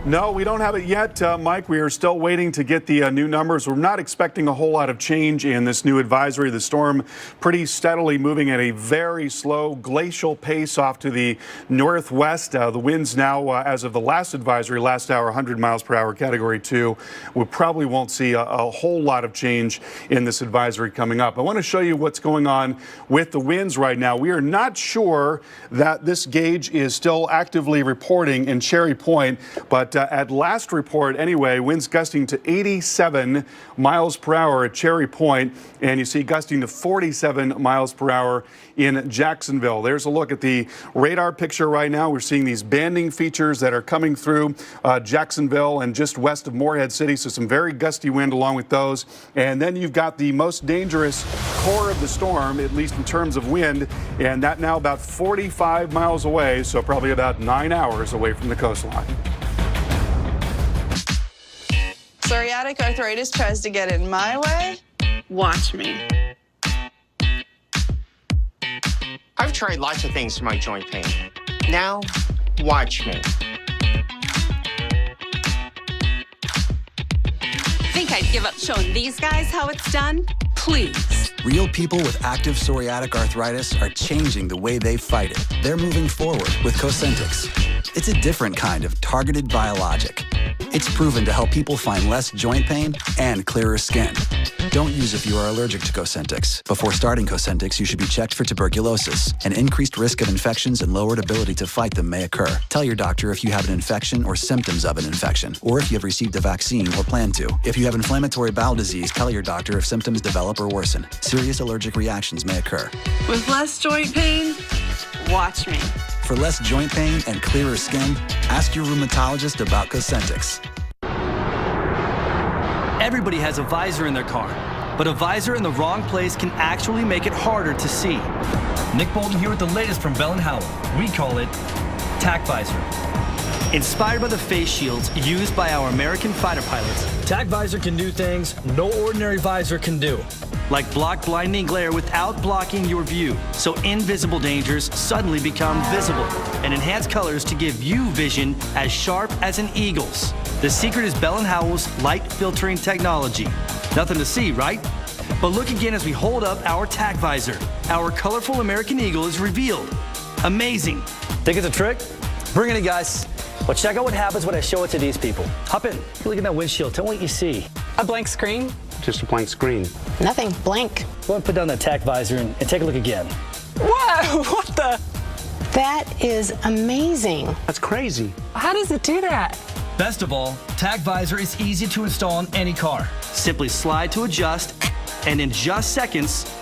No, we don't have it yet, Mike. We are still waiting to get the new numbers. We're not expecting a whole lot of change in this new advisory. The storm pretty steadily moving at a very slow glacial pace off to the northwest. The winds now, as of the last advisory, last hour, 100 miles per hour, Category 2. We probably won't see a whole lot of change in this advisory coming up. I want to show you what's going on with the winds right now. We are not sure that this gauge is still actively reporting in Cherry Point, but at last report anyway, winds gusting to 87 miles per hour at Cherry Point, and you see gusting to 47 miles per hour in Jacksonville. There's a look at the radar picture right now. We're seeing these banding features that are coming through Jacksonville and just west of Morehead City, so some very gusty wind along with those. And then you've got the most dangerous core of the storm, at least in terms of wind, and that now about 45 miles away, so probably about 9 hours away from the coastline. Psoriatic arthritis tries to get in my way. Watch me. I've tried lots of things for my joint pain. Now, watch me. Think I'd give up showing these guys how it's done? Please. Real people with active psoriatic arthritis are changing the way they fight it. They're moving forward with Cosentyx. It's a different kind of targeted biologic. It's proven to help people find less joint pain and clearer skin. Don't use if you are allergic to Cosentyx. Before starting Cosentyx, you should be checked for tuberculosis. An increased risk of infections and lowered ability to fight them may occur. Tell your doctor if you have an infection or symptoms of an infection, or if you have received a vaccine or plan to. If you have inflammatory bowel disease, tell your doctor if symptoms develop or worsen. Serious allergic reactions may occur. With less joint pain, watch me. For less joint pain and clearer skin, ask your rheumatologist about Cosentyx. Everybody has a visor in their car, but a visor in the wrong place can actually make it harder to see. Nick Bolton here with the latest from Bell & Howell. We call it TAC Visor. Inspired by the face shields used by our American fighter pilots, TAC Visor can do things no ordinary visor can do. Like block blinding glare without blocking your view, so invisible dangers suddenly become visible, and enhance colors to give you vision as sharp as an eagle's. The secret is Bell & Howell's light filtering technology. Nothing to see, right? But look again as we hold up our TAC Visor. Our colorful American eagle is revealed. Amazing. Think it's a trick? Bring it in, guys. Well, check out what happens when I show it to these people. Hop in. Look at that windshield. Tell me what you see. A blank screen. Just a blank screen. Nothing. Blank. Go ahead and put down that TAC Visor and take a look again. Whoa! What the? That is amazing. That's crazy. How does it do that? Best of all, TAC Visor is easy to install on any car. Simply slide to adjust, and in just seconds,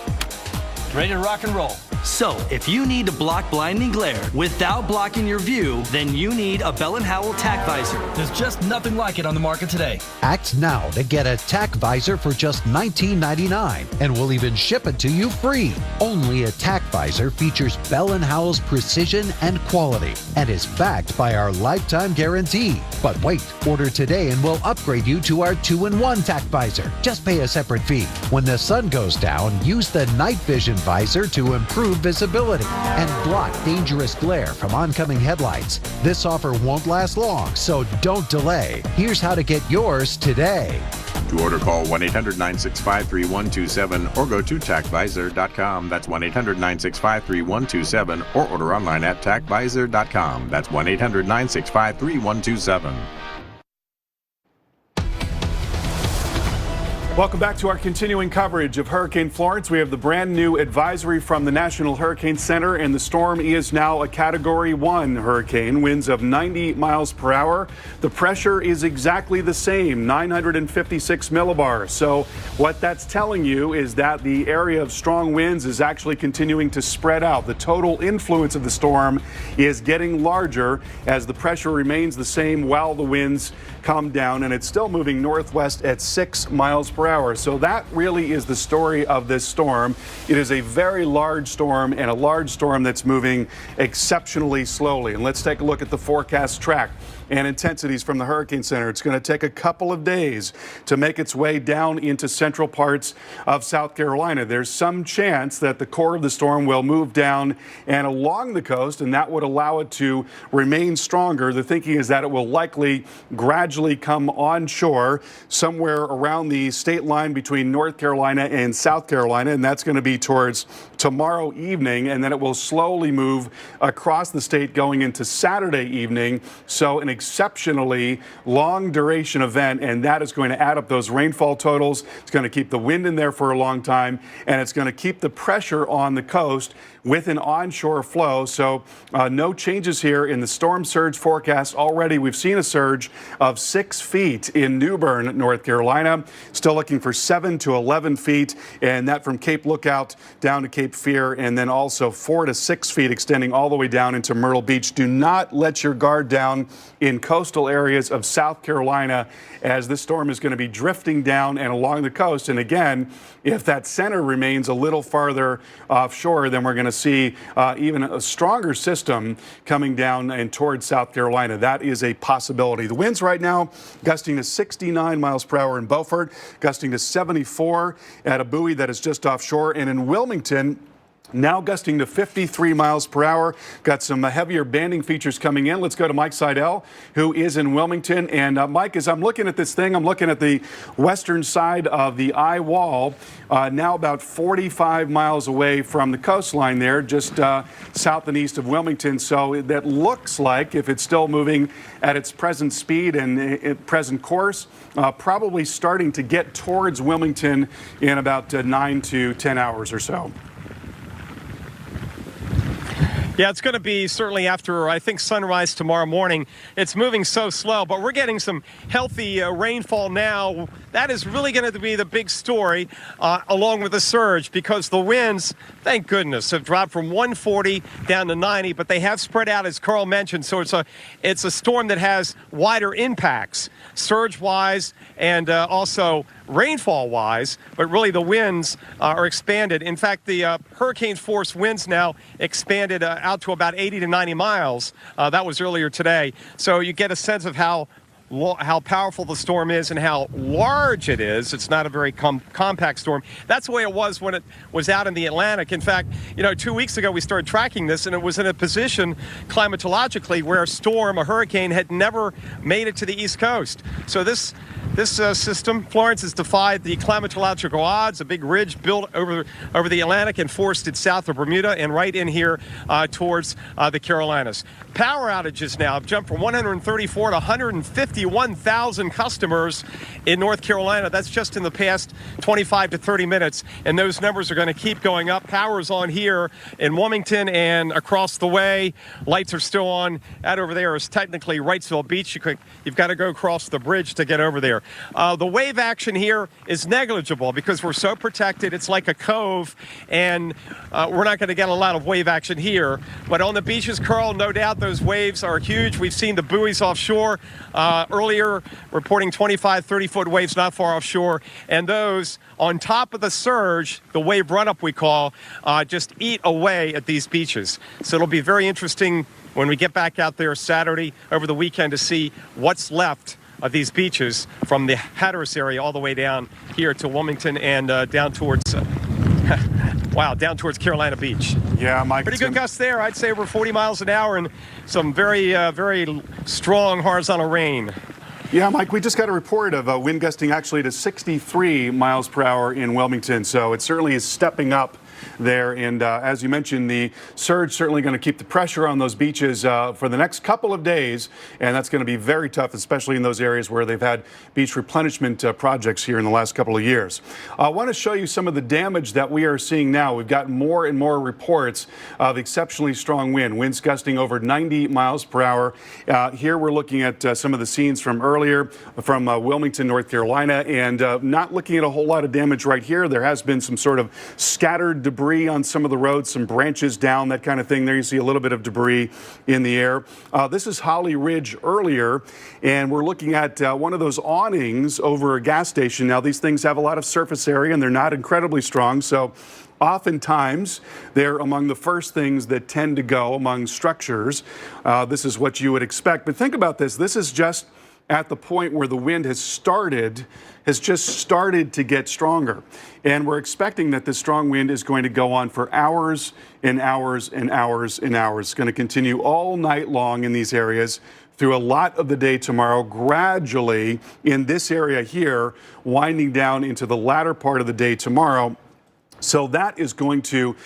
ready to rock and roll. So, if you need to block blinding glare without blocking your view, then you need a Bell & Howell TAC Visor. There's just nothing like it on the market today. Act now to get a TAC Visor for just $19.99, and we'll even ship it to you free. Only a TAC Visor features Bell & Howell's precision and quality, and is backed by our lifetime guarantee. But wait, order today and we'll upgrade you to our 2-in-1 TAC Visor. Just pay a separate fee. When the sun goes down, use the night vision visor to improve visibility and block dangerous glare from oncoming headlights. This offer won't last long, so don't delay. Here's how to get yours today. To order, call 1-800-965-3127 or go to TACvisor.com. That's 1-800-965-3127 or order online at TACvisor.com. That's 1-800-965-3127. Welcome back to our continuing coverage of Hurricane Florence. We have the brand new advisory from the National Hurricane Center, and the storm is now a Category 1 hurricane, winds of 90 miles per hour. The pressure is exactly the same, 956 millibars. So what that's telling you is that the area of strong winds is actually continuing to spread out. The total influence of the storm is getting larger as the pressure remains the same while the winds come down, and it's still moving northwest at 6 miles per hour. So that really is the story of this storm. It is a very large storm, and a large storm that's moving exceptionally slowly. And let's take a look at the forecast track and intensities from the Hurricane Center. It's going to take a couple of days to make its way down into central parts of South Carolina. There's some chance that the core of the storm will move down and along the coast, and that would allow it to remain stronger. The thinking is that it will likely gradually come onshore somewhere around the state line between North Carolina and South Carolina, and that's going to be towards tomorrow evening, and then it will slowly move across the state going into Saturday evening. So an exceptionally long duration event, and that is going to add up those rainfall totals. It's going to keep the wind in there for a long time, and it's going to keep the pressure on the coast with an onshore flow. So no changes here in the storm surge forecast. Already we've seen a surge of 6 feet in New Bern, North Carolina. Still looking for 7 to 11 feet, and that from Cape Lookout down to Cape Fear, and then also 4 to 6 feet extending all the way down into Myrtle Beach. Do not let your guard down in coastal areas of South Carolina, as this storm is going to be drifting down and along the coast. And again, if that center remains a little farther offshore, then we're going to see even a stronger system coming down and towards South Carolina. That is a possibility. The winds right now gusting to 69 miles per hour in Beaufort, gusting to 74 at a buoy that is just offshore, and in Wilmington, now gusting to 53 miles per hour. Got some heavier banding features coming in. Let's go to Mike Seidel, who is in Wilmington. And Mike, as I'm looking at this thing, I'm looking at the western side of the eye wall, now about 45 miles away from the coastline there, just south and east of Wilmington. So that looks like, if it's still moving at its present speed and present course, probably starting to get towards Wilmington in about 9 to 10 hours or so. Yeah, it's going to be certainly after, I think, sunrise tomorrow morning. It's moving so slow, but we're getting some healthy rainfall now. That is really going to be the big story, along with the surge, because the winds, thank goodness, have dropped from 140 down to 90, but they have spread out, as Carl mentioned. So it's a storm that has wider impacts, surge-wise and also rainfall-wise, but really the winds are expanded. In fact, the hurricane force winds now expanded out to about 80 to 90 miles. That was earlier today. So you get a sense of how powerful the storm is and how large it is. It's not a very compact storm. That's the way it was when it was out in the Atlantic. In fact, 2 weeks ago we started tracking this, and it was in a position climatologically where a hurricane had never made it to the East Coast. So this system, Florence, has defied the climatological odds. A big ridge built over the Atlantic and forced it south of Bermuda and right in here towards the Carolinas. Power outages now have jumped from 134 to 151,000 customers in North Carolina. That's just in the past 25 to 30 minutes, and those numbers are going to keep going up. Power's on here in Wilmington and across the way. Lights are still on. That over there is technically Wrightsville Beach. You've got to go across the bridge to get over there. The wave action here is negligible because we're so protected. It's like a cove, and we're not going to get a lot of wave action here. But on the beaches, Carl, no doubt those waves are huge. We've seen the buoys offshore earlier, reporting 25, 30-foot waves not far offshore. And those on top of the surge, the wave run-up we call, just eat away at these beaches. So it'll be very interesting when we get back out there Saturday over the weekend to see what's left of these beaches from the Hatteras area all the way down here to Wilmington and down towards down towards Carolina Beach. Yeah, Mike. Pretty good gusts there. I'd say over 40 miles an hour and some very, very strong horizontal rain. Yeah, Mike, we just got a report of wind gusting actually to 63 miles per hour in Wilmington, so it certainly is stepping up there. And as you mentioned, the surge certainly going to keep the pressure on those beaches for the next couple of days, and that's going to be very tough, especially in those areas where they've had beach replenishment projects here in the last couple of years. I want to show you some of the damage that we are seeing now. We've got more and more reports of exceptionally strong winds gusting over 90 miles per hour. Here we're looking at some of the scenes from earlier from Wilmington, North Carolina, and not looking at a whole lot of damage right here. There has been some sort of scattered debris on some of the roads, some branches down, that kind of thing. There you see a little bit of debris in the air. This is Holly Ridge earlier, and we're looking at one of those awnings over a gas station. Now, these things have a lot of surface area, and they're not incredibly strong, so oftentimes they're among the first things that tend to go among structures. This is what you would expect. But think about this. This is just at the point where the wind has just started to get stronger. And we're expecting that this strong wind is going to go on for hours and hours and hours and hours. It's going to continue all night long in these areas, through a lot of the day tomorrow, gradually in this area here, winding down into the latter part of the day tomorrow. So that is going to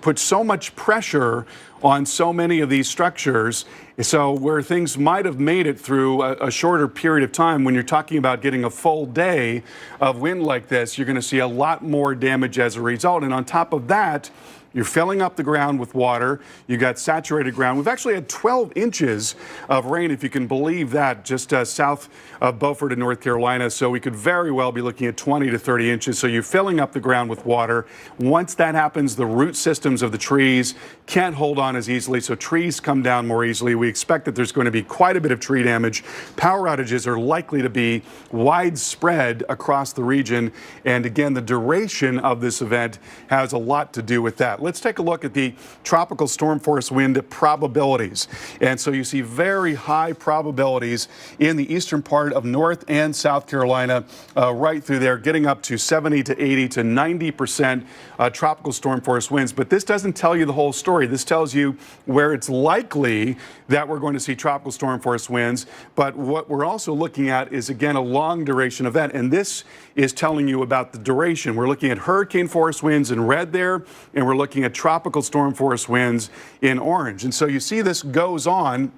put so much pressure on so many of these structures. So where things might have made it through a shorter period of time, when you're talking about getting a full day of wind like this, you're going to see a lot more damage as a result. And on top of that, you're filling up the ground with water. You got saturated ground. We've actually had 12 inches of rain, if you can believe that, just south of Beaufort in North Carolina. So we could very well be looking at 20 to 30 inches. So you're filling up the ground with water. Once that happens, the root systems of the trees can't hold on as easily. So trees come down more easily. We expect that there's going to be quite a bit of tree damage. Power outages are likely to be widespread across the region. And again, the duration of this event has a lot to do with that. Let's take a look at the tropical storm force wind probabilities. And so you see very high probabilities in the eastern part of North and South Carolina, right through there, getting up to 70 to 80 to 90% tropical storm force winds. But this doesn't tell you the whole story. This tells you where it's likely that we're going to see tropical storm force winds. But what we're also looking at is, again, a long duration event. And this is telling you about the duration. We're looking at hurricane force winds in red there, and we're looking at tropical storm force winds in orange. And so you see this goes on.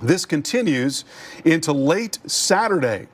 This continues into late Saturday.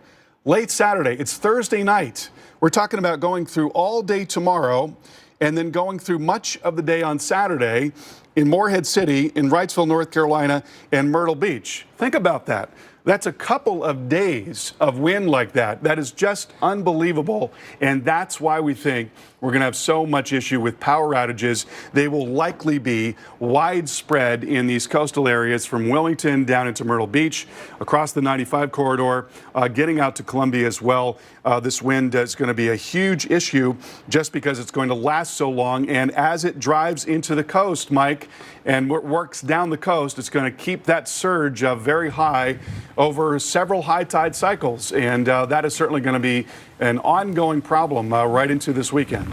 Late Saturday. It's Thursday night. We're talking about going through all day tomorrow and then going through much of the day on Saturday in Morehead City, in Wrightsville, North Carolina, and Myrtle Beach. Think about that. That's a couple of days of wind like that. That is just unbelievable. And that's why we think we're going to have so much issue with power outages. They will likely be widespread in these coastal areas from Wilmington down into Myrtle Beach, across the 95 corridor, getting out to Columbia as well. This wind is going to be a huge issue just because it's going to last so long. And as it drives into the coast, Mike, and works down the coast, it's going to keep that surge very high over several high tide cycles. And that is certainly going to be an ongoing problem right into this weekend.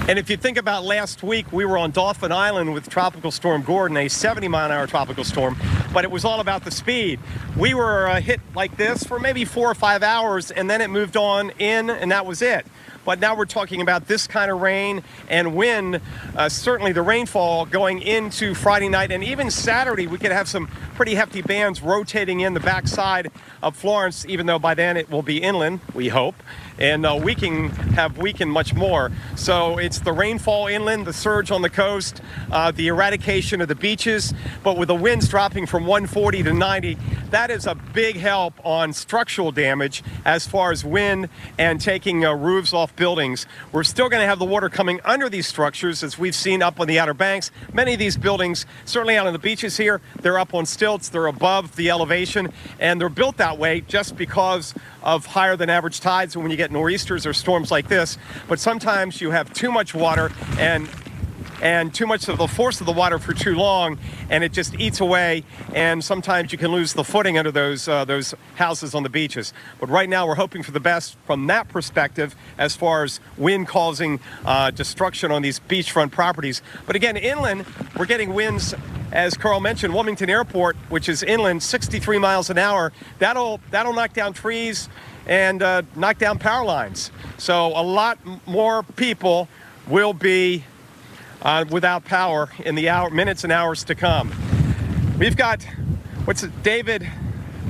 And if you think about last week, we were on Dauphin Island with Tropical Storm Gordon, a 70-mile-an-hour tropical storm, but it was all about the speed. We were hit like this for maybe 4 or 5 hours, and then it moved on in, and that was it. But now we're talking about this kind of rain and wind, certainly the rainfall going into Friday night, and even Saturday we could have some pretty hefty bands rotating in the backside of Florence, even though by then it will be inland, we hope, and we can have weakened much more. So it's the rainfall inland, the surge on the coast, the eradication of the beaches, but with the winds dropping from 140 to 90, that is a big help on structural damage as far as wind and taking roofs off buildings. We're still going to have the water coming under these structures, as we've seen up on the Outer Banks. Many of these buildings, certainly out on the beaches here, they're up on stilts, they're above the elevation, and they're built that way just because of higher than average tides when you get nor'easters or storms like this. But sometimes you have too much water, and and too much of the force of the water for too long, and it just eats away, and sometimes you can lose the footing under those houses on the beaches. But right now we're hoping for the best from that perspective as far as wind causing destruction on these beachfront properties. But again, inland, we're getting winds, as Carl mentioned, Wilmington Airport, which is inland, 63 miles an hour. That'll knock down trees and knock down power lines. So a lot more people will be without power in the minutes and hours to come. We've got, David?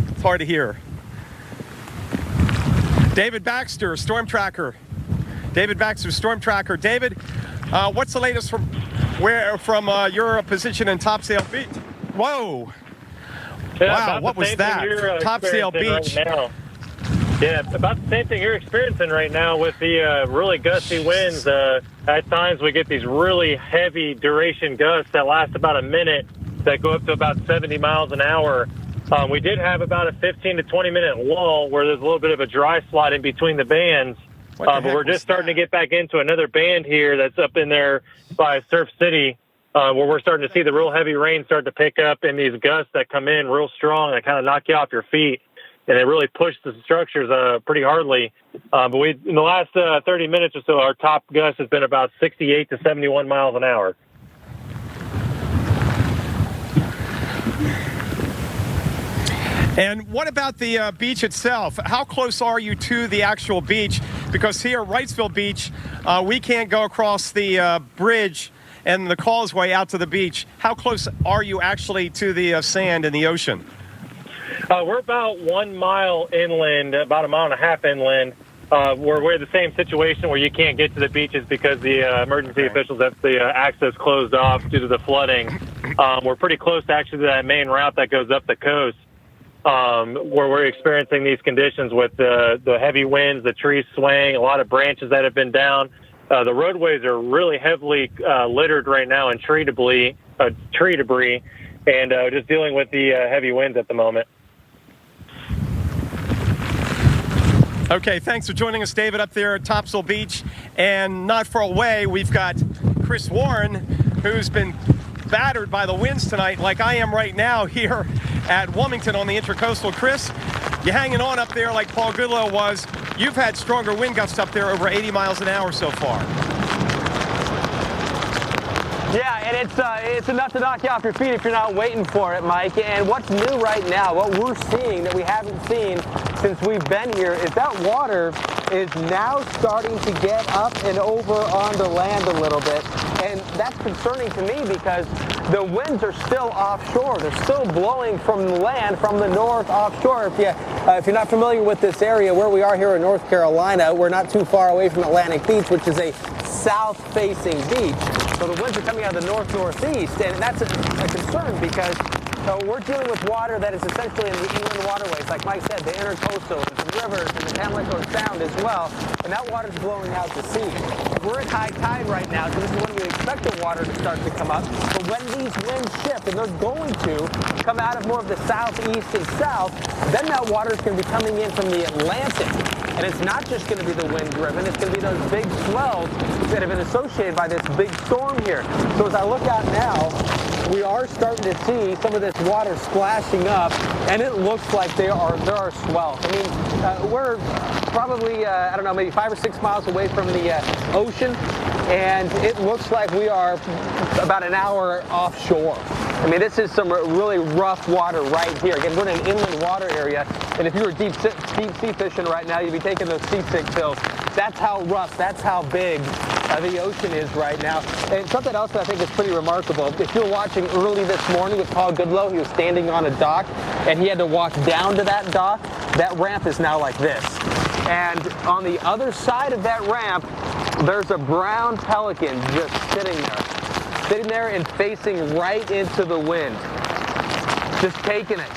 It's hard to hear. David Baxter, Storm Tracker. David Baxter, Storm Tracker. David, what's the latest from your position in Topsail Beach? Whoa! Yeah, wow, what was that? Topsail Beach. Right now. Yeah, about the same thing you're experiencing right now with the really gusty winds. At times we get these really heavy duration gusts that last about a minute that go up to about 70 miles an hour. We did have about a 15 to 20 minute lull where there's a little bit of a dry spot in between the bands. But we're just starting to get back into another band here that's up in there by Surf City, where we're starting to see the real heavy rain start to pick up and these gusts that come in real strong that kind of knock you off your feet. And it really pushed the structures pretty hardly. But in the last 30 minutes or so, our top gust has been about 68 to 71 miles an hour. And what about the beach itself? How close are you to the actual beach? Because here at Wrightsville Beach, we can't go across the bridge and the causeway out to the beach. How close are you actually to the sand in the ocean? We're about 1 mile inland, about a mile and a half inland. We're in the same situation where you can't get to the beaches because the emergency officials have the access closed off due to the flooding. We're pretty close actually to that main route that goes up the coast, where we're experiencing these conditions with the heavy winds, the trees swaying, a lot of branches that have been down. The roadways are really heavily littered right now in tree debris, and just dealing with the heavy winds at the moment. Okay, thanks for joining us, David, up there at Topsail Beach. And not far away, we've got Chris Warren, who's been battered by the winds tonight, like I am right now here at Wilmington on the Intracoastal. Chris, you hanging on up there like Paul Goodlow was. You've had stronger wind gusts up there, over 80 miles an hour so far. Yeah, and it's enough to knock you off your feet if you're not waiting for it, Mike. And what's new right now, what we're seeing that we haven't seen since we've been here, is that water is now starting to get up and over on the land a little bit. And that's concerning to me because the winds are still offshore. They're still blowing from the land, from the north offshore. If you're not familiar with this area, where we are here in North Carolina, we're not too far away from Atlantic Beach, which is a south-facing beach. So the winds are coming out of the north-northeast, and that's a concern because we're dealing with water that is essentially in the inland waterways. Like Mike said, the intercoastal, the rivers, and the Tamalico Sound as well, and that water's blowing out to sea. We're at high tide right now, so this is when you expect the water to start to come up. But when these winds shift, and they're going to come out of more of the southeast and south, then that water is going to be coming in from the Atlantic. And it's not just going to be the wind-driven, it's going to be those big swells that have been associated by this big storm here. So as I look out now, we are starting to see some of this water splashing up, and it looks like there are swells. I mean, we're probably, I don't know, maybe 5 or 6 miles away from the ocean, and it looks like we are about an hour offshore. I mean, this is some really rough water right here. Again, we're in an inland water area, and if you were deep sea fishing right now, you'd be taking those seasick pills. That's how rough, that's how big the ocean is right now. And something else that I think is pretty remarkable, if you're watching early this morning with Paul Goodlow, he was standing on a dock, and he had to walk down to that dock. That ramp is now like this. And on the other side of that ramp, there's a brown pelican just sitting there and facing right into the wind, just taking it.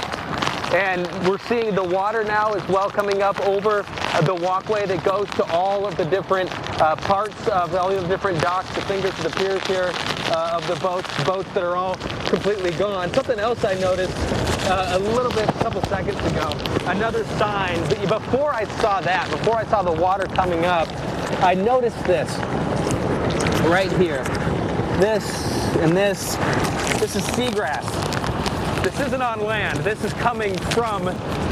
And we're seeing the water now as well coming up over the walkway that goes to all of the different parts of all the different docks, the fingers of the piers here of the boats that are all completely gone. Something else I noticed a couple seconds ago, another sign. Before I saw the water coming up, I noticed this right here. this, and this. This is seagrass. This isn't on land. This is coming from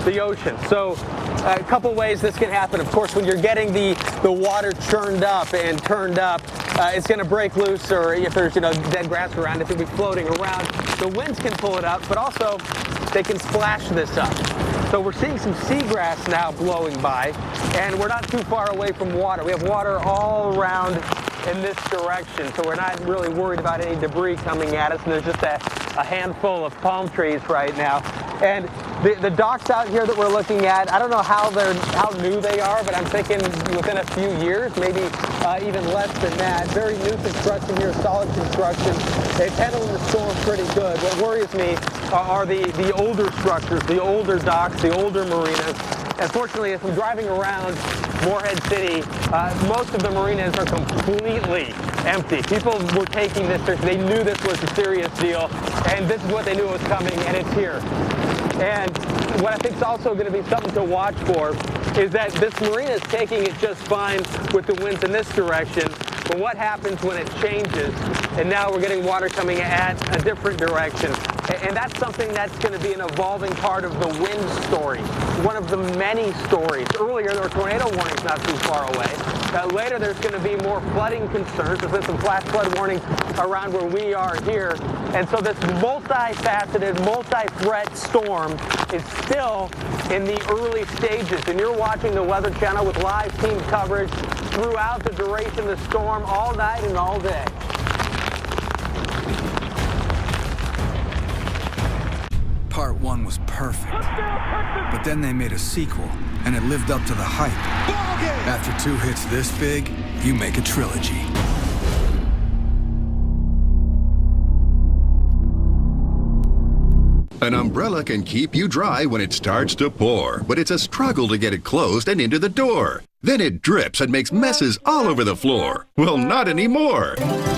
the ocean. So a couple ways this can happen. Of course, when you're getting the water churned up and turned up, it's going to break loose, or if there's dead grass around, it's going to be floating around. The winds can pull it up, but also they can splash this up. So we're seeing some seagrass now blowing by, and we're not too far away from water. We have water all around in this direction, so we're not really worried about any debris coming at us, and there's just a handful of palm trees right now. And the docks out here that we're looking at, I don't know how new they are, but I'm thinking within a few years, maybe even less than that. Very new construction here, solid construction. They've handled the storm pretty good. What worries me are the older structures, the older docks, the older marinas. And fortunately, if I'm driving around Morehead City, most of the marinas are completely empty. People were taking this, they knew this was a serious deal, and this is what they knew was coming, and it's here. And what I think is also going to be something to watch for is that this marina is taking it just fine with the winds in this direction, but what happens when it changes, and now we're getting water coming at a different direction? And that's something that's going to be an evolving part of the wind story, one of the many stories. Earlier, there were tornado warnings not too far away. Later, there's going to be more flooding concerns. There's been some flash flood warnings around where we are here. And so this multifaceted, multi-threat storm is still in the early stages. And you're watching the Weather Channel with live team coverage throughout the duration of the storm, all night and all day. Part 1 was perfect, but then they made a sequel, and it lived up to the hype. After 2 hits this big, you make a trilogy. An umbrella can keep you dry when it starts to pour, but it's a struggle to get it closed and into the door. Then it drips and makes messes all over the floor. Well, not anymore.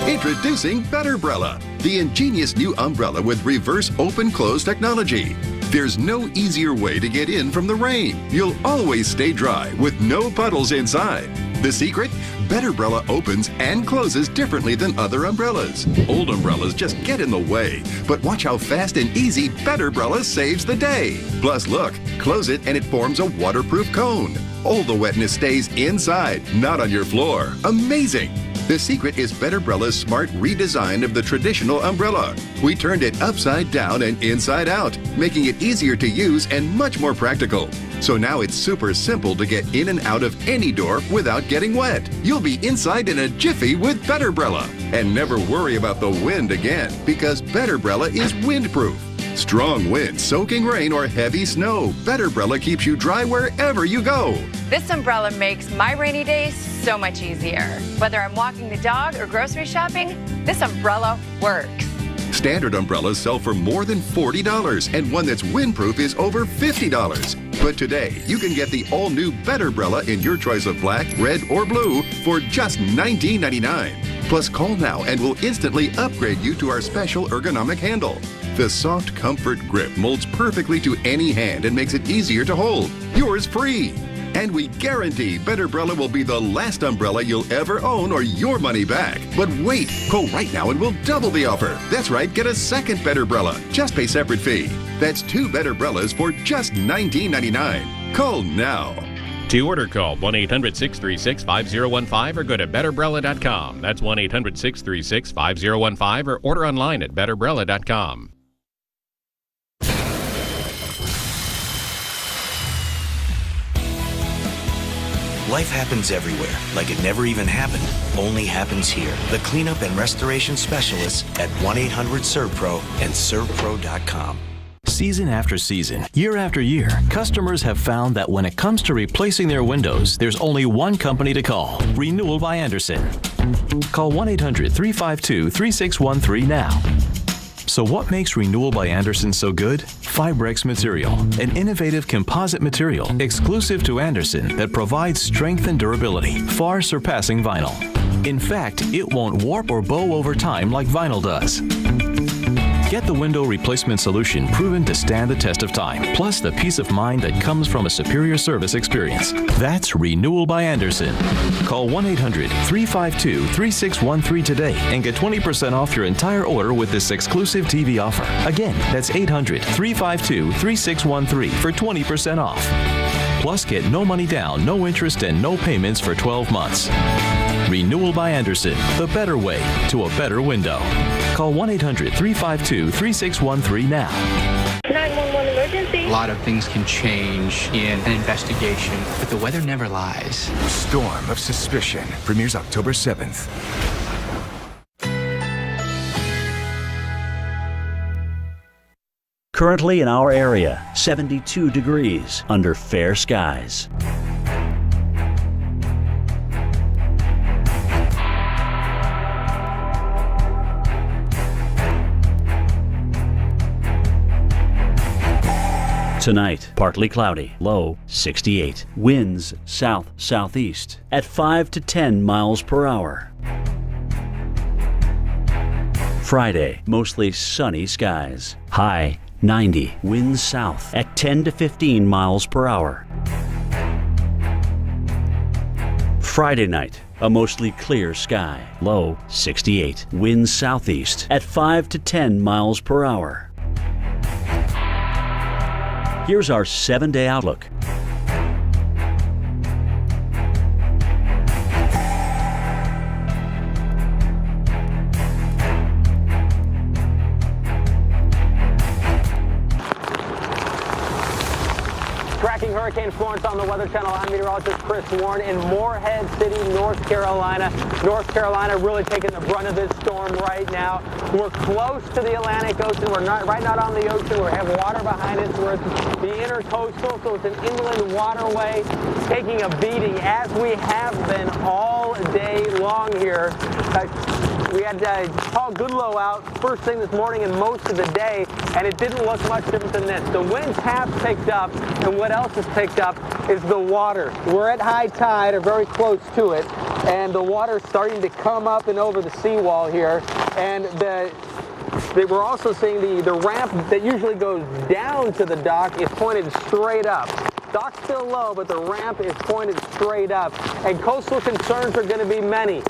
Introducing Betterbrella, the ingenious new umbrella with reverse open-close technology. There's no easier way to get in from the rain. You'll always stay dry with no puddles inside. The secret? Betterbrella opens and closes differently than other umbrellas. Old umbrellas just get in the way, but watch how fast and easy Betterbrella saves the day. Plus, look, close it and it forms a waterproof cone. All the wetness stays inside, not on your floor. Amazing! The secret is Betterbrella's smart redesign of the traditional umbrella. We turned it upside down and inside out, making it easier to use and much more practical. So now it's super simple to get in and out of any door without getting wet. You'll be inside in a jiffy with Betterbrella. And never worry about the wind again, because Betterbrella is windproof. Strong wind, soaking rain, or heavy snow, Betterbrella keeps you dry wherever you go. This umbrella makes my rainy days so much easier. Whether I'm walking the dog or grocery shopping, this umbrella works. Standard umbrellas sell for more than $40, and one that's windproof is over $50. But today, you can get the all-new Betterbrella in your choice of black, red, or blue for just $19.99. Plus, call now and we'll instantly upgrade you to our special ergonomic handle. The soft comfort grip molds perfectly to any hand and makes it easier to hold. Yours free. And we guarantee Betterbrella will be the last umbrella you'll ever own or your money back. But wait, call right now and we'll double the offer. That's right, get a second Betterbrella. Just pay separate fee. That's 2 Betterbrellas for just $19.99. Call now. To order, call 1-800-636-5015 or go to betterbrella.com. That's 1-800-636-5015 or order online at betterbrella.com. Life happens everywhere, like it never even happened. Only happens here. The cleanup and restoration specialists at 1-800-SERVPRO and servpro.com. Season after season, year after year, customers have found that when it comes to replacing their windows, there's only one company to call, Renewal by Andersen. Call 1-800-352-3613 now. So what makes Renewal by Andersen so good? Fibrex material, an innovative composite material exclusive to Andersen that provides strength and durability, far surpassing vinyl. In fact, it won't warp or bow over time like vinyl does. Get the window replacement solution proven to stand the test of time, plus the peace of mind that comes from a superior service experience. That's Renewal by Andersen. Call 1-800-352-3613 today and get 20% off your entire order with this exclusive TV offer. Again, that's 800-352-3613 for 20% off. Plus, get no money down, no interest, and no payments for 12 months. Renewal by Andersen, the better way to a better window. Call 1-800-352-3613 now. 911 emergency. A lot of things can change in an investigation, but the weather never lies. Storm of Suspicion premieres October 7th. Currently in our area, 72 degrees under fair skies. Tonight, partly cloudy, low 68. Winds south-southeast at 5 to 10 miles per hour. Friday, mostly sunny skies. High 90. Winds south at 10 to 15 miles per hour. Friday night, a mostly clear sky. Low 68. Winds southeast at 5 to 10 miles per hour. Here's our 7-day outlook. Tracking Hurricane Florence on the Weather Channel, I'm meteorologist Chris Warren in Morehead City, North Carolina. North Carolina really taking the brunt of this storm right now. We're close to the Atlantic Ocean. We're not on the ocean. We have water behind us. We're at the intercoastal, so it's an inland waterway taking a beating, as we have been all day long here. We had Paul Goodlow out first thing this morning and most of the day, and it didn't look much different than this. The winds have picked up, and what else has picked up is the water. We're at high tide, or very close to it, and the water's starting to come up and over the seawall here. And we're also seeing the ramp that usually goes down to the dock is pointed straight up. Dock's still low, but the ramp is pointed straight up. And coastal concerns are going to be many.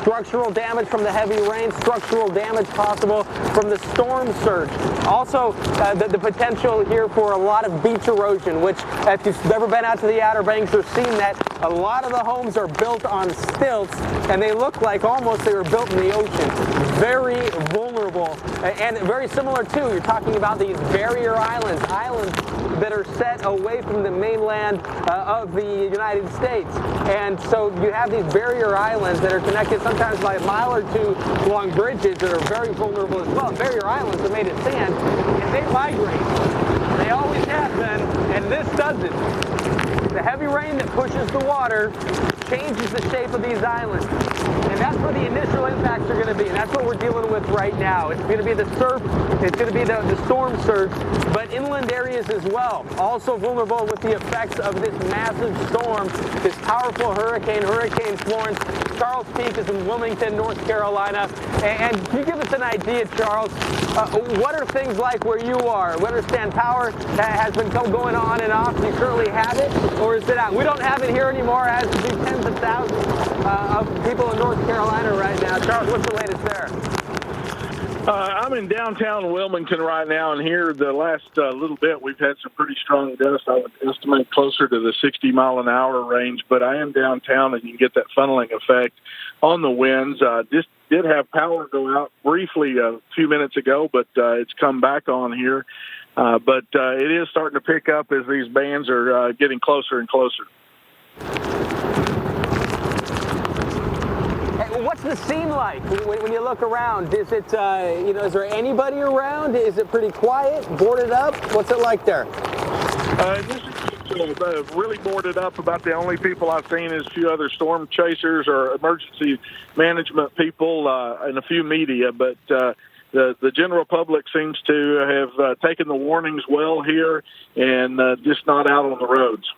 Structural damage from the heavy rain, structural damage possible from the storm surge. Also, the potential here for a lot of beach erosion, which if you've ever been out to the Outer Banks or seen that, a lot of the homes are built on stilts, and they look like almost they were built in the ocean. Very vulnerable, and very similar too, you're talking about these barrier islands that are set away from the mainland of the United States. And so you have these barrier islands that are connected sometimes by a mile or two long bridges that are very vulnerable as well. Barrier islands are made of sand, and they migrate. They always have been, and this doesn't. The heavy rain that pushes the water changes the shape of these islands. And that's where the initial impacts are going to be. And that's what we're dealing with right now. It's going to be the surf, it's going to be the storm surge, but inland areas as well. Also vulnerable with the effects of this massive storm, this powerful hurricane, Hurricane Florence. Charles Peak is in Wilmington, North Carolina. And can you give us an idea, Charles? What are things like where you are? We understand power has been going on and off. Do you currently have it, or is it out? We don't have it here anymore, as do tens of thousands of people in North Carolina right now. Charles, what's the latest there? I'm in downtown Wilmington right now, and here the last little bit we've had some pretty strong gusts. I would estimate closer to the 60-mile-an-hour range, but I am downtown, and you can get that funneling effect on the winds. Just did have power go out briefly a few minutes ago, but it's come back on here. But it is starting to pick up as these bands are getting closer and closer. What's the scene like when you look around? Is it, is there anybody around? Is it pretty quiet, boarded up? What's it like there? This is really boarded up. About the only people I've seen is a few other storm chasers or emergency management people and a few media, but the general public seems to have taken the warnings well here and just not out on the roads.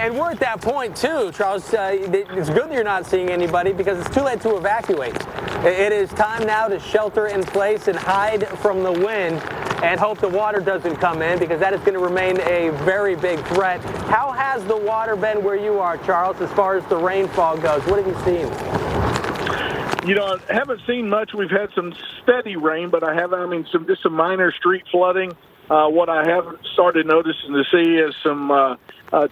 And we're at that point, too, Charles. It's good that you're not seeing anybody because it's too late to evacuate. It is time now to shelter in place and hide from the wind and hope the water doesn't come in, because that is going to remain a very big threat. How has the water been where you are, Charles, as far as the rainfall goes? What have you seen? You know, I haven't seen much. We've had some steady rain, but just some minor street flooding. What I have started noticing to see is some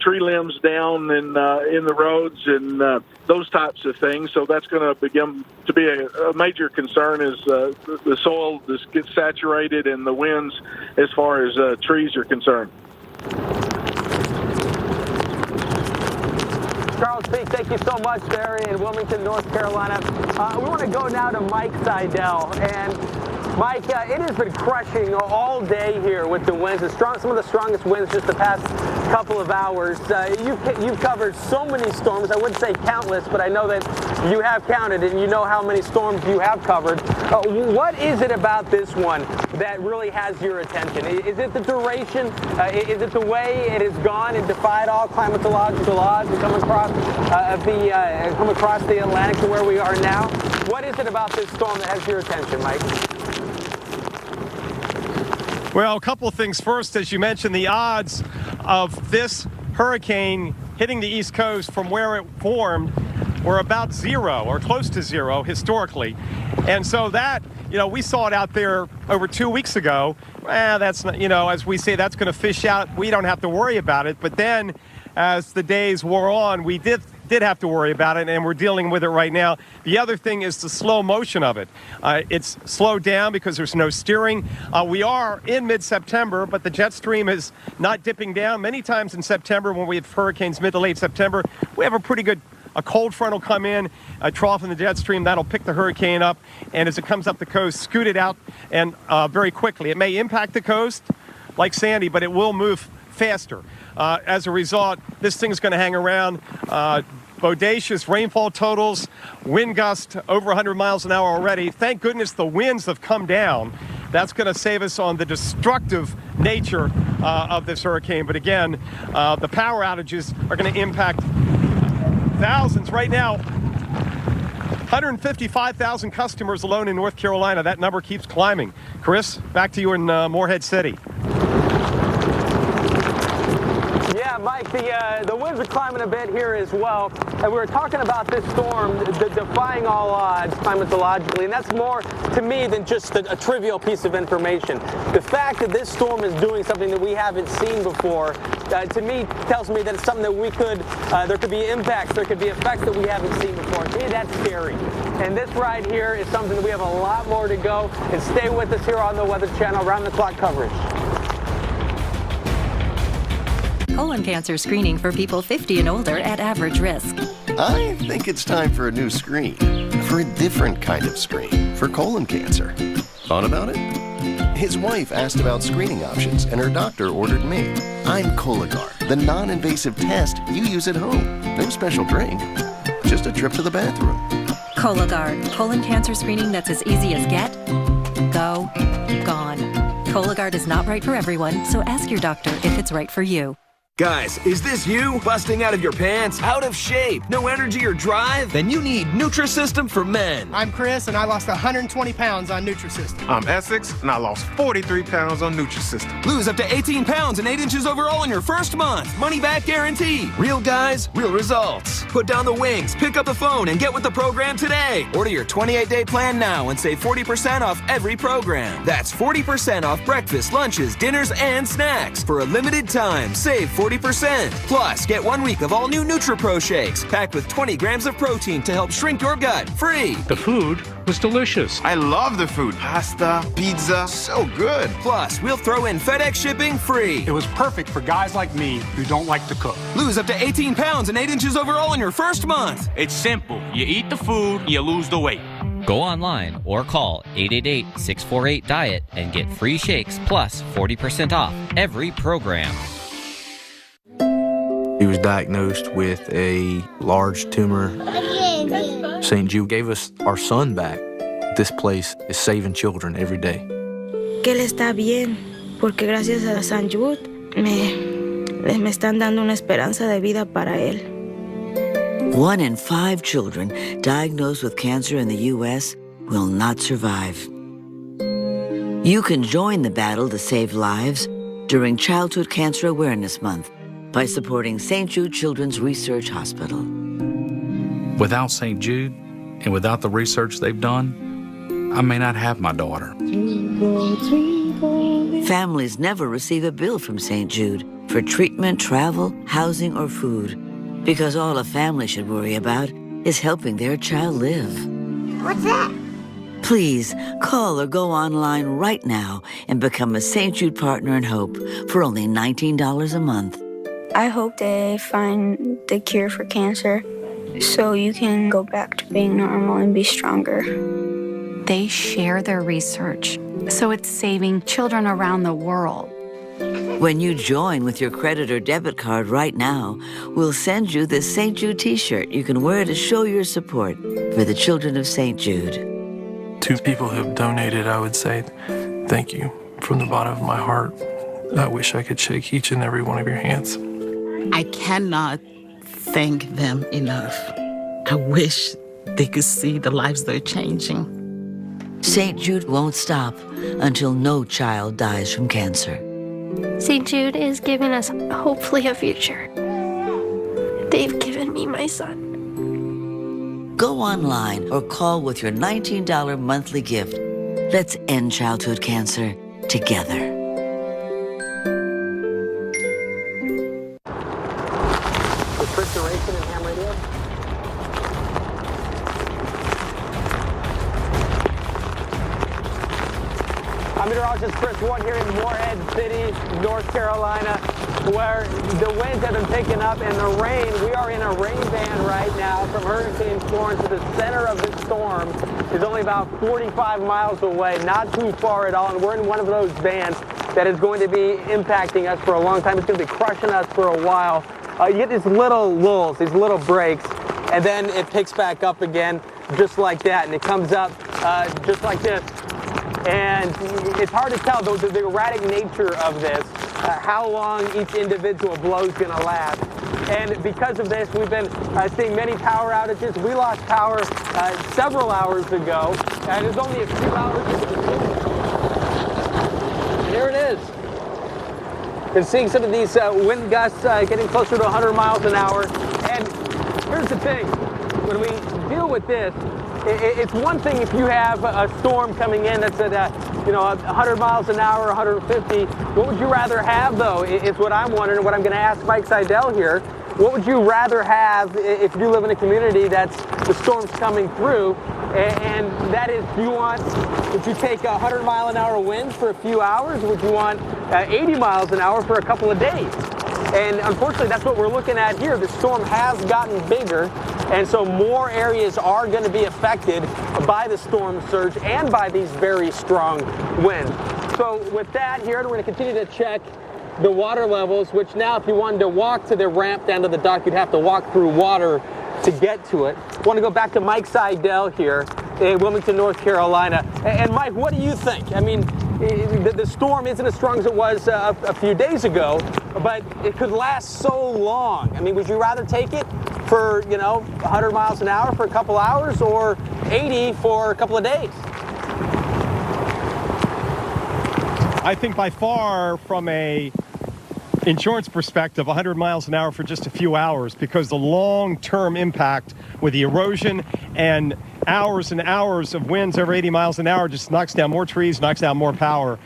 tree limbs down in the roads and those types of things. So that's going to begin to be a major concern as the soil just gets saturated and the winds as far as trees are concerned. Charles Peak, thank you so much there in Wilmington, North Carolina. We want to go now to Mike Seidel. And Mike, it has been crushing all day here with the winds. Some of the strongest winds just the past couple of hours. You've covered so many storms. I wouldn't say countless, but I know that you have counted and you know how many storms you have covered. What is it about this one that really has your attention? Is it the duration? Is it the way it has gone and defied all climatological laws and come across the Atlantic to where we are now? What is it about this storm that has your attention, Mike? Well, a couple of things. First, as you mentioned, the odds of this hurricane hitting the East Coast from where it formed were about zero or close to zero historically. And so that, we saw it out there over 2 weeks ago. That's not, as we say, that's going to fish out. We don't have to worry about it. But then as the days wore on, we did have to worry about it, and we're dealing with it right now. The other thing is the slow motion of it. It's slowed down because there's no steering. We are in mid-September, but the jet stream is not dipping down. Many times in September, when we have hurricanes mid to late September, we have a cold front will come in, a trough in the jet stream, that'll pick the hurricane up, and as it comes up the coast, scoot it out and very quickly. It may impact the coast like Sandy, but it will move faster. As a result, this thing's going to hang around. Bodacious rainfall totals, wind gust over 100 miles an hour already. Thank goodness the winds have come down. That's going to save us on the destructive nature of this hurricane. But again, the power outages are going to impact thousands. Right now, 155,000 customers alone in North Carolina. That number keeps climbing. Chris, back to you in Morehead City. Yeah, Mike, the winds are climbing a bit here as well. And we were talking about this storm defying all odds climatologically, and that's more to me than just a trivial piece of information. The fact that this storm is doing something that we haven't seen before, to me, tells me that it's something that there could be impacts, there could be effects that we haven't seen before. To me, that's scary. And this right here is something that we have a lot more to go. And stay with us here on the Weather Channel, round-the-clock coverage. Colon cancer screening for people 50 and older at average risk. I think it's time for a new screen. For a different kind of screen. For colon cancer. Thought about it? His wife asked about screening options, and her doctor ordered me. I'm Cologuard, the non-invasive test you use at home. No special drink, just a trip to the bathroom. Cologuard, colon cancer screening that's as easy as get, go, gone. Cologuard is not right for everyone, so ask your doctor if it's right for you. Guys, is this you? Busting out of your pants? Out of shape? No energy or drive? Then you need Nutrisystem for men. I'm Chris, and I lost 120 pounds on Nutrisystem. I'm Essex, and I lost 43 pounds on Nutrisystem. Lose up to 18 pounds and 8 inches overall in your first month. Money back guarantee. Real guys, real results. Put down the wings, pick up the phone, and get with the program today. Order your 28-day plan now and save 40% off every program. That's 40% off breakfast, lunches, dinners, and snacks. For a limited time, save 40%. Plus, get 1 week of all new NutriPro shakes, packed with 20 grams of protein to help shrink your gut, free. The food was delicious. I love the food. Pasta, pizza, so good. Plus, we'll throw in FedEx shipping free. It was perfect for guys like me who don't like to cook. Lose up to 18 pounds and 8 inches overall in your first month. It's simple. You eat the food, you lose the weight. Go online or call 888-648-DIET and get free shakes plus 40% off every program. He was diagnosed with a large tumor. St. Jude gave us our son back. This place is saving children every day. Que él está bien, porque gracias a St. Jude me están dando una esperanza de vida para él. 1 in 5 children diagnosed with cancer in the U.S. will not survive. You can join the battle to save lives during Childhood Cancer Awareness Month by supporting St. Jude Children's Research Hospital. Without St. Jude and without the research they've done, I may not have my daughter. Families never receive a bill from St. Jude for treatment, travel, housing, or food, because all a family should worry about is helping their child live. What's that? Please call or go online right now and become a St. Jude Partner in Hope for only $19 a month. I hope they find the cure for cancer so you can go back to being normal and be stronger. They share their research, so it's saving children around the world. When you join with your credit or debit card right now, we'll send you this St. Jude t-shirt you can wear to show your support for the children of St. Jude. To people who have donated, I would say thank you from the bottom of my heart. I wish I could shake each and every one of your hands. I cannot thank them enough. I wish they could see the lives they're changing. St. Jude won't stop until no child dies from cancer. St. Jude is giving us hopefully a future. They've given me my son. Go online or call with your $19 monthly gift. Let's end childhood cancer together. Chris Duration and Ham Radio. I'm meteorologist Chris Warren here in Morehead City, North Carolina, where the winds have been picking up and the rain. We are in a rain band right now from Hurricane Florence. The center of this storm is only about 45 miles away, not too far at all, and we're in one of those bands that is going to be impacting us for a long time. It's going to be crushing us for a while. You get these little lulls, these little breaks, and then it picks back up again just like that, and it comes up just like this. And it's hard to tell the erratic nature of this, how long each individual blow is going to last. And because of this, we've been seeing many power outages. We lost power several hours ago, and it's only a few hours. And there it is. Been seeing some of these wind gusts getting closer to 100 miles an hour. And here's the thing, when we deal with this, it's one thing if you have a storm coming in that's at 100 miles an hour, 150. What would you rather have, though, is what I'm wondering, what I'm going to ask Mike Seidel here. What would you rather have if you live in a community that's the storm's coming through? And that is, would you take 100 mile an hour winds for a few hours? Would you want 80 miles an hour for a couple of days? And unfortunately, that's what we're looking at here. The storm has gotten bigger, and so more areas are going to be affected by the storm surge and by these very strong winds. So with that here, we're going to continue to check the water levels, which now if you wanted to walk to the ramp down to the dock, you'd have to walk through water to get to it. I want to go back to Mike Seidel here in Wilmington, North Carolina. And Mike, what do you think? I mean, the storm isn't as strong as it was a few days ago, but it could last so long. I mean, would you rather take it for, 100 miles an hour for a couple hours or 80 for a couple of days? I think by far from a insurance perspective, 100 miles an hour for just a few hours, because the long-term impact with the erosion and hours and hours of winds over 80 miles an hour just knocks down more trees, knocks down more power.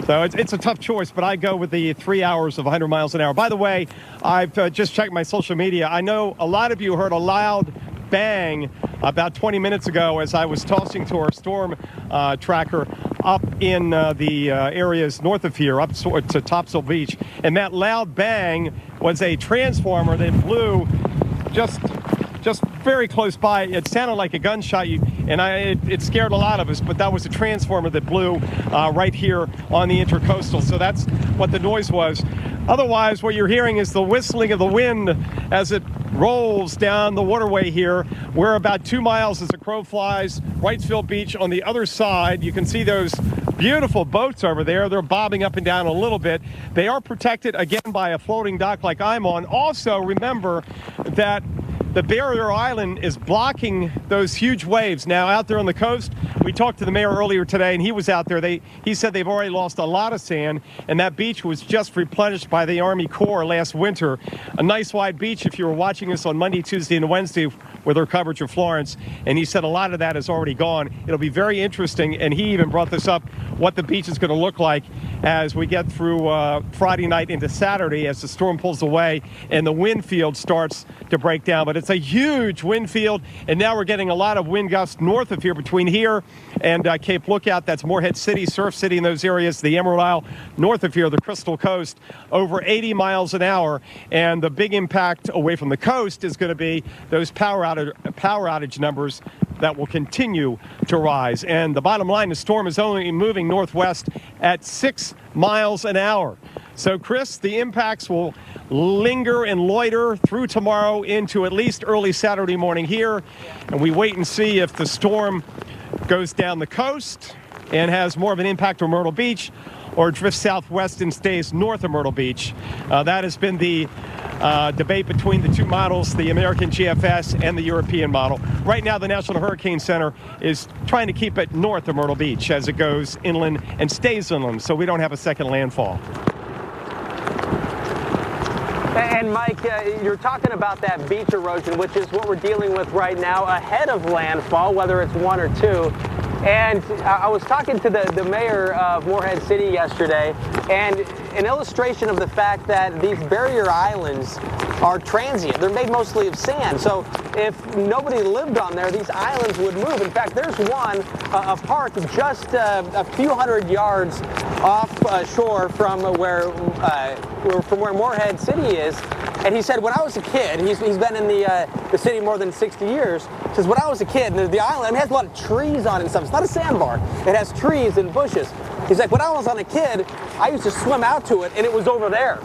So it's a tough choice, but I go with the 3 hours of 100 miles an hour. By the way, I've just checked my social media. I know a lot of you heard a loud bang about 20 minutes ago as I was tossing to our storm tracker up in the areas north of here, up to Topsail Beach. And that loud bang was a transformer that blew just very close by. It sounded like a gunshot, and it scared a lot of us, but that was a transformer that blew right here on the Intercoastal. So that's what the noise was. Otherwise, what you're hearing is the whistling of the wind as it rolls down the waterway here. We're about 2 miles as the crow flies. Wrightsville Beach on the other side. You can see those beautiful boats over there. They're bobbing up and down a little bit. They are protected, again, by a floating dock like I'm on. Also, remember that the barrier island is blocking those huge waves. Now, out there on the coast, we talked to the mayor earlier today, and he was out there. He said they've already lost a lot of sand, and that beach was just replenished by the Army Corps last winter. A nice wide beach if you were watching us on Monday, Tuesday, and Wednesday with our coverage of Florence. And he said a lot of that is already gone. It'll be very interesting, and he even brought this up, what the beach is going to look like as we get through Friday night into Saturday as the storm pulls away and the wind field starts to break down. But it's a huge wind field, and now we're getting a lot of wind gusts north of here, between here and Cape Lookout. That's Morehead City, Surf City, in those areas, the Emerald Isle, north of here, the Crystal Coast, over 80 miles an hour. And the big impact away from the coast is going to be those power outage numbers that will continue to rise. And the bottom line, the storm is only moving northwest at 6 miles an hour. So, Chris, the impacts will linger and loiter through tomorrow into at least early Saturday morning here. And we wait and see if the storm goes down the coast and has more of an impact on Myrtle Beach, or drifts southwest and stays north of Myrtle Beach. That has been the debate between the two models, the American GFS and the European model. Right now, the National Hurricane Center is trying to keep it north of Myrtle Beach as it goes inland and stays inland, so we don't have a second landfall. And Mike, you're talking about that beach erosion, which is what we're dealing with right now ahead of landfall, whether it's 1 or 2. And I was talking to the mayor of Morehead City yesterday, and an illustration of the fact that these barrier islands are transient. They're made mostly of sand. So if nobody lived on there, these islands would move. In fact, there's one, a park just a few hundred yards off shore from where Morehead City is. And he said, when I was a kid, he's been in the city more than 60 years. He says, when I was a kid, the island has a lot of trees on it and stuff. It's not a sandbar. It has trees and bushes. He's like, when I was a kid, I used to swim out to it, and it was over there.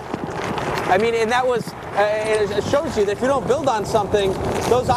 I mean, and that was, it shows you that if you don't build on something, those